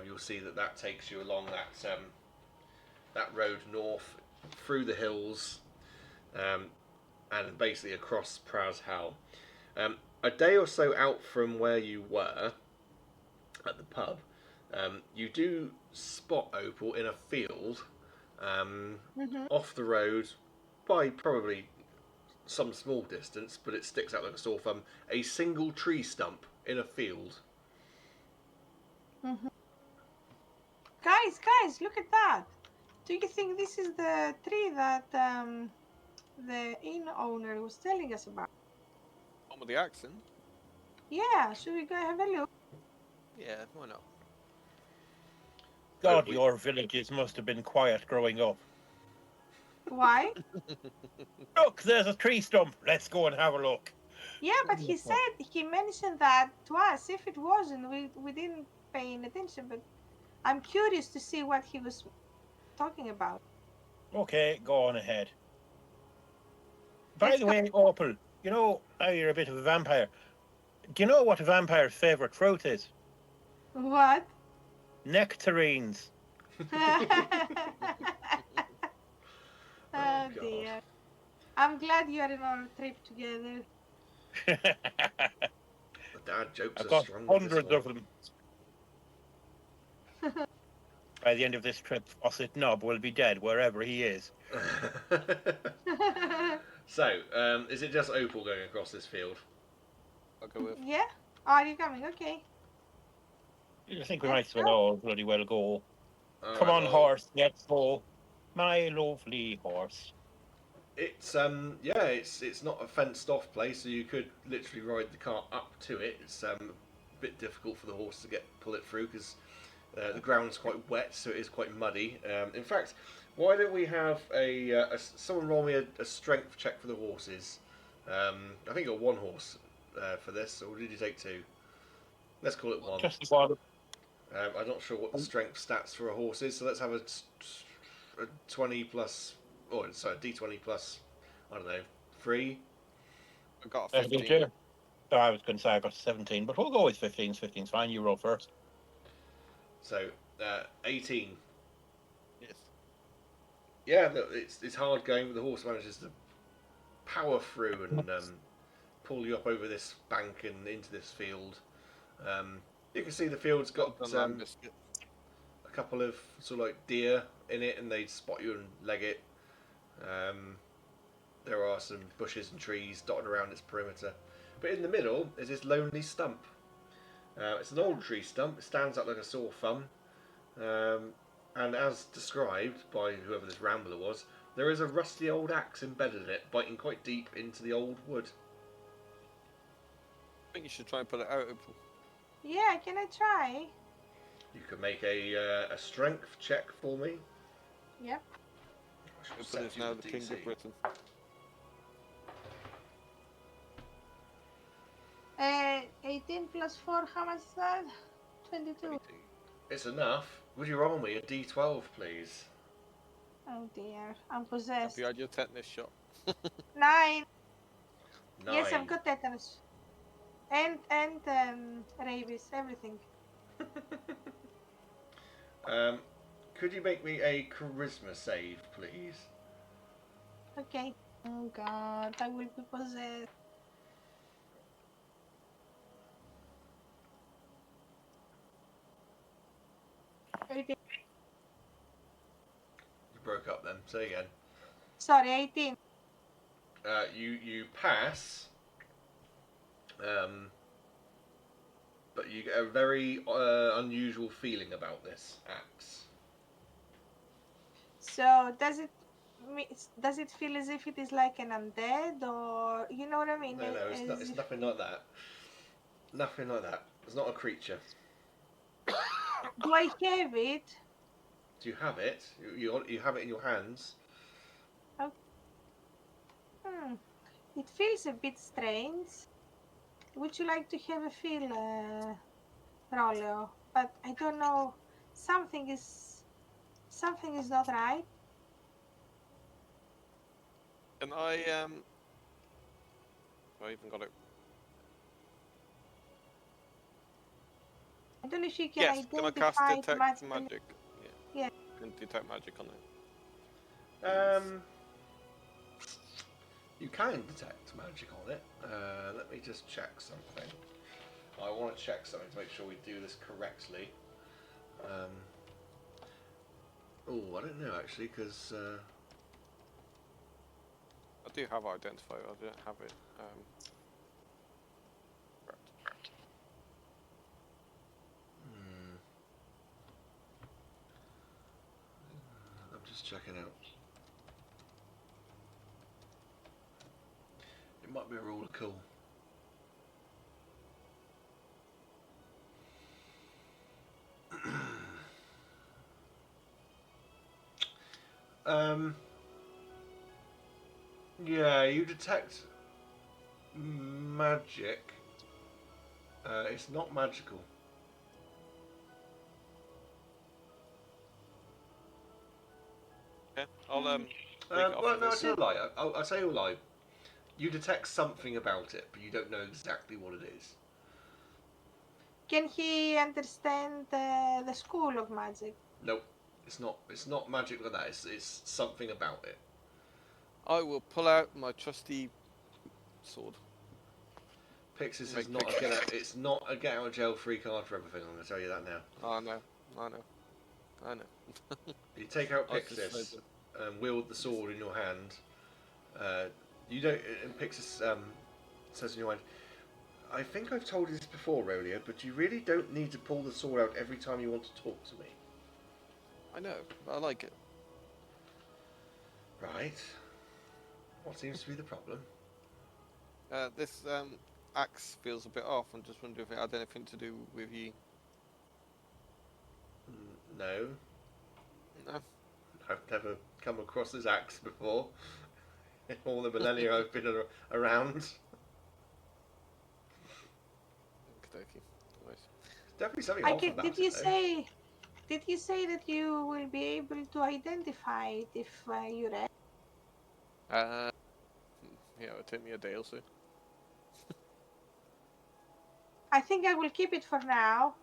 you'll see that takes you along that road north through the hills, and basically across Praz Hal. A day or so out from where you were at the pub, you do spot Opal in a field off the road by probably some small distance, but it sticks out like a sore thumb. A single tree stump in a field. Guys, look at that. Do you think this is the tree that the inn owner was telling us about? On with the accent. Yeah, should we go have a look? Yeah, why not? God, your villages must have been quiet growing up. Why? Look, there's a tree stump. Let's go and have a look. Yeah, but he mentioned that to us. If it wasn't, we didn't pay any attention. But I'm curious to see what he was talking about. Okay, go on ahead. By Let's the go. way, Opal, you know, now you're a bit of a vampire. Do you know what a vampire's favourite fruit is? What? Nectarines. Oh dear. I'm glad you're on our trip together. The dad jokes I've are got strong with this hundreds one. of them. By the end of this trip, Osset Knob will be dead wherever he is. So, is it just Opal going across this field? I'll go with. Yeah? Are you coming? Okay. I think we might as well all bloody well go. Come Alright, on, well, horse, let's go. My lovely horse. it's it's not a fenced off place, so you could literally ride the cart up to it. It's a bit difficult for the horse to pull it through because the ground's quite wet, so it is quite muddy. In fact, why don't we have someone roll me a strength check for the horses? I think you got 1 horse for this, or did you take 2? Let's call it 1. Just one. I'm not sure what the strength stats for a horse is, so let's have a 20 plus, or sorry, D20 plus, I don't know, 3. I got a 15. Too. So I was going to say I got 17, but we'll go with 15. 15's fine. You roll first. So 18. Yes. Yeah, it's hard going, but the horse manages to power through and pull you up over this bank and into this field. You can see the field's got Done land biscuit. a couple of sort of like deer in it, and they spot you and leg it. There are some bushes and trees dotted around its perimeter, but in the middle is this lonely stump. It's an old tree stump. It stands up like a sore thumb, and as described by whoever this rambler was, there is a rusty old axe embedded in it, biting quite deep into the old wood. I think you should try and put it out. Opal. Yeah, can I try? You can make a strength check for me. Yep. I should Opal set is you now the the king DC. of Britain. 18 plus 4, how much is that? 22. It's enough. Would you roll me a D12, please? Oh dear, I'm Have possessed. you had your tetanus shot? 9. 9. Yes, I've got tetanus. And rabies, everything. Could you make me a charisma save, please? Okay. Oh god, I will be possessed. You broke up then. Say again. Sorry, 18. You pass, but you get a very unusual feeling about this axe. So does it feel as if it is like an undead, or you know what I mean? No, it's not. It's nothing like that. Nothing like that. It's not a creature. Do I have it? Do you have it? You have it in your hands. It feels a bit strange. Would you like to have a feel, Roleo? But I don't know. Something is not right. And I even got it. I don't know if you can Yes, can I cast identify detect magic? Yeah. Can detect magic on it. You can detect magic on it. Let me just check something. I want to check something to make sure we do this correctly. Oh, I don't know actually, because I do have identifier. I don't have it. I'm just checking out. It might be a rule of cool. Yeah, you detect magic. It's not magical. Okay, I'll break it off Well, of no, I this. tell you a lie. I'll tell you a lie. You detect something about it, but you don't know exactly what it is. Can he understand the school of magic? Nope, it's not. It's not magic like that. It's something about it. I will pull out my trusty sword. Pixis Make is not pictures. it's not a get out of jail free card for everything. I'm going to tell you that now. I know. You take out I was just Pixis hoping. and wield the sword in your hand. You don't. And Pixis says in your mind, "I think I've told you this before, Roleo, but you really don't need to pull the sword out every time you want to talk to me." I know. I like it. Right. What seems to be the problem? This axe feels a bit off. I'm just wondering if it had anything to do with you. No. No. I've never come across this axe before. In all the millennia I've been around. Okey-dokey. Nice. Definitely something off about Did it, you though. say? Did you say that you will be able to identify it if you read? Yeah, it'll take me a day or so. I think I will keep it for now,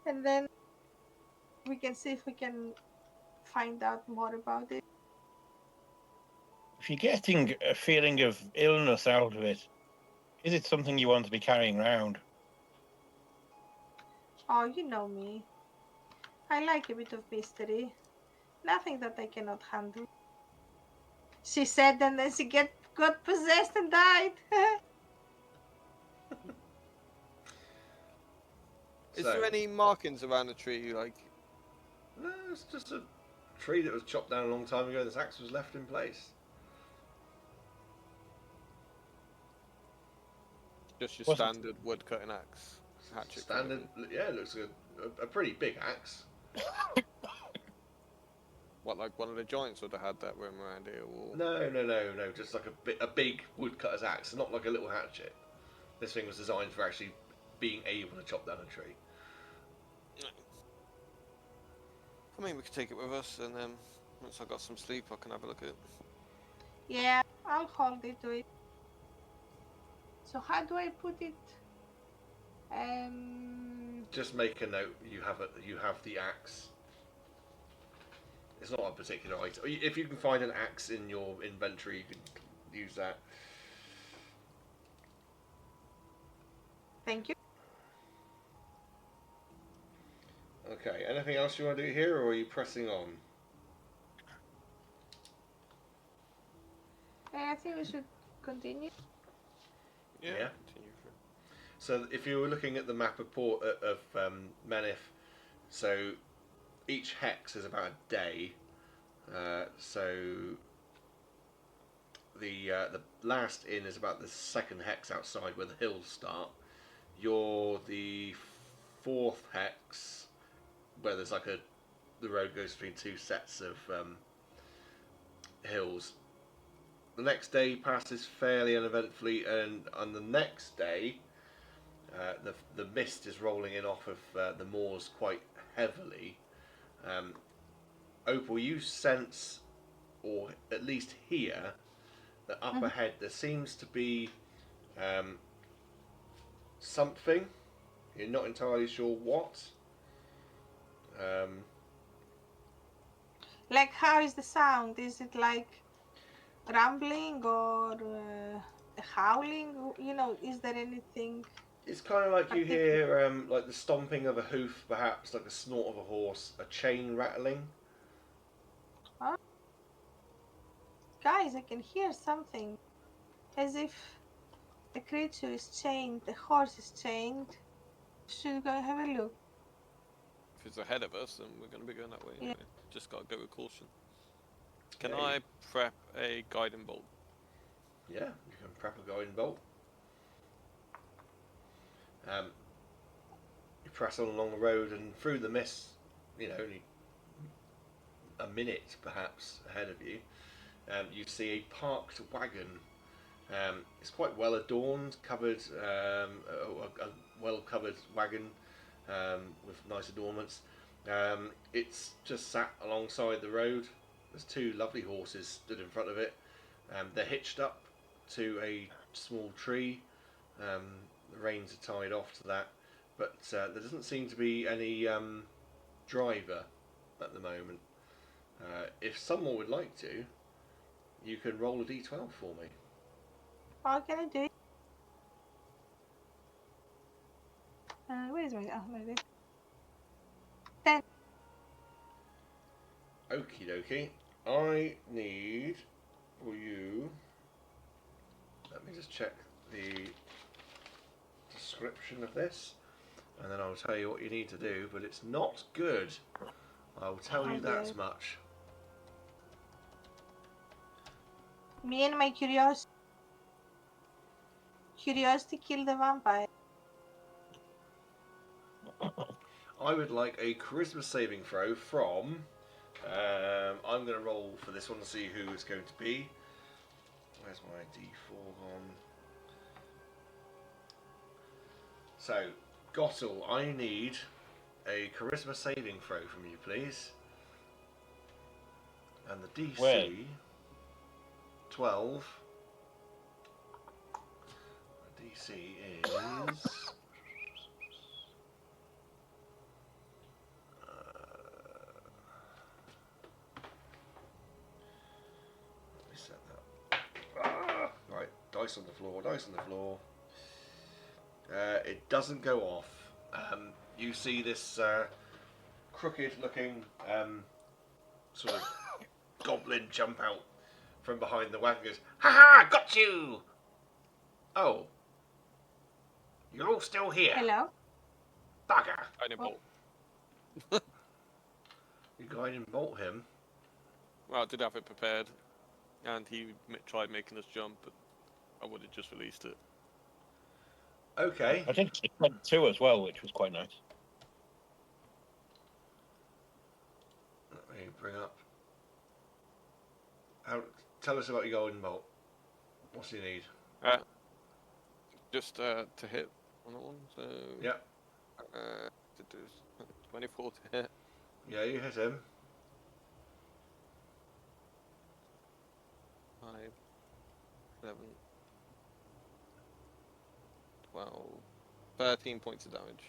and then we can see if we can find out more about it. If you're getting a feeling of illness out of it, Is it something you want to be carrying around? Oh, you know me. I like a bit of mystery. Nothing that I cannot handle. She said, and then she got possessed and died. Is So, there any markings around the tree, like? no, it's just a tree that was chopped down a long time ago. This axe was left in place. Just your Wasn't- standard wood cutting axe, hatchet. Standard, yeah, it looks like a pretty big axe. What, like one of the giants would have had that room around here, or? No, just like a big woodcutter's axe, not like a little hatchet. This thing was designed for actually being able to chop down a tree. I mean, we could take it with us, and then once I got some sleep, I can have a look at it. Yeah, I'll hold it to it. So how do I put it? Just make a note. You have the axe. It's not a particular item. If you can find an axe in your inventory, you can use that. Thank you. Okay. Anything else you want to do here, or are you pressing on? I think we should continue. Yeah. Continue for it. So if you were looking at the map of Menif, so each hex is about a day. So the last inn is about the second hex outside where the hills start. You're the fourth hex where there's like the road goes between two sets of hills. The next day passes fairly uneventfully, and on the next day, the mist is rolling in off of the moors quite heavily. Opal, you sense, or at least hear, that up ahead there seems to be something. You're not entirely sure what. Like, how is the sound? Is it like rumbling or howling? You know, is there anything? It's kind of like you hear like the stomping of a hoof, perhaps like the snort of a horse, a chain rattling. Huh? Guys, I can hear something. As if the creature is chained, the horse is chained. Should we go have a look? If it's ahead of us, then we're going to be going that way Yeah. anyway. Just got to go with caution. Can Yeah, I prep a guiding bolt? Yeah, you can prep a guiding bolt. You press on along the road and through the mist, only a minute perhaps ahead of you, you see a parked wagon. It's quite well adorned, covered, a well covered wagon with nice adornments. It's just sat alongside the road. There's two lovely horses stood in front of it. They're hitched up to a small tree. The reins are tied off to that, but there doesn't seem to be any driver at the moment. If someone would like to, you can roll a d12 for me. How can I do it? Where is my... Oh, there it is. 10. Okie dokie. I need for you. Let me just check the description of this, and then I'll tell you what you need to do. But it's not good. I'll tell you that Okay. much. Me and my curiosity. Curiosity killed the vampire. I would like a charisma saving throw from. I'm going to roll for this one to see who it's going to be. Where's my d4 gone? So, Gottle, I need a charisma saving throw from you, please. And the DC Where? 12. The DC is. Let me set that. Right, dice on the floor, dice on the floor. It doesn't go off. You see this crooked-looking sort of goblin jump out from behind the wagon. Goes, "Ha ha! Got you!" Oh, you're all still here. Hello. Bugger! I didn't bolt. You go in and bolt him. Well, I did have it prepared, and he tried making us jump, but I would have just released it. Okay. I think it went 2 as well, which was quite nice. Let me bring up. Tell us about your golden bolt. What's you need? Just to hit on that one. So Yeah. 24 to hit. Yeah, you hit him. 5, 11, 12, 13 points of damage.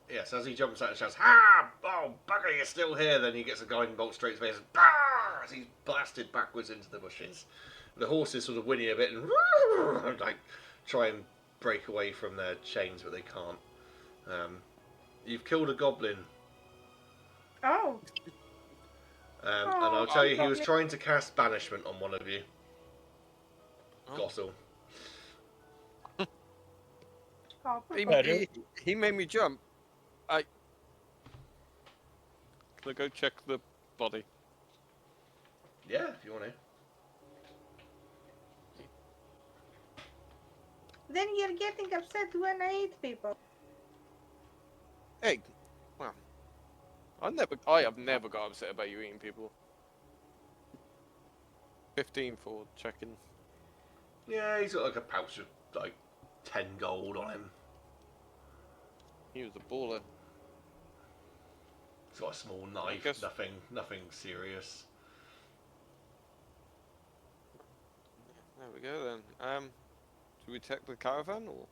Yes, as he jumps out and shouts, "Ha! Oh, bugger, you're still here!" Then he gets a guiding bolt straight to his face, and bah! As he's blasted backwards into the bushes. The horses sort of whinny a bit and like try and break away from their chains, but they can't. You've killed a goblin, Oh. and I'll tell you, he was goblin. trying to cast banishment on one of you. Oh. Gottle. Oh, He made me jump. Can I go check the body? Yeah, if you want to. Then you're getting upset when I eat people. Hey, well, I have never got upset about you eating people. 15 for checking. Yeah, he's got like a pouch of like 10 gold on him. He was a baller. He's got a small knife. guess- Nothing serious. There we go then. Should we check the caravan or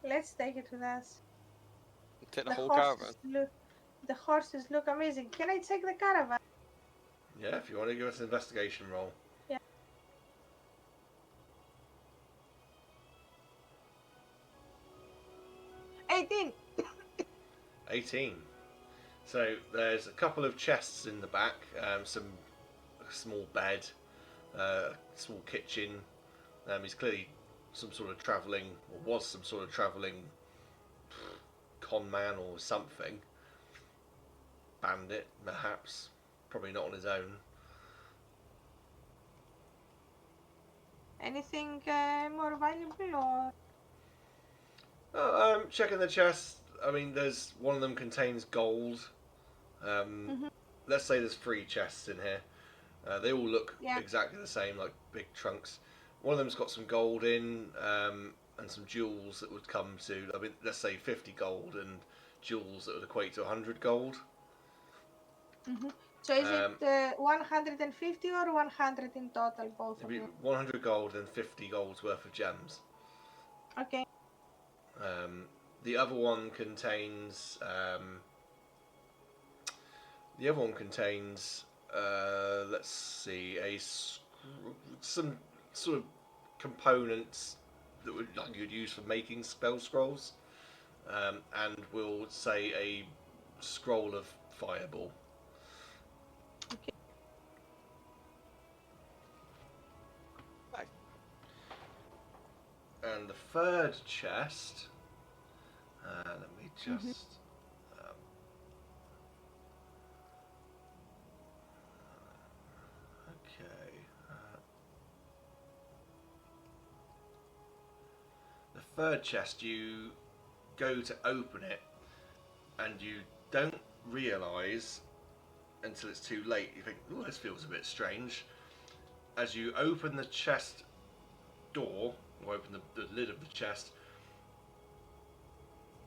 Let's take it with us. take the whole caravan? The horses look amazing. Can I take the caravan? Yeah, if you want to give us an investigation roll. Yeah. 18. 18. So there's a couple of chests in the back, a small bed, small kitchen. He's clearly some sort of travelling, or was some sort of travelling con man or something. Bandit, perhaps. Probably not on his own. Anything more valuable or? Checking the chest. I mean, there's one of them contains gold. Let's say there's 3 chests in here. They all look exactly the same, like big trunks. One of them's got some gold in, and some jewels that would come to, I mean, let's say 50 gold and jewels that would equate to 100 gold. So is it 150 or 100 in total, both It'd of be them? 100 gold and 50 gold's worth of gems. Okay. The other one contains. Let's see, some sort of components that you'd use for making spell scrolls, and we'll say a scroll of fireball. Okay. And the third chest. Let me just. Okay. The third chest, you go to open it, and you don't realise until it's too late. You think, "Oh, this feels a bit strange." As you open the chest door, or open the lid of the chest,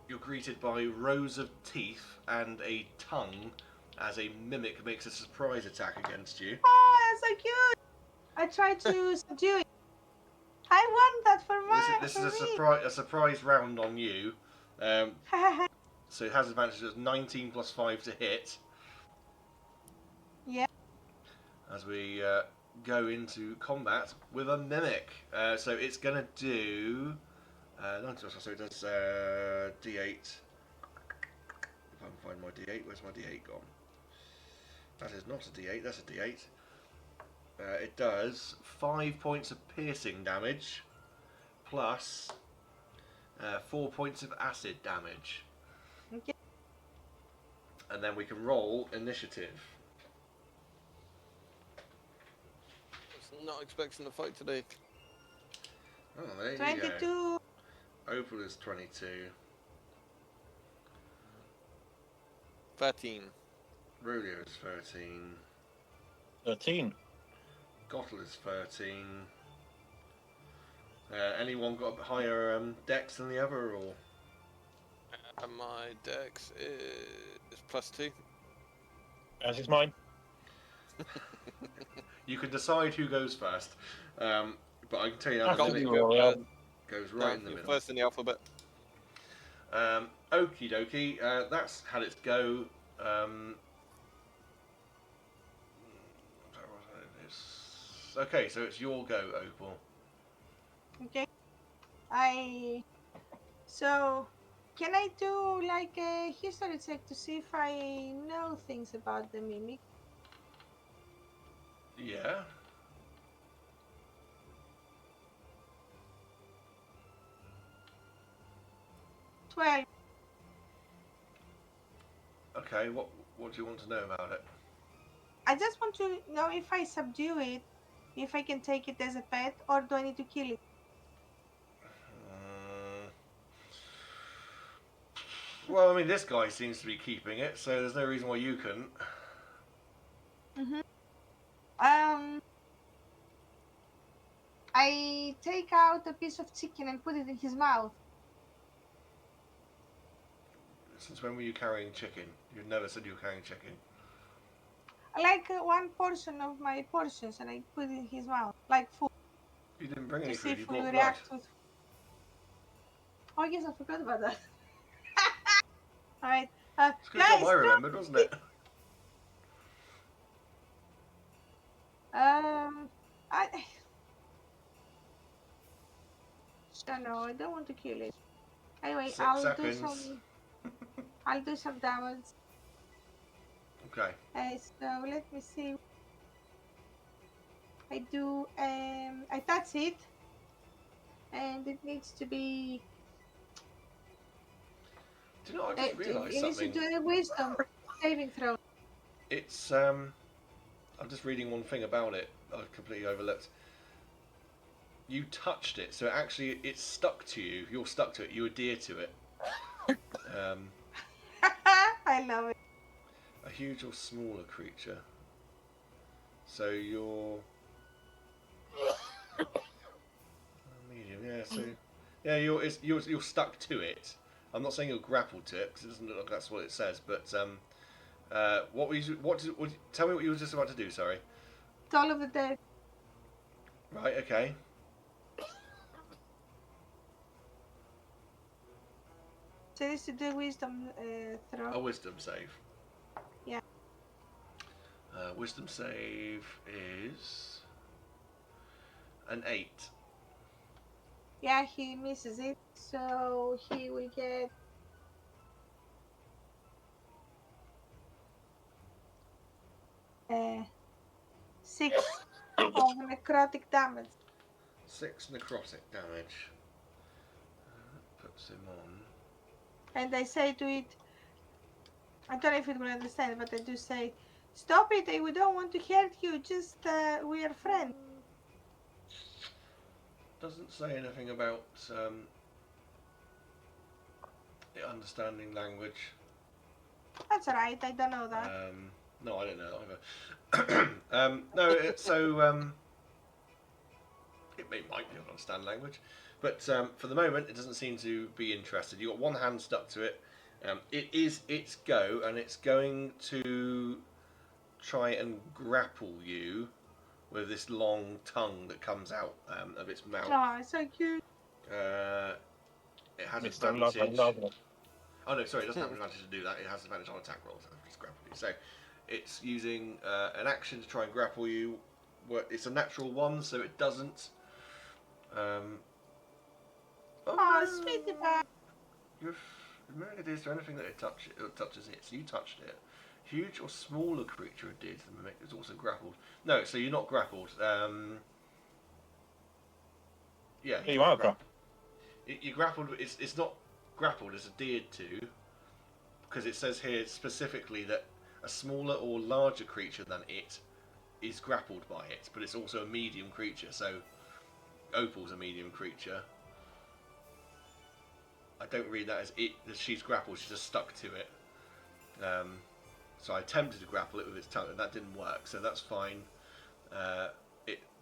you're greeted by rows of teeth and a tongue as a mimic makes a surprise attack against you. Oh, that's so cute! I tried to subdue it. I want that for This is a surprise round on you. So it has advantage of 19 plus 5 to hit. Yeah. As we go into combat with a mimic. So it's going to do So it does D8. If I can find my D8, where's my D8 gone? That is not a D8, that's a D8. It does 5 points of piercing damage plus 4 points of acid damage. Okay. And then we can roll initiative. Was not expecting a fight today. Oh, there you 22. go. Opal is 22. 13. Roleo is 13. 13. Gottle is 13. Anyone got a higher dex than the other, or? And my dex is +2. As is mine. You can decide who goes first, but I can tell you now After the limit you roll, goes right in the middle. First in the alphabet. Okie dokie, that's had its go. Okay, so it's your go, Opal. Okay. So, can I do like a history check to see if I know things about the mimic? Yeah. Well, Okay, what do you want to know about it? I just want to know if I subdue it, if I can take it as a pet, or do I need to kill it? Well, I mean, this guy seems to be keeping it, so there's no reason why you couldn't. I take out a piece of chicken and put it in his mouth. Since when were you carrying chicken? You never said you were carrying chicken. I like one portion of my portions and I put it in his mouth, like food, You didn't bring to any see food, you if we brought blood. react with. Oh, yes, I forgot about that. Alright. It's a good job Guys, I remembered, wasn't it? I don't know. I don't want to kill it. Anyway, 6 seconds. I'll do some damage. Okay. So let me see. I do. I touch it, and it needs to be. Do you know, I just realised it needs to something. do a wisdom saving throw. It's, I'm just reading one thing about it I completely overlooked. You touched it, so actually it's stuck to you. You're stuck to it. You adhere to it. I love it. A huge or smaller creature. So you're medium, yeah. So yeah, you're stuck to it. I'm not saying you're grappled to it because it doesn't look like that's what it says. But tell me what you were just about to do. Sorry. Toll of the Dead. Right. Okay. So it needs to do wisdom throw. A wisdom save. Yeah. Wisdom save is an 8. Yeah, he misses it, so he will get. Uh, 6 of necrotic damage. 6 necrotic damage. Puts him on. And I say to it, I don't know if it will understand, but I do say, stop it, we don't want to hurt you, just we are friends. Doesn't say anything about it understanding language. That's alright, I don't know that. No, I don't know either. No, it might be able to understand language, but for the moment it doesn't seem to be interested. You've got one hand stuck to it. It is its go, and it's going to try and grapple you with this long tongue that comes out of its mouth. Oh, it's so cute. It has Mr. advantage. Lover. Oh no, sorry, it doesn't have advantage to do that. It has advantage on attack rolls. Just grapple you. So it's using an action to try and grapple you. It's a natural 1, so it doesn't. Oh, Oh, sweetie pie. Is there anything that it touches it? So you touched it. Huge or smaller creature adhered to the mimic is also grappled. No, so you're not grappled. Yeah, You are grappled. You grappled. It's not grappled. It's adhered to, because it says here specifically that a smaller or larger creature than it is grappled by it, but it's also a medium creature. So Opal's a medium creature. I don't read that as it. That she's grappled. She's just stuck to it. So I attempted to grapple it with its tongue, and that didn't work. So that's fine.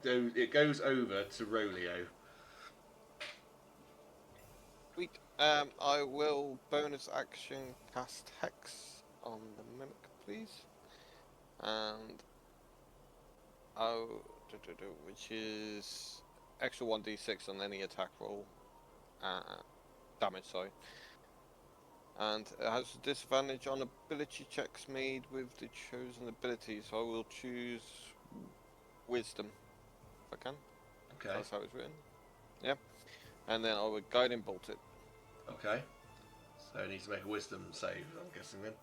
It goes over to Roleo. Sweet. I will bonus action cast Hex on the mimic, please. And which is extra 1d6 on any attack roll. Damage, sorry. And it has a disadvantage on ability checks made with the chosen ability, so I will choose Wisdom if I can. Okay. That's how it's written. Yeah. And then I would Guiding Bolt it. Okay. So it needs to make a Wisdom save, I'm guessing then.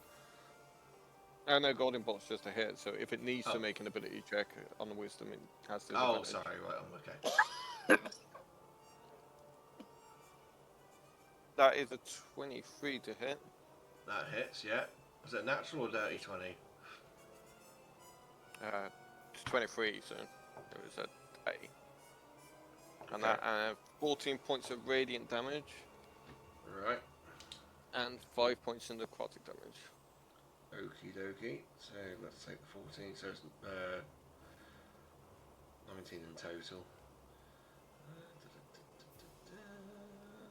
Oh no, Guiding Bolt's just a hit, so if it needs to make an ability check on the Wisdom, it has to. Oh, sorry, right, I'm okay. That is a 23 to hit. That hits, yeah. Was it natural or dirty 20? It's 23, so it was a 8. And Okay. that 14 points of radiant damage. Right. And 5 points in necrotic damage. Okie dokie. So let's take the 14. So it's 19 in total.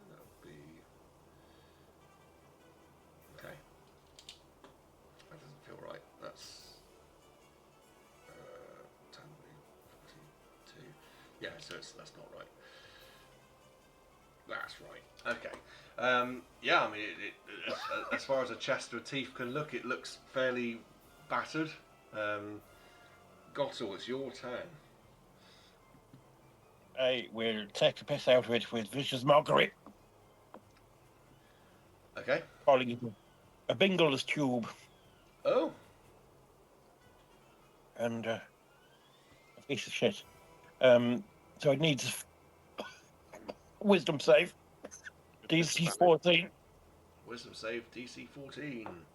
That'll be. Okay. That doesn't feel right. That's 10, 42. Yeah, so that's not right. That's right. Okay. Yeah, I mean, as far as a chest of teeth can look, it looks fairly battered. Gottle, it's your turn. I will take the piss out of it with vicious mockery, Okay. calling it a bingleless tube, Oh. and a piece of shit. So it needs wisdom save. DC 14. Wisdom save DC 14.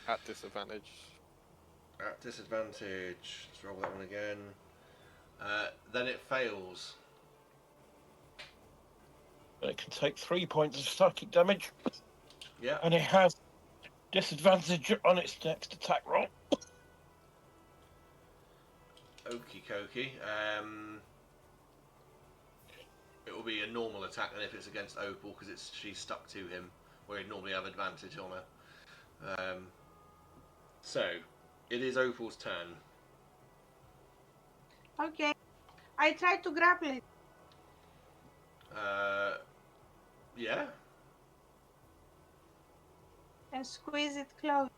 At disadvantage. At disadvantage. Let's roll that one again. Then it fails. It can take 3 points of psychic damage, Yeah. and it has disadvantage on its next attack roll. Okie dokie. It will be a normal attack, and if it's against Opal, because she's stuck to him, where he'd normally have advantage on her. So, it is Opal's turn. Okay. I try to grapple it. Yeah. And squeeze it close.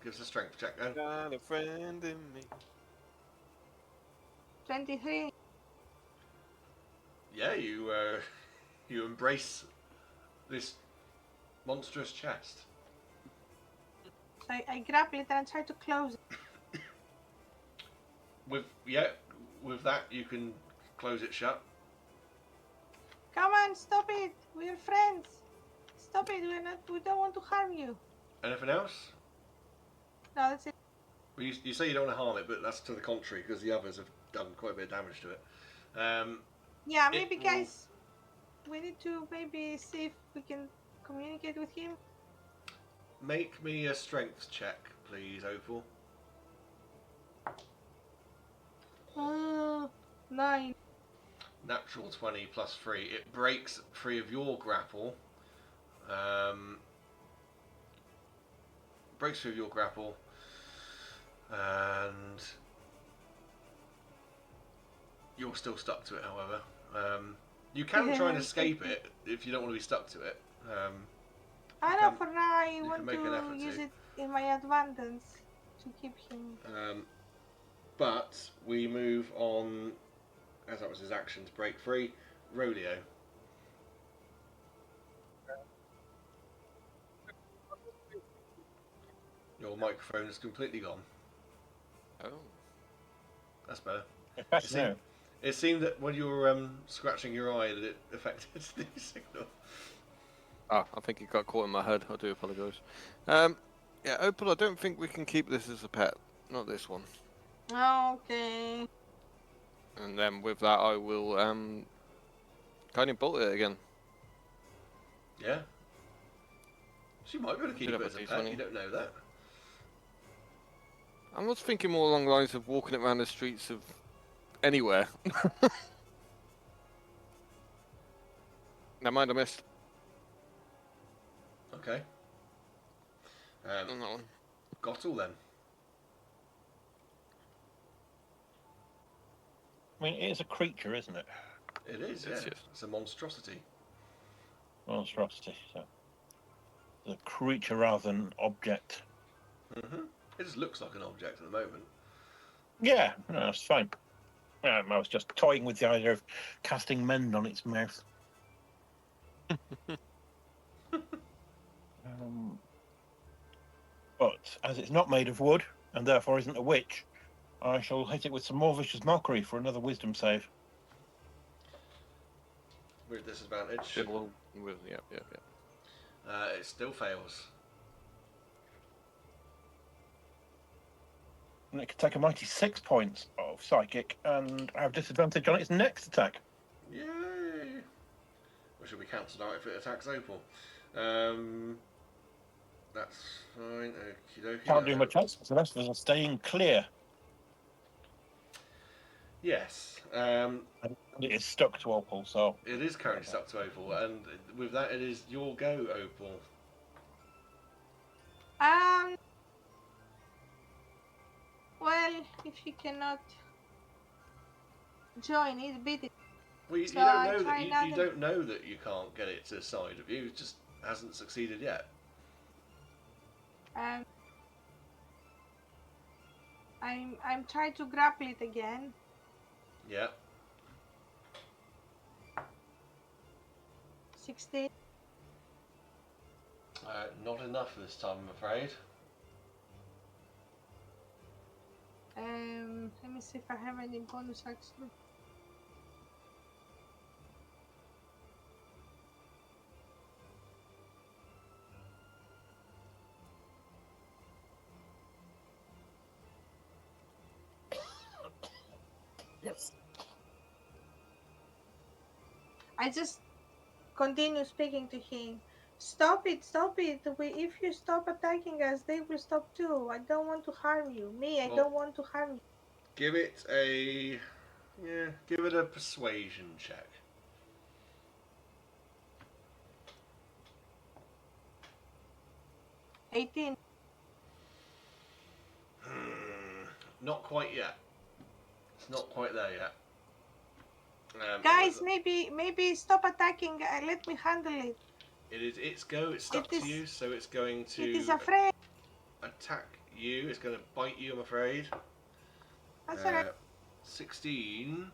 Give us a strength check then. Got a friend in me. 23. Yeah, you you embrace this monstrous chest. So I grapple it and try to close it. With that you can close it shut. Come on, stop it. We're friends. Stop it. We don't want to harm you. Anything else? No, that's it. Well, you say you don't want to harm it, but that's to the contrary, because the others have done quite a bit of damage to it. Yeah, maybe guys, we need to maybe see if we can communicate with him. Make me a strength check, please, Opal. 9. Natural 20 plus 3. It breaks free of your grapple. Breaks free of your grapple. And you're still stuck to it, however. You can try and escape it if you don't want to be stuck to it. I know for now I you want can make an effort to use to. it in my advantage to keep him. But we move on as that was his action to break free. Roleo. Your microphone is completely gone. Oh. That's better. Better now. It seemed that when you were scratching your eye that it affected the signal. Oh, I think it got caught in my head. I do apologise. Yeah, Opal, I don't think we can keep this as a pet. Not this one. Okay. And then with that, I will kind of bolt it again. Yeah. She might be able to keep Should it have as a a pet. D20. You don't know that. I was thinking more along the lines of walking it around the streets of anywhere. Never mind, I missed. Okay. On that one. Gottle then. I mean, it is a creature, isn't it? It is, yeah. Yes, yes. It's a monstrosity. Monstrosity. So, the creature rather than object. Mm-hmm. It just looks like an object at the moment. Yeah, no, that's fine. I was just toying with the idea of casting mend on its mouth. But as it's not made of wood, and therefore isn't a witch, I shall hit it with some more vicious mockery for another wisdom save. With disadvantage. Still with, yep. It still fails. And it can take a mighty 6 points of psychic and have disadvantage on its next attack. Yay! Which will be cancelled out if it attacks Opal. That's fine. Okie dokie. Can't do much else, because the rest of us are staying clear. Yes. And it is stuck to Opal, so... It is currently stuck to Opal, and with that, it is your go, Opal. Well, if you cannot join it, beat it. Well, you So don't I know try that you don't know that you can't get it to the side of you. It just hasn't succeeded yet. I'm trying to grapple it again. Yeah. 16. Not enough this time, I'm afraid. Let me see if I have any bonus action. Yes. I just continue speaking to him. Stop it, stop it. If you stop attacking us, they will stop too. I don't want to harm you. I don't want to harm you. Give it a... Yeah, give it a persuasion check. $18. Not quite yet. It's not quite there yet. Guys, maybe stop attacking. Let me handle it. It is its go. It's stuck to you, so it's going to... It is afraid. Attack you. It's going to bite you, I'm afraid. That's alright. 16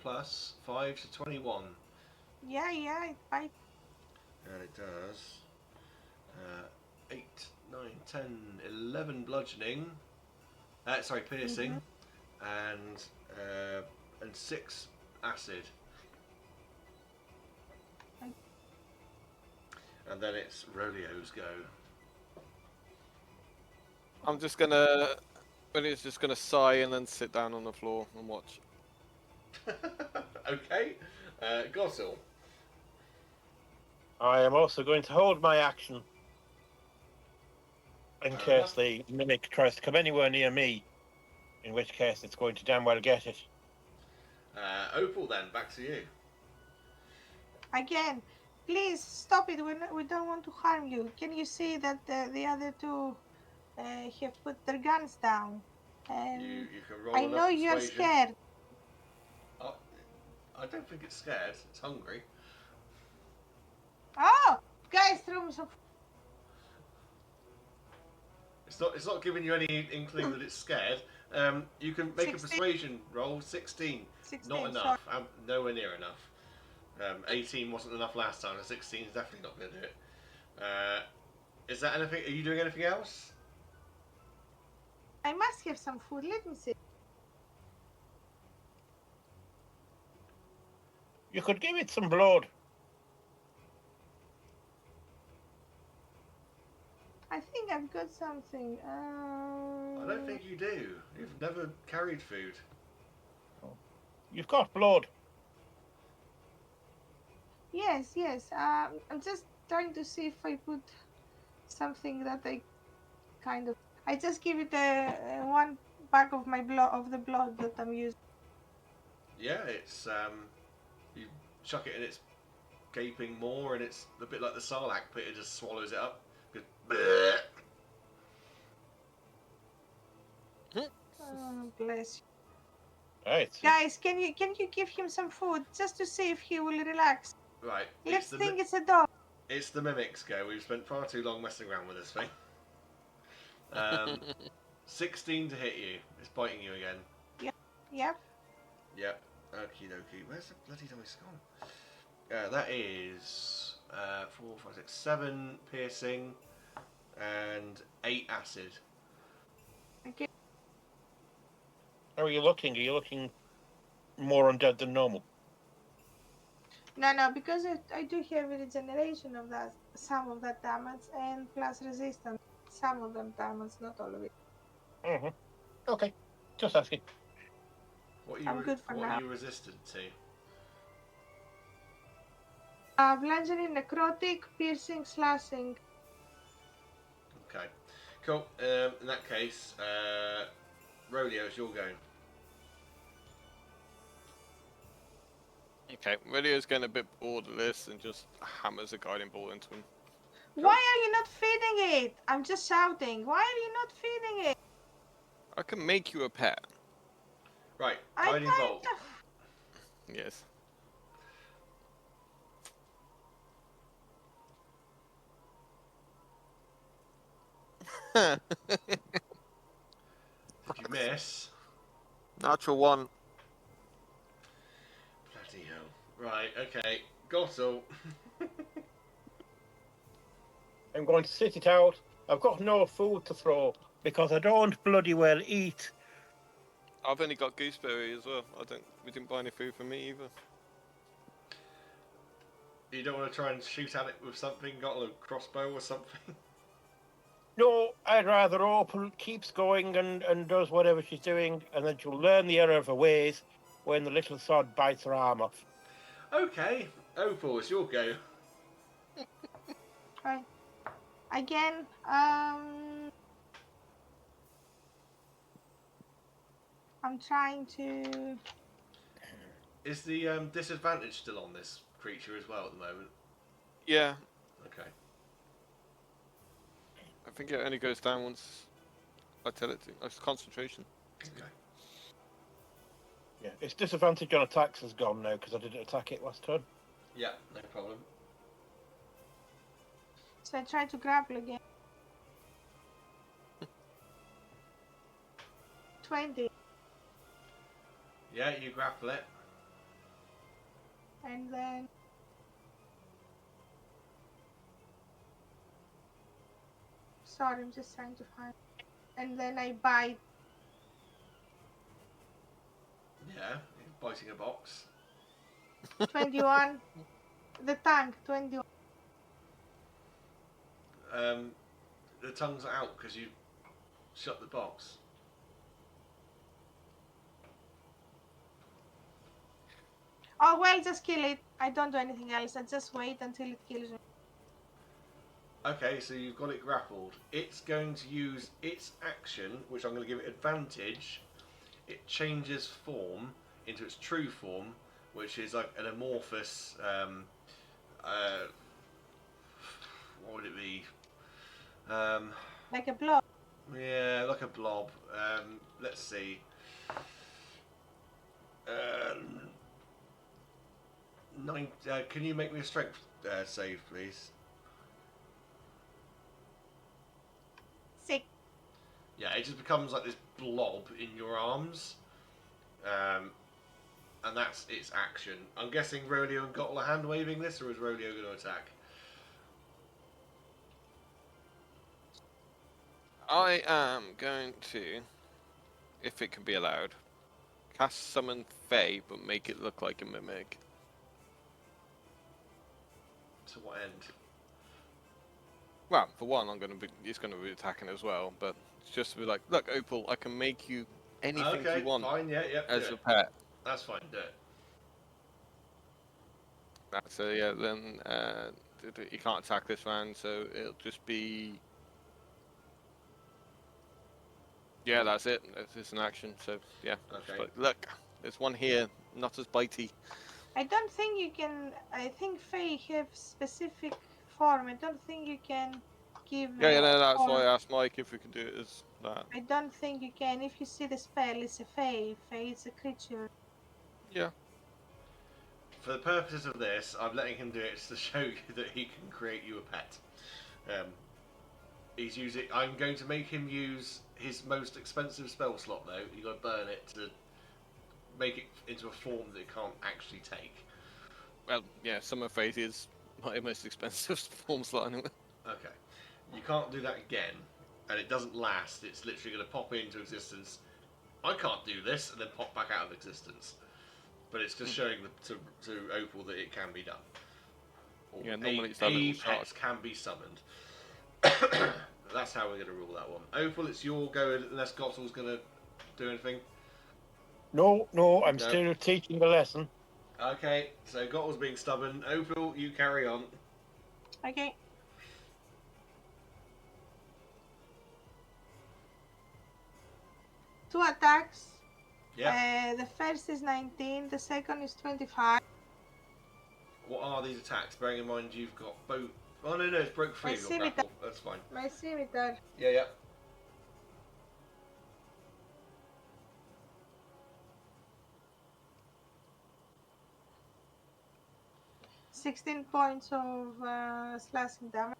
plus 5 to 21. Yeah, it bites. And it does 8, 9, 10, 11 bludgeoning. Sorry, piercing. And 6 acid. And then it's Roleo's go. I'm just gonna... It's just gonna sigh and then sit down on the floor and watch. Okay. Gottle. I am also going to hold my action in case the mimic tries to come anywhere near me, in which case it's going to damn well get it. Opal, then, back to you. Again, please stop it. We don't want to harm you. Can you see that the other two have put their guns down? You can roll I enough know you're persuasion. scared. Oh, I don't think it's scared. It's hungry. Oh, guys, throw me some. It's not giving you any inkling that it's scared. You can make 16. a persuasion roll. 16. 16. Not Sorry. enough. Nowhere near enough. 18 wasn't enough last time. 16 is definitely not going to do it. Is that anything? Are you doing anything else? I must have some food. Let me see. You could give it some blood. I think I've got something. I don't think you do. You've never carried food. You've got blood. Yes, yes. I'm just trying to see if I put something that I kind of. I just give it one bag of my blood of the blood that I'm using. Yeah, it's you chuck it in its gaping maw, and it's a bit like the sarlacc pit. It just swallows it up. Goes, bleh. Oh, bless you. Right. Guys, can you give him some food just to see if he will relax? Right. Let's think it's a dog. It's the mimics go. We've spent far too long messing around with this thing. 16 to hit you. It's biting you again. Yep. Yep. Okie dokie. Where's the bloody dice gone? That is 4, 5, 6, 7 piercing and 8 acid. Okay. How are you looking? Are you looking more undead than normal? No, because I do have a regeneration of that, some of that damage, and plus resistance. Some of them damage, not all of it. Mm-hmm. Okay. Just asking. What I'm good for now. are you resistant to? Bludgeoning, necrotic, piercing, slashing. Okay. Cool. In that case, Roleo, it's your go. Okay, Roleo's getting a bit bored of this and just hammers a guiding bolt into him. Why are you not feeding it? I'm just shouting. Why are you not feeding it? I can make you a pet. Right. I Guiding bolt. Yes. Did you miss? Natural one. Bloody hell. Right. Okay. Gottle. I'm going to sit it out. I've got no food to throw because I don't bloody well eat. I've only got gooseberry as well. We didn't buy any food for me either. You don't want to try and shoot at it with something? Got a crossbow or something? No, I'd rather Opal keeps going and does whatever she's doing, and then she'll learn the error of her ways when the little sod bites her arm off. Okay. Opal, it's your go. Right. Again, I'm trying to. Is the disadvantage still on this creature as well at the moment? Yeah, Okay. I think it only goes down once I tell it to. It's concentration. Okay. Yeah, its disadvantage on attacks has gone now because I didn't attack it last turn. Yeah, no problem. So I try to grapple again. 20, Yeah, you grapple it. and then sorry, I'm just trying to find. And then I bite. Yeah, you're biting a box. 21. The tongue, 21. The tongue's out because you shut the box. Oh well, just kill it. I don't do anything else. I just wait until it kills me. Okay, so you've got it grappled. It's going to use its action, which I'm going to give it advantage. It changes form into its true form, which is like an amorphous. What would it be? Like a blob. Yeah, like a blob. Let's see. Can you make me a strength save, please? 6. Yeah, it just becomes like this blob in your arms. And that's its action. I'm guessing Roleo and Gottle are hand waving this, or is Roleo going to attack? I am going to, if it can be allowed, cast Summon Fae, but make it look like a mimic. To what end? Well, for one, it's going to be attacking as well, but it's just to be like, look, Opal, I can make you anything Okay, you want fine, yeah, as do a it. pet. That's fine, do it. So yeah, then you can't attack this round, so it'll just be. Yeah, that's it. It's an action. So yeah, just Okay. like, look, there's one here, not as bitey. I don't think you can. I think Fae have specific form. I don't think you can give. Yeah, no, that's form. why I asked Mike if we could do it as that. I don't think you can. If you see the spell, it's a Fae. Fae is a creature. Yeah. For the purposes of this, I'm letting him do it to show you that he can create you a pet. He's using. I'm going to make him use his most expensive spell slot, though. You got to burn it to make it into a form that it can't actually take. Well, yeah, Summer Fate is my most expensive form slot anyway. Okay. You can't do that again, and it doesn't last. It's literally going to pop into existence. I can't do this, and then pop back out of existence. But it's just showing to Opal that it can be done. Or Yeah, normally it's that a little pet shot. can be summoned. That's how we're going to rule that one. Opal, it's your go unless Gottle's going to do anything. No, I'm still teaching the lesson. Okay, so Gottle's being stubborn. Opal, you carry on. Okay. Two attacks. Yeah. The first is 19. The second is 25. What are these attacks? Bearing in mind you've got both. Oh no, it's broke free of your grapple. That's fine. My scimitar. Yeah. 16 points of slashing damage.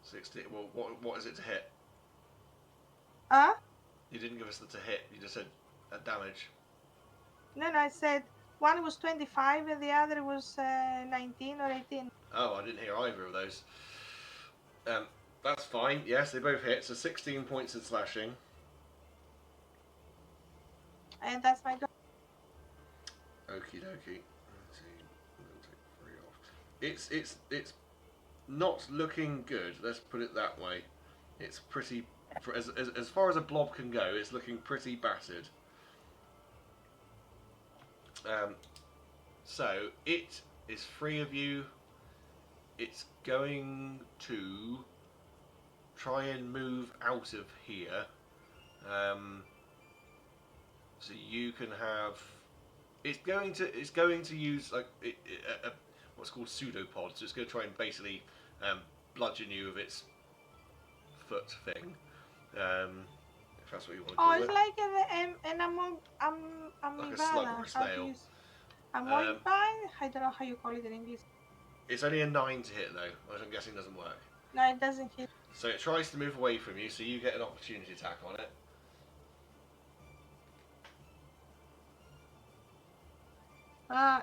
60. Well, what is it to hit? You didn't give us the to hit. You just said damage. No, I said one was 25 and the other was 19 or 18. Oh, I didn't hear either of those. That's fine. Yes, they both hit. So 16 points of slashing. And that's my go. Okie dokie. Let's see. I'm gonna take 3 off. It's not looking good. Let's put it that way. It's pretty. As far as a blob can go, it's looking pretty battered. So it is free of you. It's going to try and move out of here. So you can have. It's going to use like what's called pseudopods. So it's going to try and basically bludgeon you with its foot thing. If that's what you want to call it. It's like an like a slug or a snail. Amoeba? I don't know how you call it in English. It's only a 9 to hit though, which I'm guessing doesn't work. No, it doesn't hit. So it tries to move away from you, so you get an opportunity attack on it.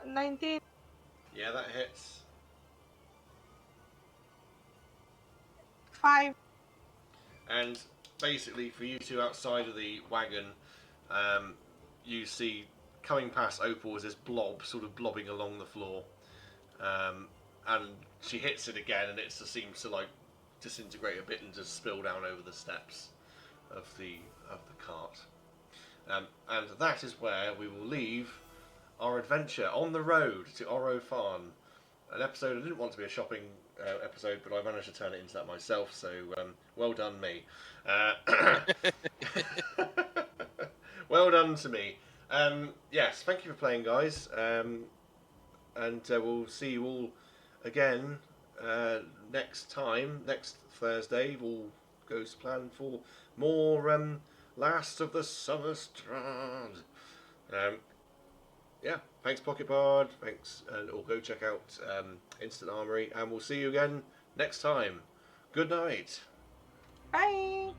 19. Yeah, that hits. 5. And basically, for you two outside of the wagon, you see coming past Opal is this blob sort of blobbing along the floor. And she hits it again, and it just seems to like disintegrate a bit and just spill down over the steps of the cart. And that is where we will leave our adventure on the road to Oro Farne. An episode I didn't want to be a shopping episode, but I managed to turn it into that myself, so well done me. Well done to me. Yes, thank you for playing, guys. And we'll see you all again next Thursday. All goes to plan for more Last of the Summer Strand. Yeah, thanks Pocket Bard, thanks, and or go check out Instant Armory, and we'll see you again next time. Good night. Bye.